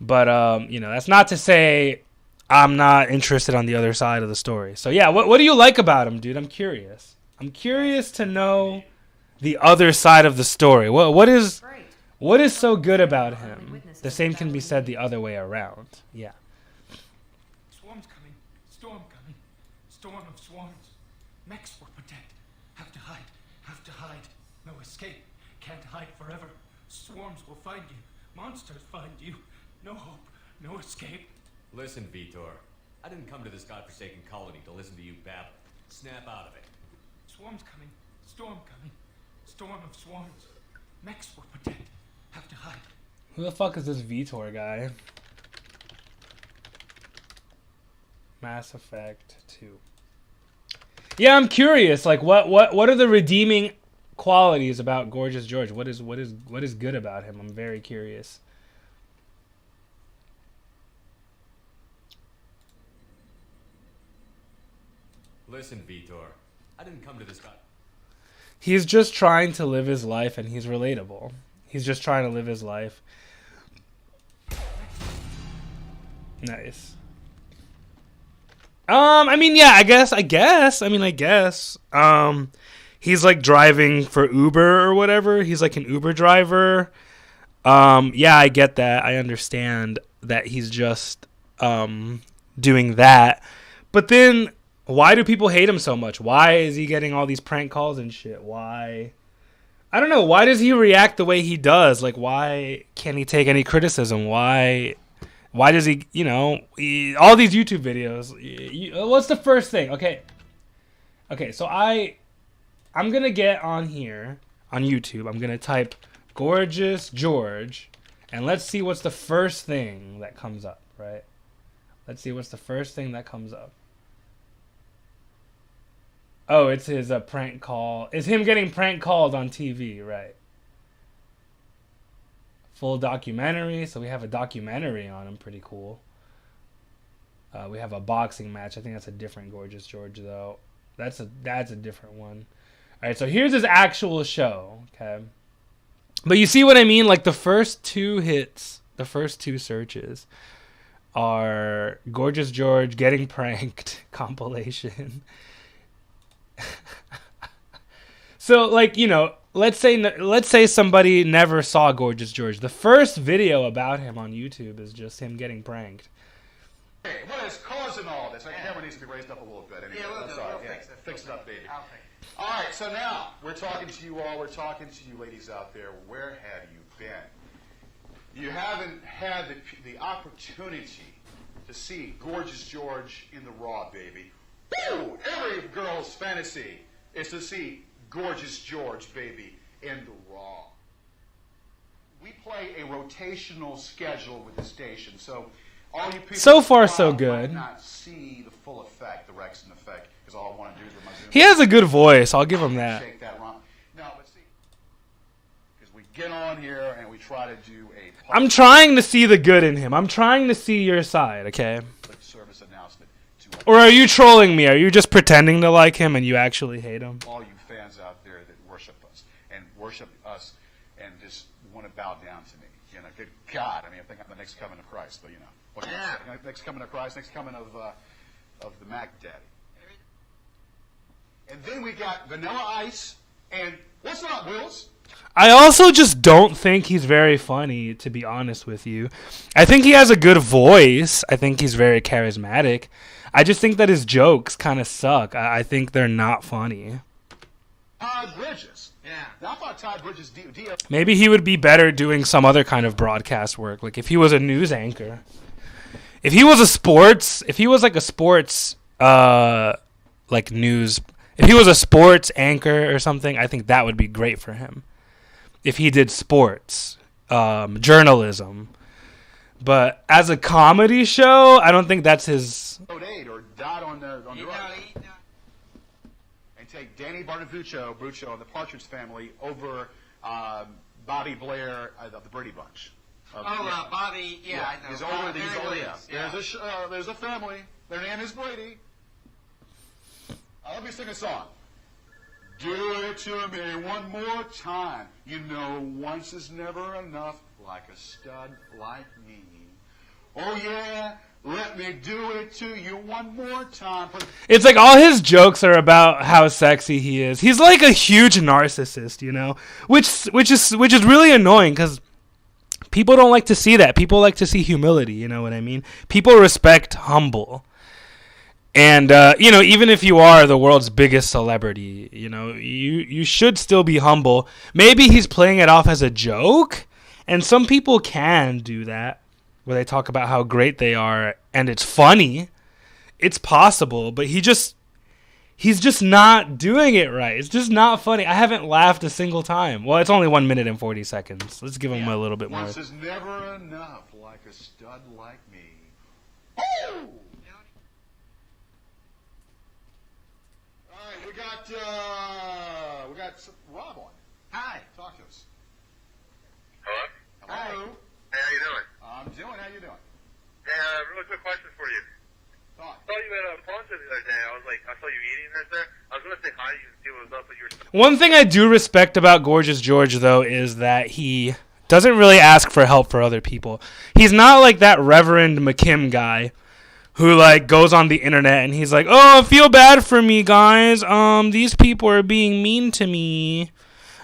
But, that's not to say I'm not interested on the other side of the story. So yeah, what do you like about him, dude? I'm curious. I'm curious to know the other side of the story. What is so good about him? The same can be said the other way around. Yeah. Swarm's coming. Storm coming. Storm of swarms. Mechs will protect. Have to hide. Have to hide. No escape. Can't hide forever. Swarms will find you. Monsters find you. No hope. No escape. Listen, Vitor. I didn't come to this godforsaken colony to listen to you babble. Snap out of it. Swarm's coming. Storm coming. Storm of swarms. Mechs will protect. Have to hide. Who the fuck is this Vitor guy? Mass Effect 2. Yeah, I'm curious. Like, what are the redeeming qualities about Gorgeous George? What is good about him? I'm very curious. Listen, Vitor. I didn't come to this god. He's just trying to live his life, and he's relatable. He's just trying to live his life. Nice. I mean, yeah, I guess. He's like driving for Uber or whatever. He's like an Uber driver. Yeah, I get that. I understand that he's just doing that. But then why do people hate him so much? Why is he getting all these prank calls and shit? Why? I don't know. Why does he react the way he does? Like, why can't he take any criticism? Why does he, all these YouTube videos. What's the first thing? Okay, so I'm going to get on here on YouTube. I'm going to type Gorgeous George, and let's see what's the first thing that comes up, right? Let's see what's the first thing that comes up. Oh, it's his prank call. It's him getting prank called on TV, right? Full documentary. So we have a documentary on him. Pretty cool. We have a boxing match. I think that's a different Gorgeous George, though. That's a different one. All right, so here's his actual show, okay? But you see what I mean? Like, the first two hits, the first two searches are Gorgeous George getting pranked compilation. So, like, let's say somebody never saw Gorgeous George. The first video about him on YouTube is just him getting pranked. Hey, what is causing all this? The camera needs to be raised up a little bit. Anyway. Yeah, we'll do it. We'll Fix it up, baby. All right, so now we're talking to you all. We're talking to you ladies out there. Where have you been? You haven't had the opportunity to see Gorgeous George in the raw, baby. Woo! Every girl's fantasy is to see Gorgeous George, baby, in the raw. We play a rotational schedule with the station, so all you people so far so good. Might not see the full effect, the Rexon effect, because all I want to do is with my Zoom. He has a good voice. I'll give him that. Shake that wrong. No, but see, because we get on here and we try to do a. I'm trying to see the good in him. I'm trying to see your side, okay? Service announcement. Or are you trolling me? Are you just pretending to like him and you actually hate him? All you fans out there that worship us and just want to bow down to me. Good God. I mean, I think I'm the next coming of Christ, but what can I say? Next coming of Christ, next coming of the Mac Daddy. And then we got Vanilla Ice and what's up, Wills? I also just don't think he's very funny, to be honest with you. I think he has a good voice. I think he's very charismatic. I just think that his jokes kind of suck. I think they're not funny. Todd Bridges. Yeah. Now, I thought Todd Bridges... Maybe he would be better doing some other kind of broadcast work. Like if he was a news anchor. If he was like a sports, like news... If he was a sports anchor or something, I think that would be great for him. If he did sports, journalism. But as a comedy show, I don't think that's his... Or dot on the right. And take Danny Barnavuccio, of the Partridge Family, over Bobby Blair of the Brady Bunch. Bobby, yeah, I know. He's over, yeah. There's a family. Their name is Brady. Let me sing a song. Do it to me one more time. Once is never enough, like a stud like me. Oh yeah, let me do it to you one more time. It's like all his jokes are about how sexy he is. He's like a huge narcissist, which is really annoying because people don't like to see that. People like to see humility. You know what I mean? People respect humble. And, even if you are the world's biggest celebrity, you should still be humble. Maybe he's playing it off as a joke, and some people can do that. where they talk about how great they are, and it's funny. It's possible, but he's just not doing it right. It's just not funny. I haven't laughed a single time. Well, it's only 1 minute and 40 seconds. Let's give him a little bit more. Once is never enough, like a stud like me. All right, we got Rob on. Hi, talk to us. Hello? Hello. Hey, how you doing? I'm doing. How you doing? Hey, really quick question for you. I saw you at Ponce the other day. I saw you eating right there. I was going to say hi to you and see what was up, but you were... One thing I do respect about Gorgeous George, though, is that he doesn't really ask for help for other people. He's not like that Reverend McKim guy who, like, goes on the internet and he's like, oh, feel bad for me, guys. These people are being mean to me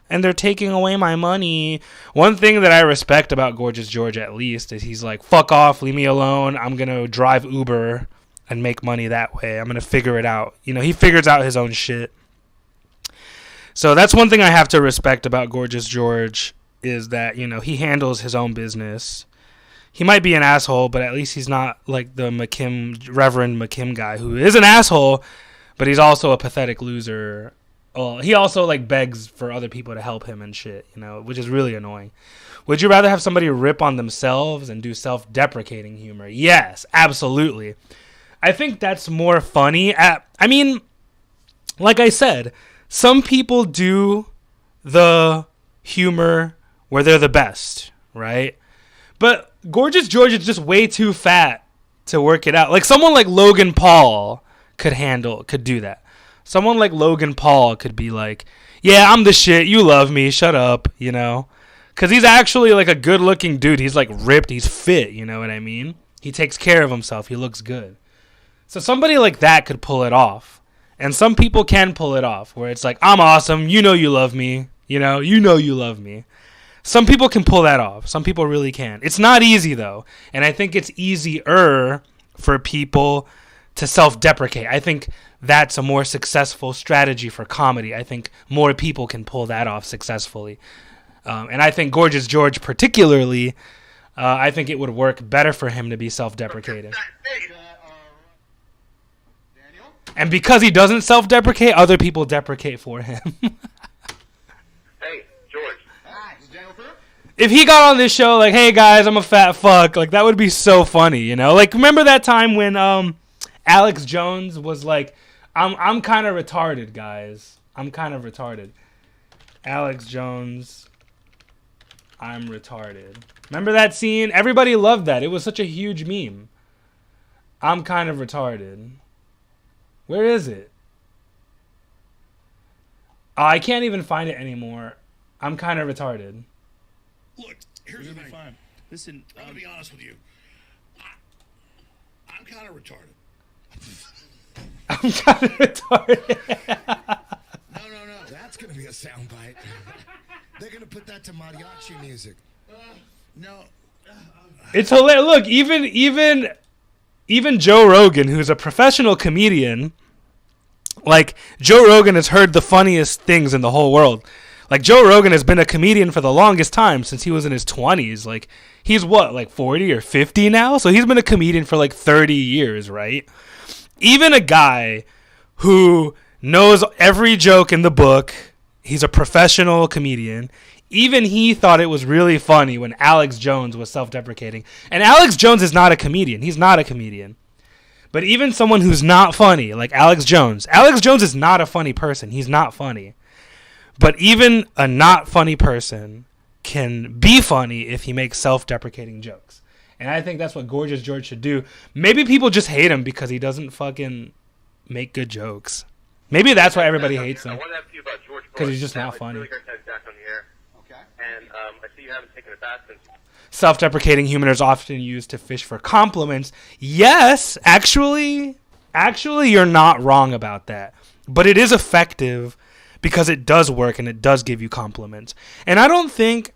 and they're taking away my money. One thing that I respect about Gorgeous George, at least, is he's like, fuck off, leave me alone. I'm going to drive Uber and make money that way. I'm going to figure it out. You know, he figures out his own shit. So that's one thing I have to respect about Gorgeous George, is that, you know, he handles his own business. He might be an asshole, but at least he's not like the Reverend McKim guy, who is an asshole, but he's also a pathetic loser. Well, he also like begs for other people to help him and shit, you know, which is really annoying. Would you rather have somebody rip on themselves and do self-deprecating humor? Yes, absolutely. I think that's more funny. I mean, like I said, some people do the humor where they're the best, right? But Gorgeous George is just way too fat to work it out. Like someone like Logan Paul could do that. Someone like Logan Paul could be like, yeah, I'm the shit. You love me. Shut up, you know? Because he's actually like a good-looking dude. He's like ripped. He's fit, you know what I mean? He takes care of himself. He looks good. So somebody like that could pull it off. And some people can pull it off, where it's like, I'm awesome. You know you love me. You know you love me. Some people can pull that off. Some people really can. It's not easy, though. And I think it's easier for people to self-deprecate. I think that's a more successful strategy for comedy. I think more people can pull that off successfully. And I think Gorgeous George particularly, I think it would work better for him to be self-deprecating. And because he doesn't self-deprecate, other people deprecate for him. Hey, George. Hi, is Daniel through? If he got on this show like, hey guys, I'm a fat fuck, like that would be so funny, you know? Like remember that time when Alex Jones was like, I'm kind of retarded, guys. I'm kind of retarded. Alex Jones, I'm retarded. Remember that scene? Everybody loved that. It was such a huge meme. I'm kind of retarded. Where is it? Oh, I can't even find it anymore. I'm kind of retarded. Look, here's the thing. Fine. Listen, I'm gonna be honest with you. I'm kind of retarded. I'm kind of retarded. No. That's gonna be a soundbite. They're gonna put that to mariachi music. No. It's hilarious. Look, even Joe Rogan, who's a professional comedian, like Joe Rogan has heard the funniest things in the whole world. Like Joe Rogan has been a comedian for the longest time, since he was in his 20s. Like he's what, like 40 or 50 now? So he's been a comedian for like 30 years, right? Even a guy who knows every joke in the book, he's a professional comedian. Even he thought it was really funny when Alex Jones was self-deprecating. And Alex Jones is not a comedian. He's not a comedian. But even someone who's not funny, like Alex Jones is not a funny person. He's not funny. But even a not funny person can be funny if he makes self-deprecating jokes. And I think that's what Gorgeous George should do. Maybe people just hate him because he doesn't fucking make good jokes. Maybe that's why everybody hates him. I want to ask you about George because he's just Bush. not funny. It's really great to have you back on the air. Okay. And I see you haven't taken a bath since. Self-deprecating humor is often used to fish for compliments. Yes, actually, you're not wrong about that. But it is effective because it does work and it does give you compliments. And I don't think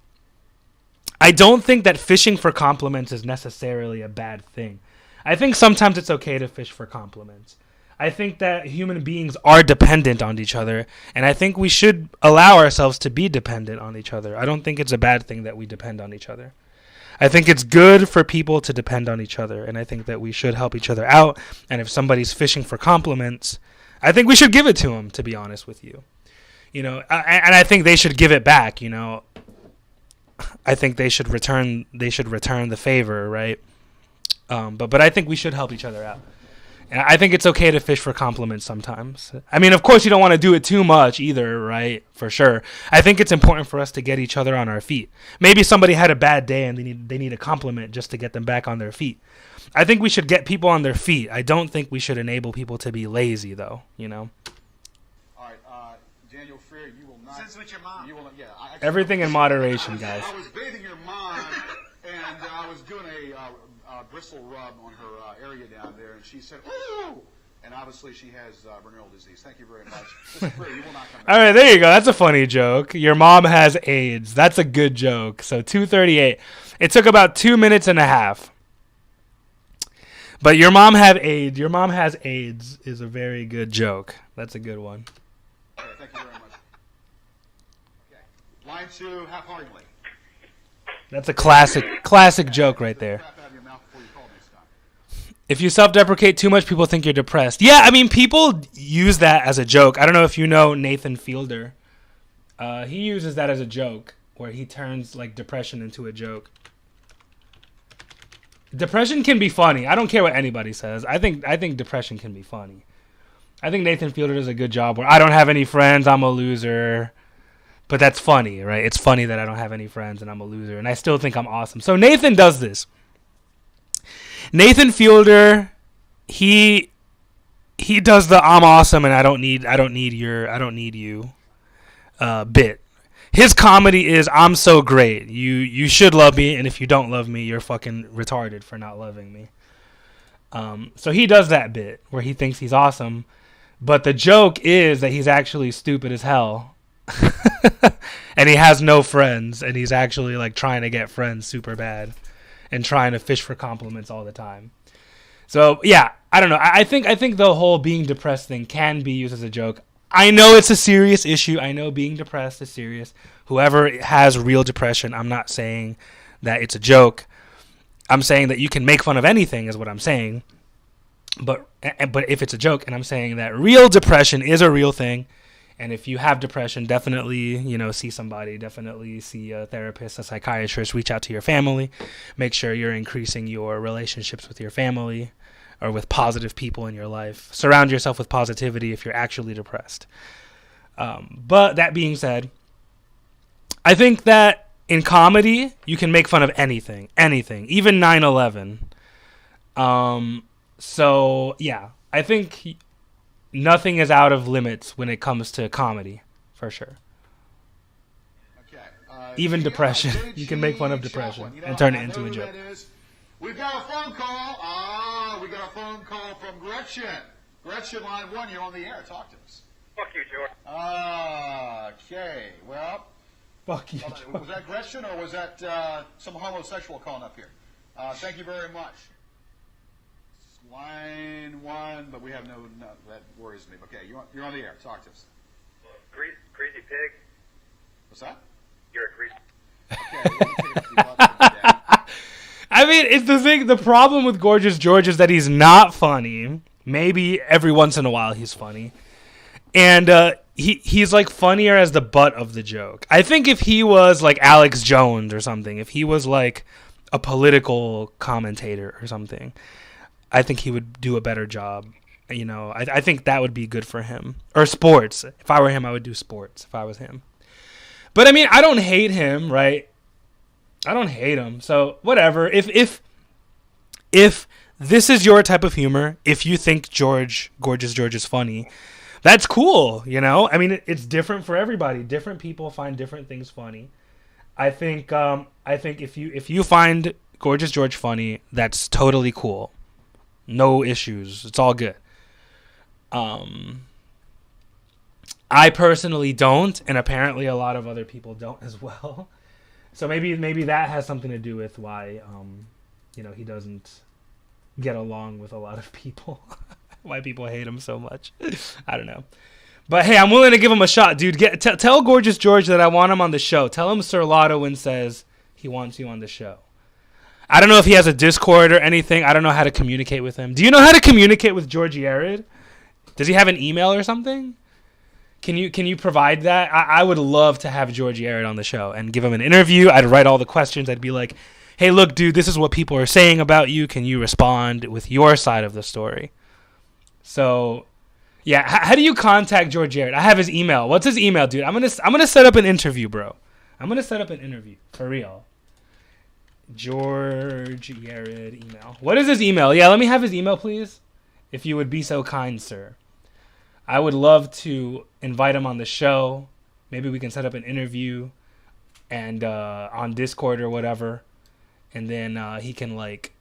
that fishing for compliments is necessarily a bad thing. I think sometimes it's okay to fish for compliments. I think that human beings are dependent on each other, and I think we should allow ourselves to be dependent on each other. I don't think it's a bad thing that we depend on each other. I think it's good for people to depend on each other, and I think that we should help each other out. And if somebody's fishing for compliments, I think we should give it to them, to be honest with you. You know, and I think they should give it back, you know. I think they should return the favor, right? But I think we should help each other out. And I think it's okay to fish for compliments sometimes. I mean, of course, you don't want to do it too much either, right? For sure. I think it's important for us to get each other on our feet. Maybe somebody had a bad day and they need a compliment just to get them back on their feet. I think we should get people on their feet. I don't think we should enable people to be lazy, though, you know? All right, Daniel Freer, you will not... Since with your mom. You will not, yeah. Everything in moderation, guys. I was bathing your mom, and I was doing a bristle rub on her area down there, and she said, "Ooh!" And obviously she has Brunel disease. Thank you very much. Mr. Freer, you will not come back. All right, there you go. That's a funny joke. Your mom has AIDS. That's a good joke. So 2:38. It took about 2 minutes and a half. But your mom have AIDS. Your mom has AIDS is a very good joke. That's a good one. Okay, thank you very much. Okay. Line 2, half-heartedly. That's a classic joke right there. If you self-deprecate too much, people think you're depressed. Yeah, I mean, people use that as a joke. I don't know if you know Nathan Fielder. He uses that as a joke, where he turns like depression into a joke. Depression can be funny. I don't care what anybody says. I think depression can be funny. I think Nathan Fielder does a good job where I don't have any friends, I'm a loser. But that's funny, right? It's funny that I don't have any friends and I'm a loser, and I still think I'm awesome. So Nathan does this. Nathan Fielder, he does the I'm awesome and I don't need you bit. His comedy is I'm so great. You should love me, and if you don't love me, you're fucking retarded for not loving me. So he does that bit where he thinks he's awesome, but the joke is that he's actually stupid as hell. And he has no friends, and he's actually like trying to get friends super bad and trying to fish for compliments all the time. So yeah, I don't know. I think the whole being depressed thing can be used as a joke. I know it's a serious issue. I know being depressed is serious. Whoever has real depression, I'm not saying that it's a joke. I'm saying that you can make fun of anything is what I'm saying. But if it's a joke, and I'm saying that real depression is a real thing. And if you have depression, definitely, see somebody. Definitely see a therapist, a psychiatrist. Reach out to your family. Make sure you're increasing your relationships with your family or with positive people in your life. Surround yourself with positivity if you're actually depressed. But that being said, I think that in comedy, you can make fun of anything, even 9/11. So, yeah, I think nothing is out of limits when it comes to comedy, for sure. Okay. Even depression. You can make fun of depression and turn it into a joke. We've got a phone call. We got a phone call from Gretchen. Gretchen, line 1, you're on the air. Talk to us. Fuck you, George. Okay, well. Fuck you, George. Was that Gretchen or was that some homosexual calling up here? Thank you very much. Line 1, but we have no, that worries me. Okay, you're on the air. Talk to us. Greasy pig. What's that? You're a greasy. Okay. I mean, it's the thing. The problem with Gorgeous George is that he's not funny. Maybe every once in a while he's funny, and he's like funnier as the butt of the joke. I think if he was like Alex Jones or something, if he was like a political commentator or something, I think he would do a better job. I think that would be good for him. Or sports. If I were him, I would do sports if I was him. But I mean, I don't hate him, right? I don't hate him. So whatever. If this is your type of humor, if you think Gorgeous George is funny, that's cool, I mean, it's different for everybody. Different people find different things funny. I think if you find Gorgeous George funny, that's totally cool. No issues. It's all good. I personally don't, and apparently a lot of other people don't as well. So maybe that has something to do with why he doesn't get along with a lot of people. Why people hate him so much. I don't know. But hey, I'm willing to give him a shot, dude. Tell Gorgeous George that I want him on the show. Tell him Sir Lottoin says he wants you on the show. I don't know if he has a Discord or anything. I don't know how to communicate with him. Do you know how to communicate with George Yared? Does he have an email or something? Can you provide that? I would love to have George Yared on the show and give him an interview. I'd write all the questions. I'd be like, hey, look, dude, this is what people are saying about you. Can you respond with your side of the story? So, yeah, how do you contact George Yared? I have his email. What's his email, dude? I'm gonna set up an interview, bro. I'm gonna set up an interview for real. George Yared email. What is his email? Yeah, let me have his email, please. If you would be so kind, sir. I would love to invite him on the show. Maybe we can set up an interview and on Discord or whatever. And then he can like,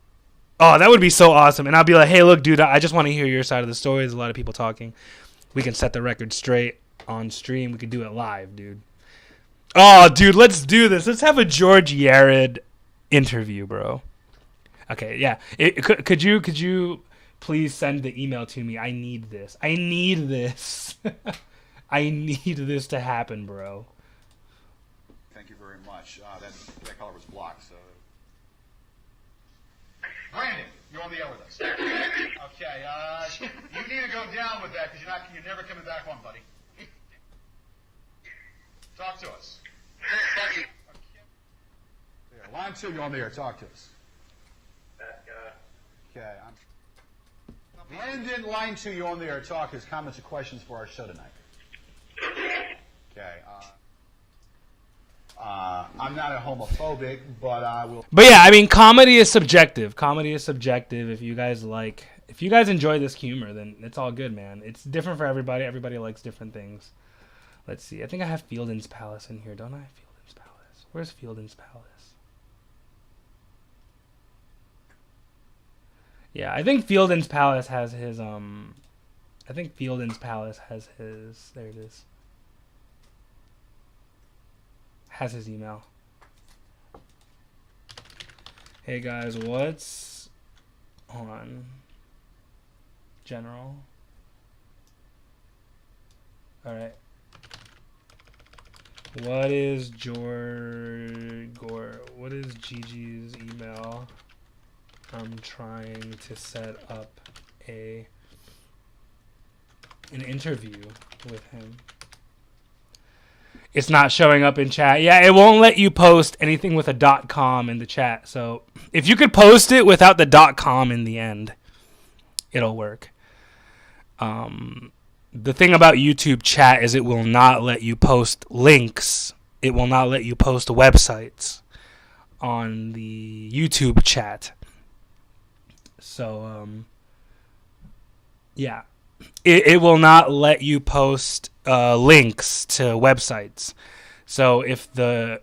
oh, that would be so awesome. And I'll be like, hey, look, dude, I just want to hear your side of the story. There's a lot of people talking. We can set the record straight on stream. We could do it live, dude. Oh, dude, let's do this. Let's have a George Yared interview, bro. Okay, yeah. Could you please send the email to me? I need this. I need this. I need this to happen, bro. Thank you very much. That color was blocked, so. Brandon, you're on the air with us. Okay, you need to go down with that because you're never coming back on, buddy. Talk to us. Okay. There, line 2, you're on the air. Talk to us. Okay, Brandon, line 2, you're on the air. Talk to us. Comments or questions for our show tonight. Okay. I'm not a homophobic, but I will. But yeah, I mean, comedy is subjective. Comedy is subjective. If you guys enjoy this humor, then it's all good, man. It's different for everybody. Everybody likes different things. Let's see. I think I have Fielden's Palace in here, don't I? Fielden's Palace. Where's Fielden's Palace? Yeah, I think Fielden's Palace has his there it is. Has his email. Hey guys, what's on general? All right. What is what is Gigi's email? I'm trying to set up an interview with him. It's not showing up in chat. Yeah, it won't let you post anything with a .com in the chat. So if you could post it without the .com in the end, it'll work. The thing about YouTube chat is it will not let you post links. It will not let you post websites on the YouTube chat. So, yeah. It will not let you post links to websites. So if the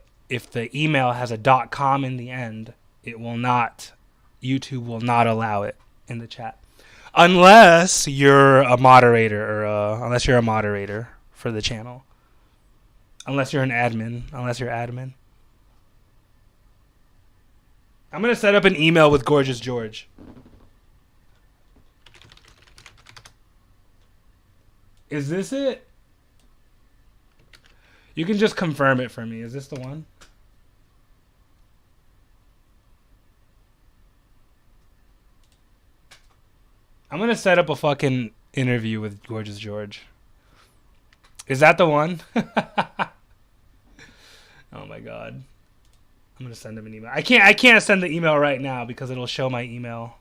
email has a .com in the end, YouTube will not allow it in the chat. Unless you're a moderator unless you're a moderator for the channel. Unless you're an admin. I'm going to set up an email with Gorgeous George. Is this it? You can just confirm it for me. Is this the one? I'm going to set up a fucking interview with Gorgeous George. Is that the one? Oh my god. I'm going to send him an email. I can't send the email right now because it'll show my email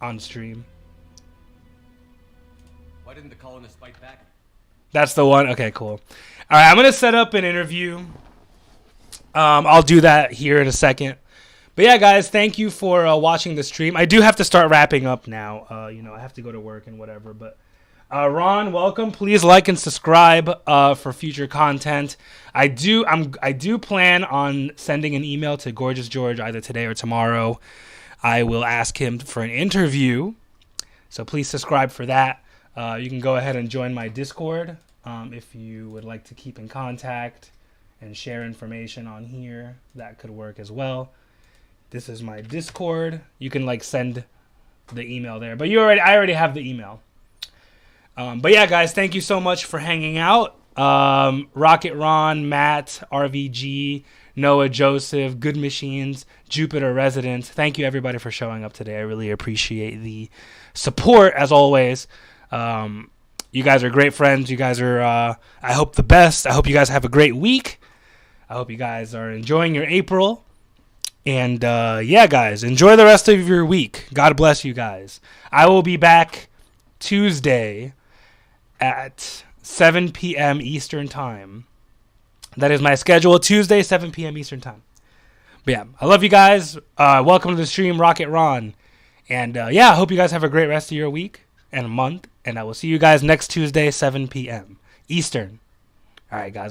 on stream. Why didn't the colonists fight back? That's the one? Okay, cool. All right, I'm going to set up an interview. I'll do that here in a second. But yeah, guys, thank you for watching the stream. I do have to start wrapping up now. I have to go to work and whatever. But Ron, welcome. Please like and subscribe for future content. I do plan on sending an email to Gorgeous George either today or tomorrow. I will ask him for an interview. So please subscribe for that. You can go ahead and join my Discord if you would like to keep in contact and share information on here. That could work as well. This is my Discord. You can send the email there, but I already have the email. But yeah, guys, thank you so much for hanging out. Rocket Ron, Matt, RVG, Noah, Joseph, Good Machines, Jupiter Residents. Thank you, everybody, for showing up today. I really appreciate the support, as always. You guys are great friends. You guys are, I hope, the best. I hope you guys have a great week. I hope you guys are enjoying your April. And, yeah, guys, enjoy the rest of your week. God bless you guys. I will be back Tuesday at 7 p.m. Eastern Time. That is my schedule, Tuesday, 7 p.m. Eastern Time. But, yeah, I love you guys. Welcome to the stream, Rocket Ron. And, yeah, I hope you guys have a great rest of your week and a month. And I will see you guys next Tuesday, 7 p.m. Eastern. All right, guys.